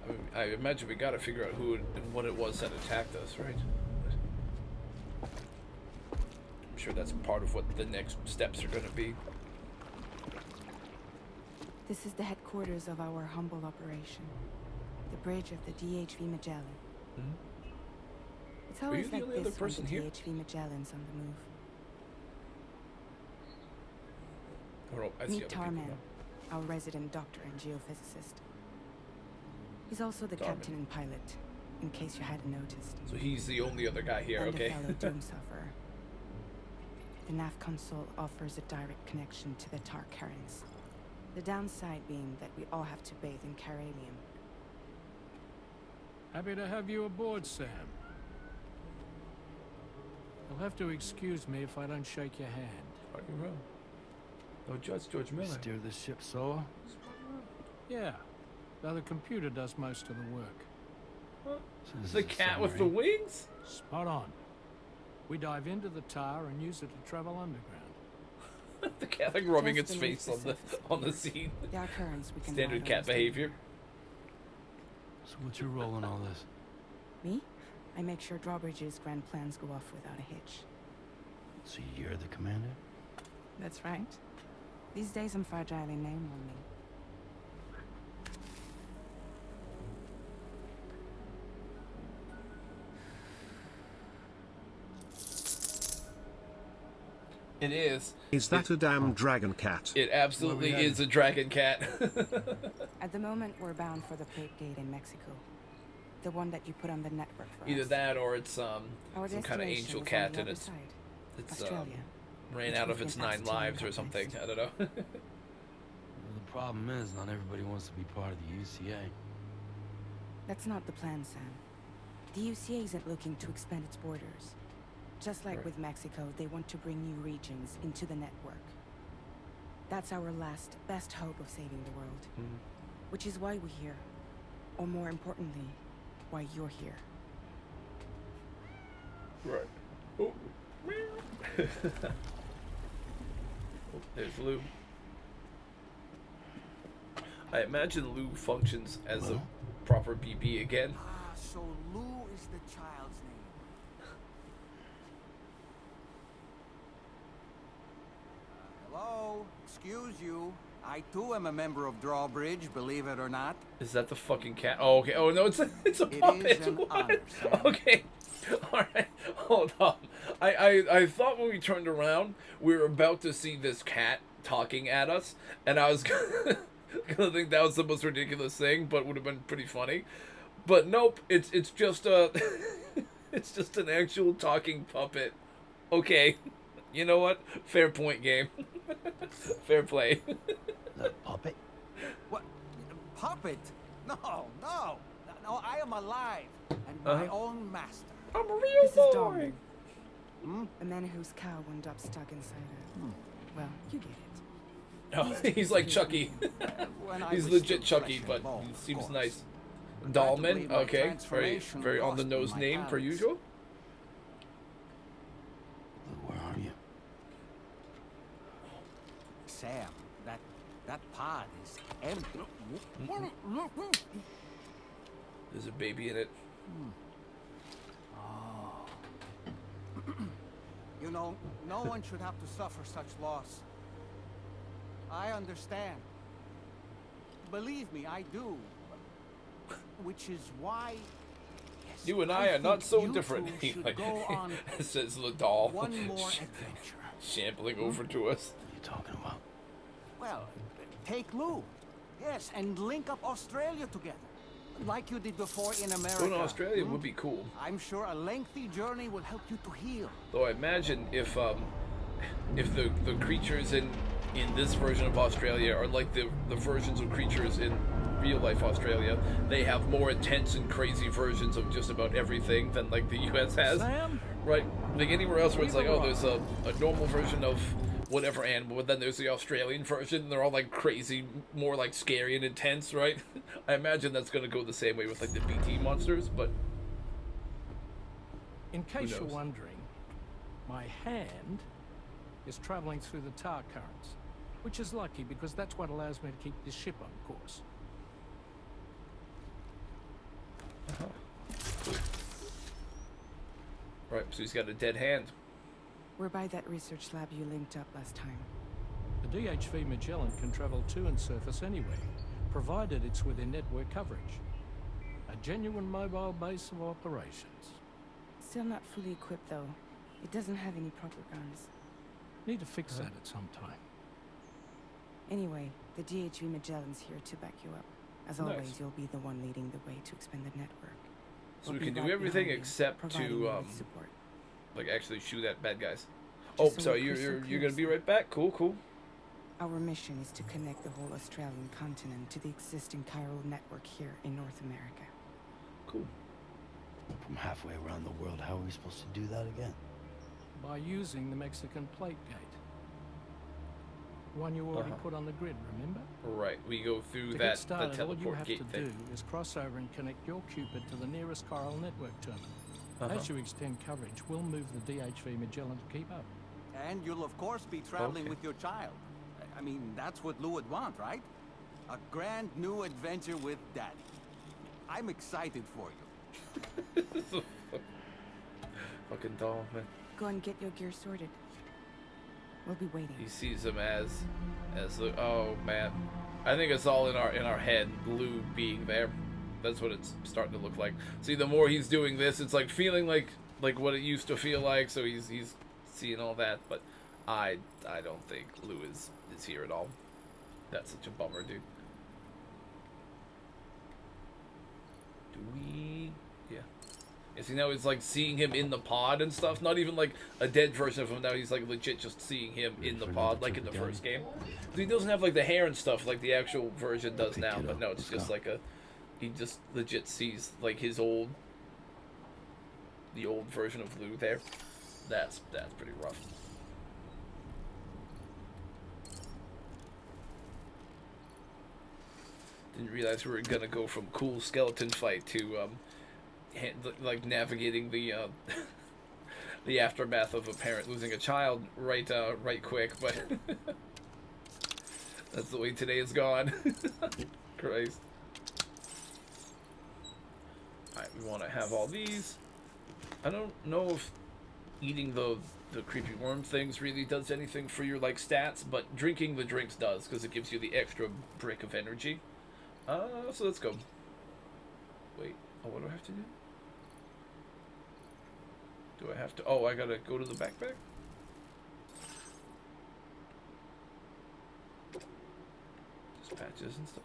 I mean, I imagine we got to figure out who and what it was that attacked us, right? I'm sure that's part of what the next steps are going to be. This is the headquarters of our humble operation. The bridge of the DHV Magellan. Hmm? It's Are always you the like only other this when person the here? DHV Magellan's on the move. Oh, I see Meet other people Tarman, now. our resident doctor and geophysicist. He's also the Tarman. captain and pilot, in case you hadn't noticed. So he's the only other guy here, And okay? a fellow doom sufferer. The nav console offers a direct connection to the tar currents. The downside being that we all have to bathe in caralium. Happy to have you aboard, Sam. You'll have to excuse me if I don't shake your hand. Are you wrong? No Judge George Miller. Steer this ship solo? Yeah, though the computer does most of the work. So this The is a cat with the submarine. wings? Spot on. We dive into the tar and use it to travel underground. The cat like rubbing Just its beneath face the on the surface of seat. There are currents we can Standard ride cat almost behavior. anywhere. So what's your role in all this? Me? I make sure Drawbridge's grand plans go off without a hitch. So you're the commander? That's right. These days I'm fragile in name only. It is. Is that a damn dragon cat? It absolutely Where we is a dragon cat. At the moment, we're bound for the plate gate in Mexico. The one that you put on the network for Either us. that or it's Our some kind of destination angel is cat on the and other it's side, it's Australia. ran which out we of its can 9 ask to lives or link up something. next. I don't know. Well, the problem is, not everybody wants to be part of the UCA. That's not the plan, Sam. The UCA isn't looking to expand its borders. Just like Right. with Mexico, they want to bring new regions into the network. That's our last, best hope of saving the world. Mhm. Which is why we're here. Or more importantly, why you're here. Right. Oh. Oh, there's Lou. I imagine Lou functions as a proper BB again. Ah, so Lou is the child's name. Hello? Excuse you. I too am a member of Drawbridge, believe it or not. Is that the fucking cat? Oh, okay. Oh no, it's a It puppet. is an What? honor, Sam. Okay. All right. Hold on. I thought when we turned around, we were about to see this cat talking at us, and I was gonna think that was the most ridiculous thing, but would have been pretty funny. But nope. It's just a it's just an actual talking puppet. Okay. You know what? Fair point, game. Fair play. The puppet? What? Puppet? No, no. No, I am alive and my own master. I'm a real This is boy. Dom. Hmm? A man whose cow wound up stuck inside a... Well, you get it. Oh, he's like Chucky. When I He's was legit still Chucky, flesh but and bone, he of seems course. nice. I'm glad to Dahlman, believe my okay, very transformation very on the lost me nose my name per balance. usual. Where are you? Sam, That pod is empty. There's a baby in it. Oh. You know, no one should have to suffer such loss. I understand. Believe me, I do. Which is why... Yes, You and I are not so you different. two should go on Says Ladal. one more adventure. Shambling over to us. What are you talking about? Well, take Lou. Yes, and link up Australia together. Like you did before in America. Going to Australia would be cool. I'm sure a lengthy journey will help you to heal. Though I imagine if the creatures in this version of Australia are like the versions of creatures in real life Australia, they have more intense and crazy versions of just about everything than like the US has. Sam? Right? Like anywhere else where it's like, oh, there's a normal version of whatever animal, but then there's the Australian version, and they're all like crazy, more like scary and intense, right? I imagine that's gonna go the same way with like the BT monsters, but In case you're wondering, my hand is traveling through the tar currents, which is lucky because that's what allows me to keep this ship on course. Right, so he's got a dead hand. We're by that research lab you linked up last time. The DHV Magellan can travel to and surface anywhere, provided it's within network coverage. A genuine mobile base of operations. Still not fully equipped, though. It doesn't have any proper guns. Need to fix that at some time. Anyway, the DHV Magellan's here to back you up. As Nice. always, you'll be the one leading the way to expand the network. So We'll we be can do right everything behind you, except providing to you with support. like actually shoot at bad guys. Just Oh, so so we're you're crystal you're clear, gonna be sir. right back. Cool, cool. Our mission is to connect the whole Australian continent to the existing chiral network here in North America. Cool. From halfway around the world, how are we supposed to do that again? By using the Mexican plate gate. One you already Uh-huh. put on the grid, remember? Right, we go through To that get started, the all you teleport have gate to thing. do is cross over and connect your Cupid to the nearest chiral network terminal. Uh-huh. As you extend coverage, we'll move the DHV Magellan to keep up. And you'll of course be traveling Okay. with your child. I mean, that's what Lou would want, right? A grand new adventure with Daddy. I'm excited for you. Fucking doll, man. Go and get your gear sorted. We'll be waiting. He sees him as the oh man. I think it's all in our head, Lou being there. That's what it's starting to look like. See, the more he's doing this, it's like feeling like what it used to feel like, so he's seeing all that, but I don't think Lou is here at all. That's such a bummer, dude. Do we yeah. You see, now it's like seeing him in the pod and stuff. Not even like a dead version of him. Now he's like legit just seeing him in the pod, like in the first game. So he doesn't have like the hair and stuff like the actual version does now. But no, it's just like he just legit sees like the old version of Lou there. That's pretty rough. Didn't realize we were gonna go from cool skeleton fight to like navigating the the aftermath of a parent losing a child right quick, but that's the way today is gone. Christ. Alright, we want to have all these. I don't know if eating the creepy worm things really does anything for your like stats, but drinking the drinks does, because it gives you the extra brick of energy. So let's go. Wait, oh, what do I have to do? Do I have to? Oh, I gotta go to the backpack? Just patches and stuff.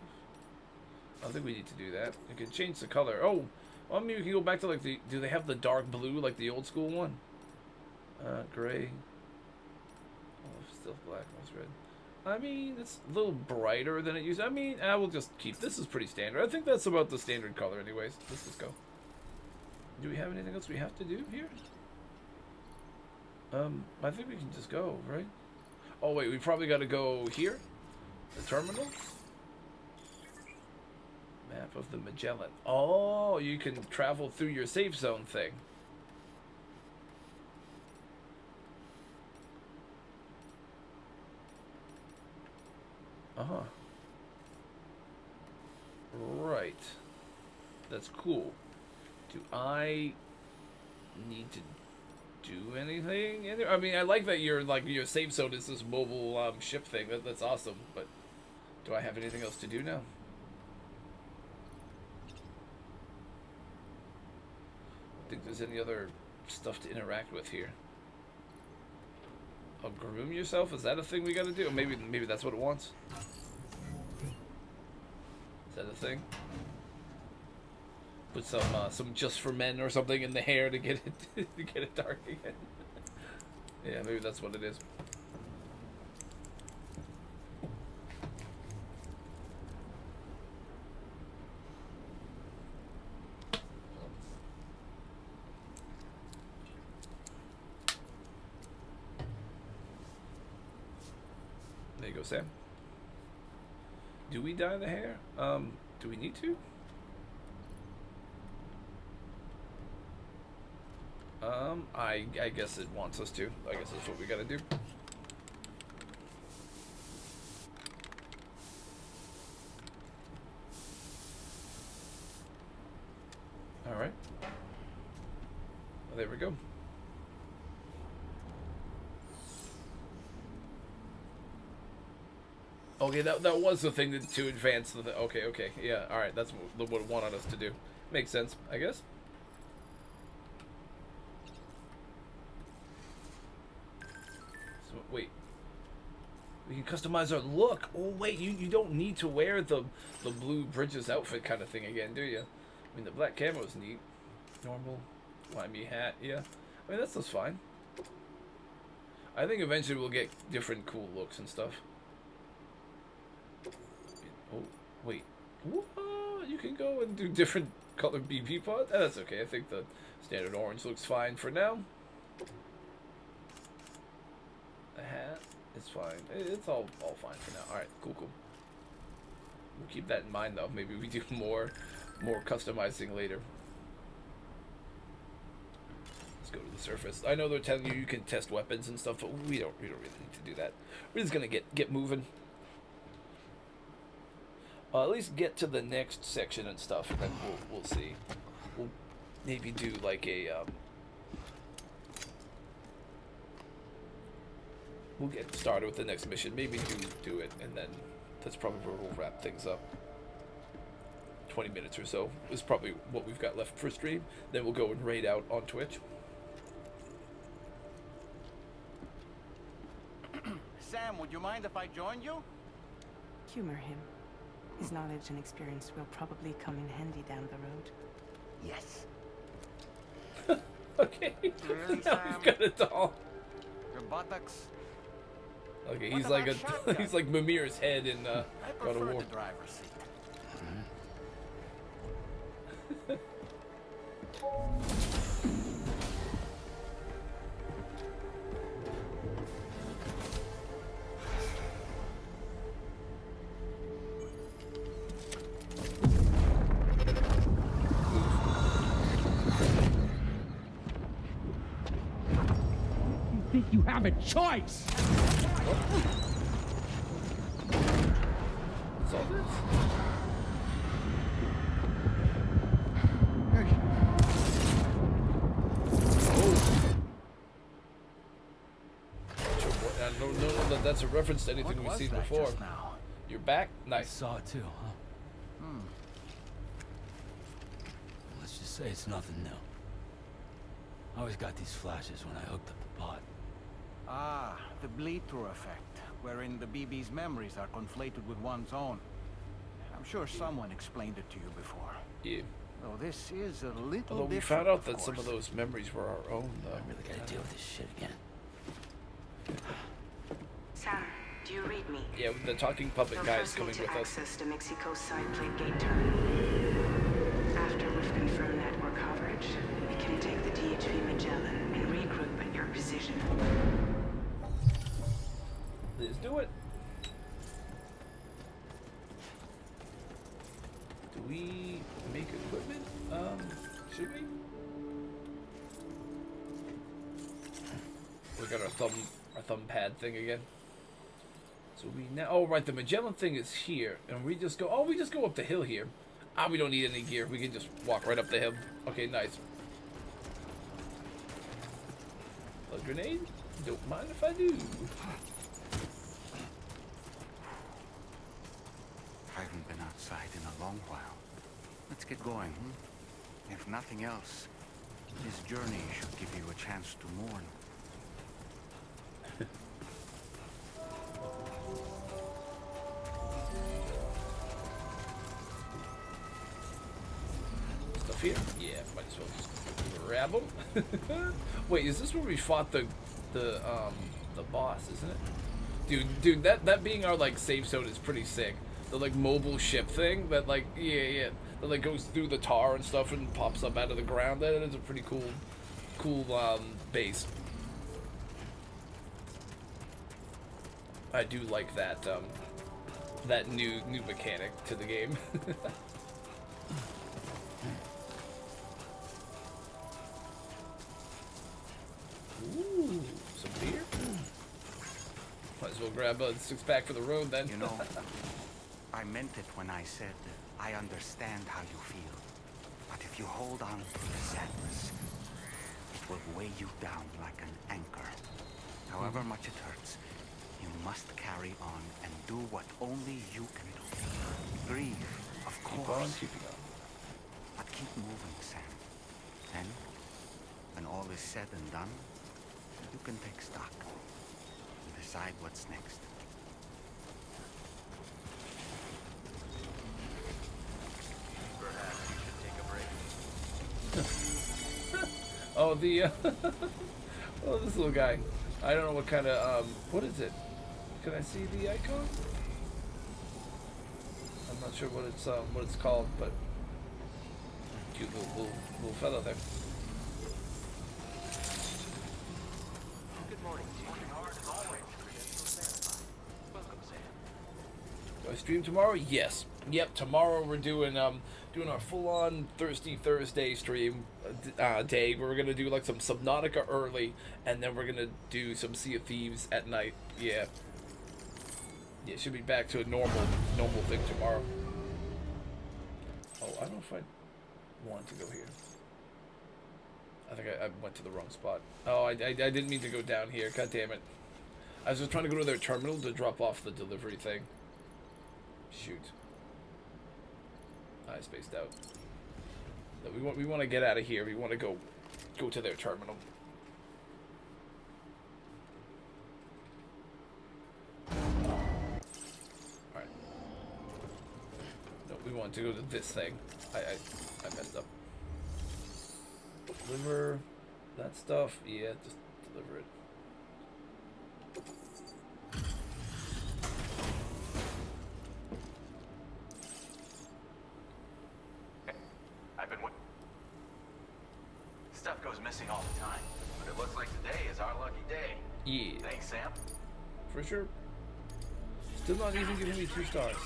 I don't think we need to do that. I can change the color. Oh, well, maybe we can go back to like the. Do they have the dark blue like the old school one? Gray. Oh, still black. What's red? I mean, it's a little brighter than it used. I mean, I will just keep. This is pretty standard. I think that's about the standard color, anyways. Let's just go. Do we have anything else we have to do here? I think we can just go, right? Oh wait, we probably got to go here. The terminal. Map of the Magellan. Oh, you can travel through your safe zone thing. Uh-huh. Right. That's cool. Do I need to do anything? I mean, I like that your save zone is this mobile ship thing. That's awesome. But do I have anything else to do now? I think there's any other stuff to interact with here. Oh, groom yourself? Is that a thing we gotta do? Maybe that's what it wants. Is that a thing? Put some just for men or something in the hair to get it to get it dark again. Yeah, maybe that's what it is. There you go, Sam. Do we dye the hair? Do we need to? I guess it wants us to. I guess that's what we gotta do. Alright. Well, there we go. Okay, that was the thing to advance the... Okay, yeah, alright, that's what it wanted us to do. Makes sense, I guess. So, wait. We can customize our look. Oh, wait, you don't need to wear the blue Bridges outfit kind of thing again, do you? I mean, the black camo's neat. Normal. Limey hat, yeah. I mean, that's fine. I think eventually we'll get different cool looks and stuff. Oh, wait. What? You can go and do different colored BP pods? That's okay. I think the standard orange looks fine for now. The hat is fine. It's all fine for now. Alright, cool. We'll keep that in mind, though. Maybe we do more customizing later. Let's go to the surface. I know they're telling you can test weapons and stuff, but we don't really need to do that. We're just gonna get moving. At least get to the next section and stuff, and then we'll see. We'll maybe do like a we'll get started with the next mission. Maybe do it, and then that's probably where we'll wrap things up. 20 minutes or so is probably what we've got left for stream. Then we'll go and raid out on Twitch. Sam, would you mind if I joined you? Humor him. His knowledge and experience will probably come in handy down the road. Yes. Okay. Really, Now Sam? we've got a doll. Your buttocks? Okay, What he's like about shotgun? he's like Mimir's head in I God of prefer War. the driver's seat. You think you have a choice? What's all this? I don't know that that's a reference to anything we've seen before. You're back? Nice. Saw it too, huh? Let's just say it's nothing new. I always got these flashes when I hooked up the pod. Ah, the bleed-through effect, wherein the BB's memories are conflated with one's own. I'm sure someone explained it to you before. Yeah. Though this is a little Although we different, found out of that some of course. those memories were our own, though. I really gotta deal with this shit again. Sam, do you read me? Yeah, the talking puppet You'll guy is first coming need to with us. access the Mexico side plate gate terminal. After we've confirmed network coverage, we can take the DHV Magellan and regroup at your position. Let's do it. Do we make equipment? Should we? We got our thumb pad thing again. So So we now, oh right, the Magellan thing is here, and we just go, oh, we just go up the hill here. Ah, we don't need any gear, we can just walk right up the hill. Okay, nice. A grenade? Don't mind if I do. I haven't been outside in a long while. Let's get going, If nothing else, this journey should give you a chance to mourn. Stuff here? Yeah, might as well just grab them. Wait, is this where we fought the boss, isn't it? Dude, that being our like safe zone is pretty sick. The like mobile ship thing that like that like goes through the tar and stuff and pops up out of the ground. That is a pretty cool base. I do like that that new mechanic to the game. Ooh, some beer. Might as well grab a 6-pack for the road then. You know, I meant it when I said I understand how you feel. But if you hold on to the sadness, it will weigh you down like an anchor. However much it hurts, you must carry on and do what only you can do. Grieve, of course. Keep on. But keep moving, Sam. Then, when all is said and done, you can take stock and decide what's next. Perhaps you should take a break. Oh, the oh, this little guy. I don't know what kind of what is it? Can I see the icon? I'm not sure what it's called, but cute little fellow there. Good morning to you. As always, credentials verified. Welcome, Sam. Do I stream tomorrow? Yes. Yep. Tomorrow we're doing our full-on Thirsty Thursday stream day. We're gonna do like some Subnautica early, and then we're gonna do some Sea of Thieves at night. Yeah. Yeah, should be back to a normal thing tomorrow. Oh, I don't know if I want to go here. I think I went to the wrong spot. Oh, I didn't mean to go down here. God damn it. I was just trying to go to their terminal to drop off the delivery thing. Shoot. I spaced out. No, we want to get out of here. We want to go to their terminal. Alright. No, we want to go to this thing. I messed up. Deliver that stuff. Yeah, just deliver it. I've been stuff goes missing all the time, but it looks like today is our lucky day. Yeah. Thanks, Sam. For sure. Still not even giving me 2 stars.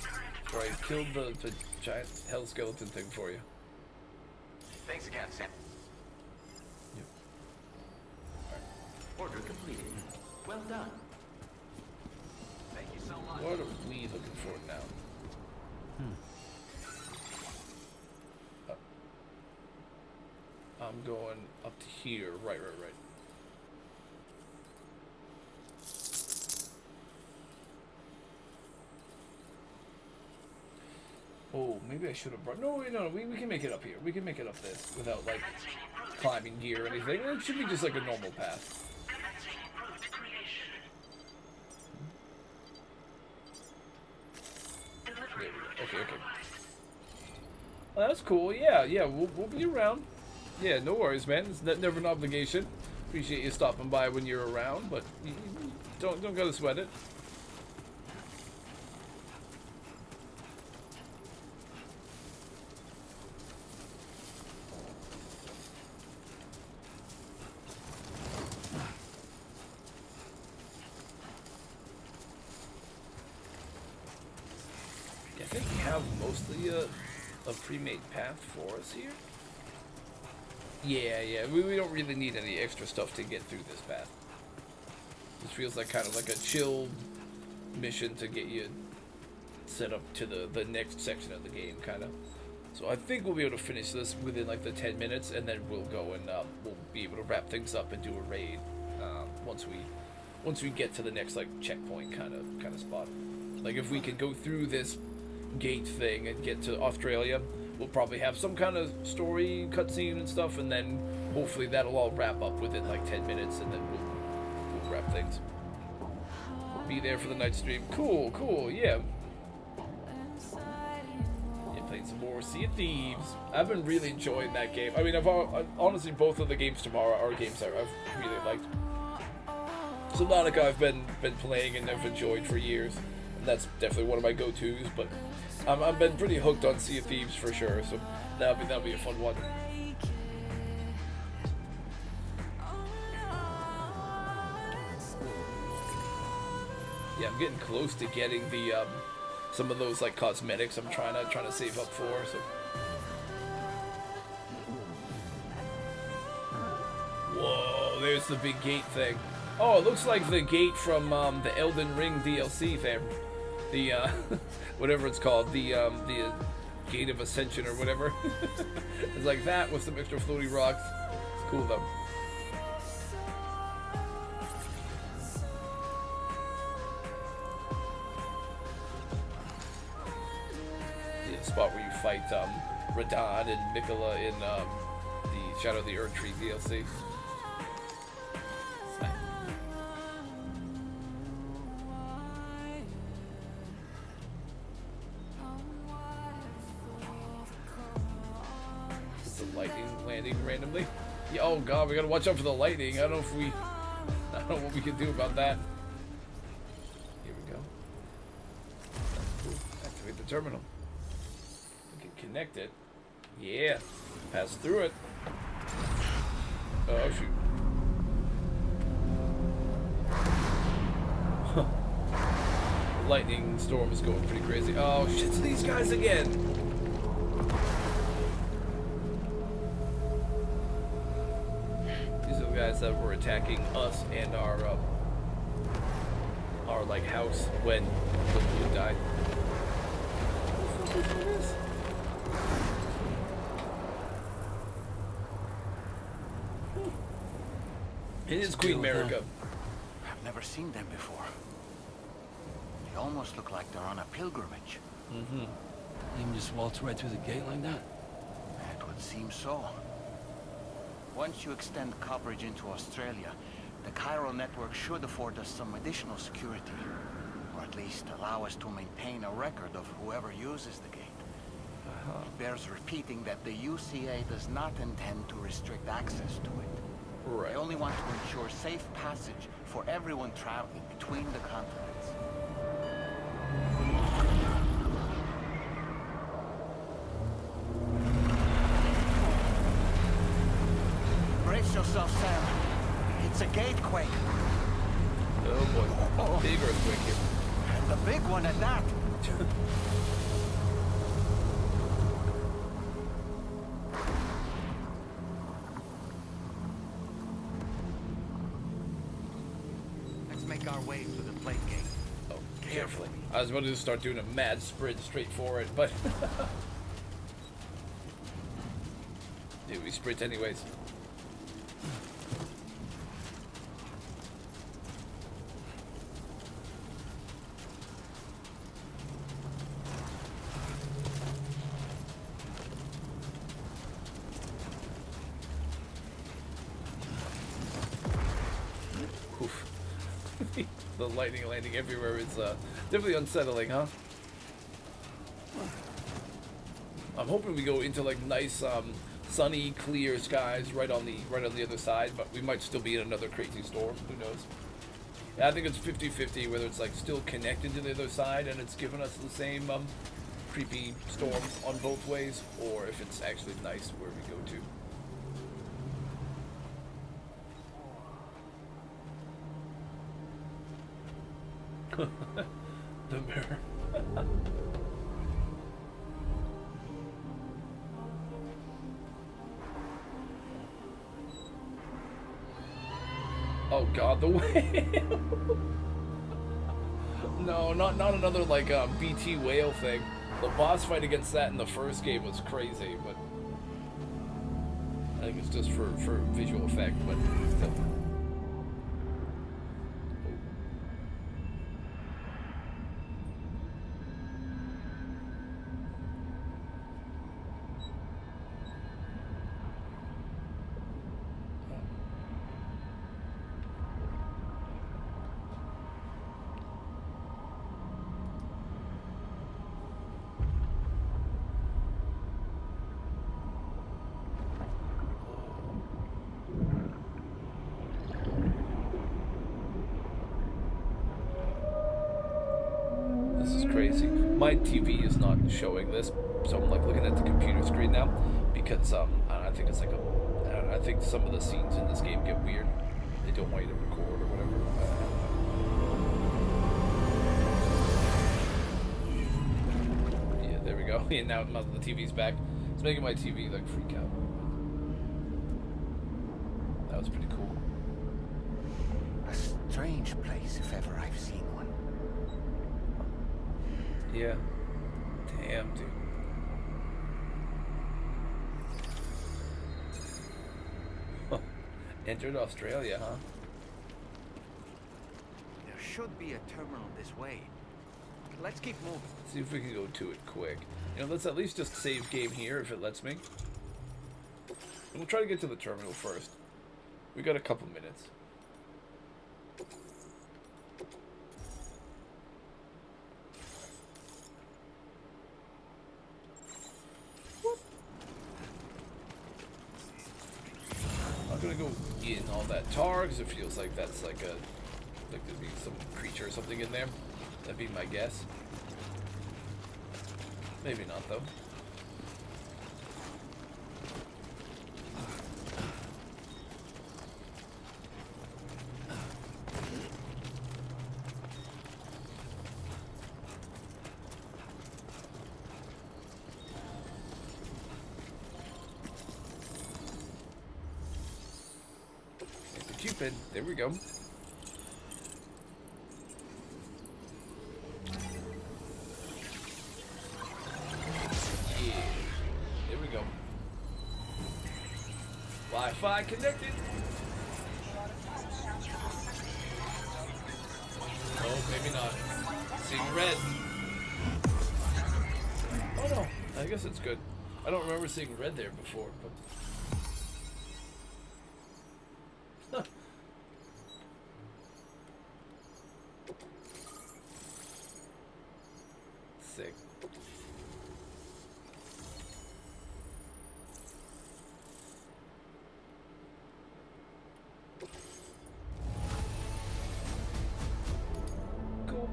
Or I killed the giant hell skeleton thing for you. Thanks again, Sam. Yep. Order completed. Well done. Thank you so much. What are we looking for now? I'm going up to here. Right. Oh, maybe I should have brought... No, we can make it up here. We can make it up this without, like, climbing gear or anything. It should be just like a normal path. Okay. Well, that's cool. Yeah, we'll be around. Yeah, no worries, man. It's never an obligation. Appreciate you stopping by when you're around, but don't gotta sweat it. I think we have mostly a pre-made path for us here. Yeah, we don't really need any extra stuff to get through this path. This feels like kind of like a chill mission to get you set up to the next section of the game, kind of. So I think we'll be able to finish this within like the 10 minutes, and then we'll go and we'll be able to wrap things up and do a raid once we get to the next like checkpoint kind of spot. Like if we can go through this gate thing and get to Australia, we'll probably have some kind of story cutscene and stuff, and then hopefully that'll all wrap up within like 10 minutes, and then we'll wrap things. Be there for the night stream. Cool, yeah. Playing some more Sea of Thieves. I've been really enjoying that game. I mean, honestly, both of the games tomorrow are games that I've really liked. Subnautica I've been playing and I've enjoyed for years, and that's definitely one of my go-tos. But I've been pretty hooked on Sea of Thieves for sure. So that'll be a fun one. Yeah, I'm getting close to getting the some of those like cosmetics I'm trying to save up for. So. Whoa, there's the big gate thing. Oh, it looks like the gate from the Elden Ring DLC thing. The whatever it's called, the Gate of Ascension or whatever. It's like that with some extra floaty rocks. It's cool though. Spot where you fight Radahn and Mikola in the Shadow of the Earth Tree DLC. Is the lightning landing randomly? Yeah, oh god, we gotta watch out for the lightning. I don't know what we can do about that. Here we go. Cool. Activate the terminal. Connect it. Yeah. Pass through it. Oh, shoot. The lightning storm is going pretty crazy. Oh, shit, it's these guys again. These are the guys that were attacking us and our like house when the blue died. It is Queen America. I've never seen them before. They almost look like they're on a pilgrimage. Mm-hmm. You can just waltz right through the gate like that? It would seem so. Once you extend coverage into Australia, the chiral network should afford us some additional security. Or at least allow us to maintain a record of whoever uses the gate. It bears repeating that the UCA does not intend to restrict access to it. Right. They only want to ensure safe passage for everyone traveling between the continents. Brace yourself, Sam. It's a gatequake. Oh boy. Big earthquake here. And the big one at that. Our way to the plate gate. Oh, carefully. I was about to start doing a mad sprint straight for it, but yeah, we sprint anyways. The lightning landing everywhere is definitely unsettling, huh? I'm hoping we go into like nice, sunny, clear skies right on the other side, but we might still be in another crazy storm. Who knows? Yeah, I think it's 50-50 whether it's like still connected to the other side and it's giving us the same creepy storm on both ways, or if it's actually nice where we go to. The mirror. Oh god, the whale. No, not another like BT whale thing. The boss fight against that in the first game was crazy, but I think it's just for visual effect, but still. This is crazy. My TV is not showing this, so I'm like looking at the computer screen now because I think it's like I think some of the scenes in this game get weird. They don't want you to record or whatever. Yeah, there we go. Yeah, now the TV's back. It's making my TV like freak out. That was pretty cool. A strange place if ever I've seen one. Yeah. Damn, dude. Entered Australia, huh? There should be a terminal this way. Let's keep moving. See if we can go to it quick. You know, let's at least just save game here if it lets me. And we'll try to get to the terminal first. We got a couple minutes. I'm gonna go in all that tar because it feels like that's like there'd be some creature or something in there. That'd be my guess. Maybe not though. Cupid, there we go. Yeah, there we go. Wi-Fi connected. Oh, maybe not. Seeing red. Oh no, I guess it's good. I don't remember seeing red there before, but. Sick. Cool.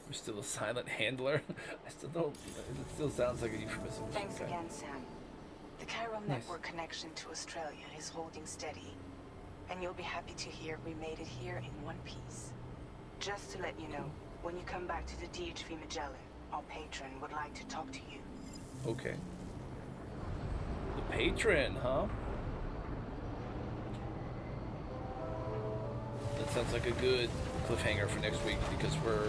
We're still a silent handler. I still don't. It still sounds like a euphemism. Thanks Okay. again, Sam. The chiral Nice. network connection to Australia is holding steady. And you'll be happy to hear we made it here in one piece. Just to let you know, when you come back to the DHV Magellan, our patron would like to talk to you. Okay. The patron, huh? That sounds like a good cliffhanger for next week because we're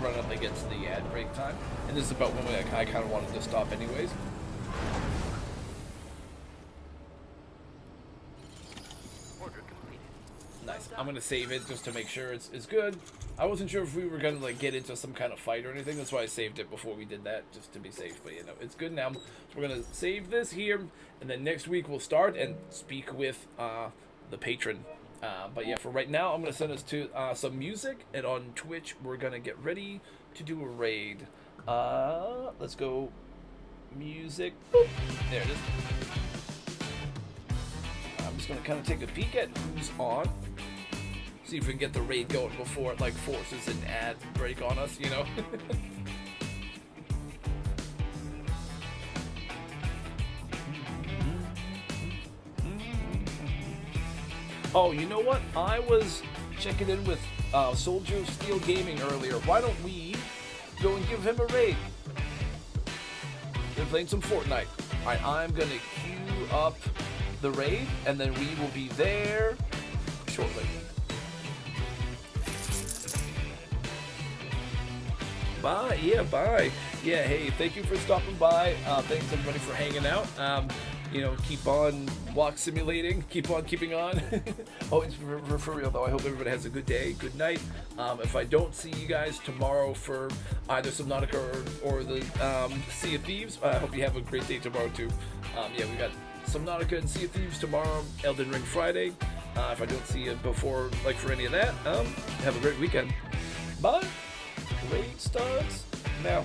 running up against the ad break time. And this is about when I kind of wanted to stop anyways. Nice. I'm going to save it just to make sure it's good. I wasn't sure if we were going to like get into some kind of fight or anything. That's why I saved it before we did that, just to be safe. But you know, it's good now. So we're going to save this here. And then next week we'll start and speak with the patron. But yeah, for right now, I'm going to send us to some music. And on Twitch, we're going to get ready to do a raid. Let's go. Music. Boop. There it is. I'm just going to kind of take a peek at who's on. See if we can get the raid going before it like forces an ad break on us, you know? Oh, you know what? I was checking in with Soldier of Steel Gaming earlier. Why don't we go and give him a raid? They're playing some Fortnite. Alright, I'm gonna queue up the raid, and then we will be there shortly. Bye. Yeah, bye. Yeah, hey, thank you for stopping by. Thanks everybody for hanging out. Keep on walk simulating. Keep on keeping on. Always for real though. I hope everybody has a good day, good night. If I don't see you guys tomorrow for either Subnautica or the Sea of Thieves, I hope you have a great day tomorrow too. We got Subnautica and Sea of Thieves tomorrow. Elden Ring Friday. If I don't see you before, like for any of that, have a great weekend. Bye. Raid starts now.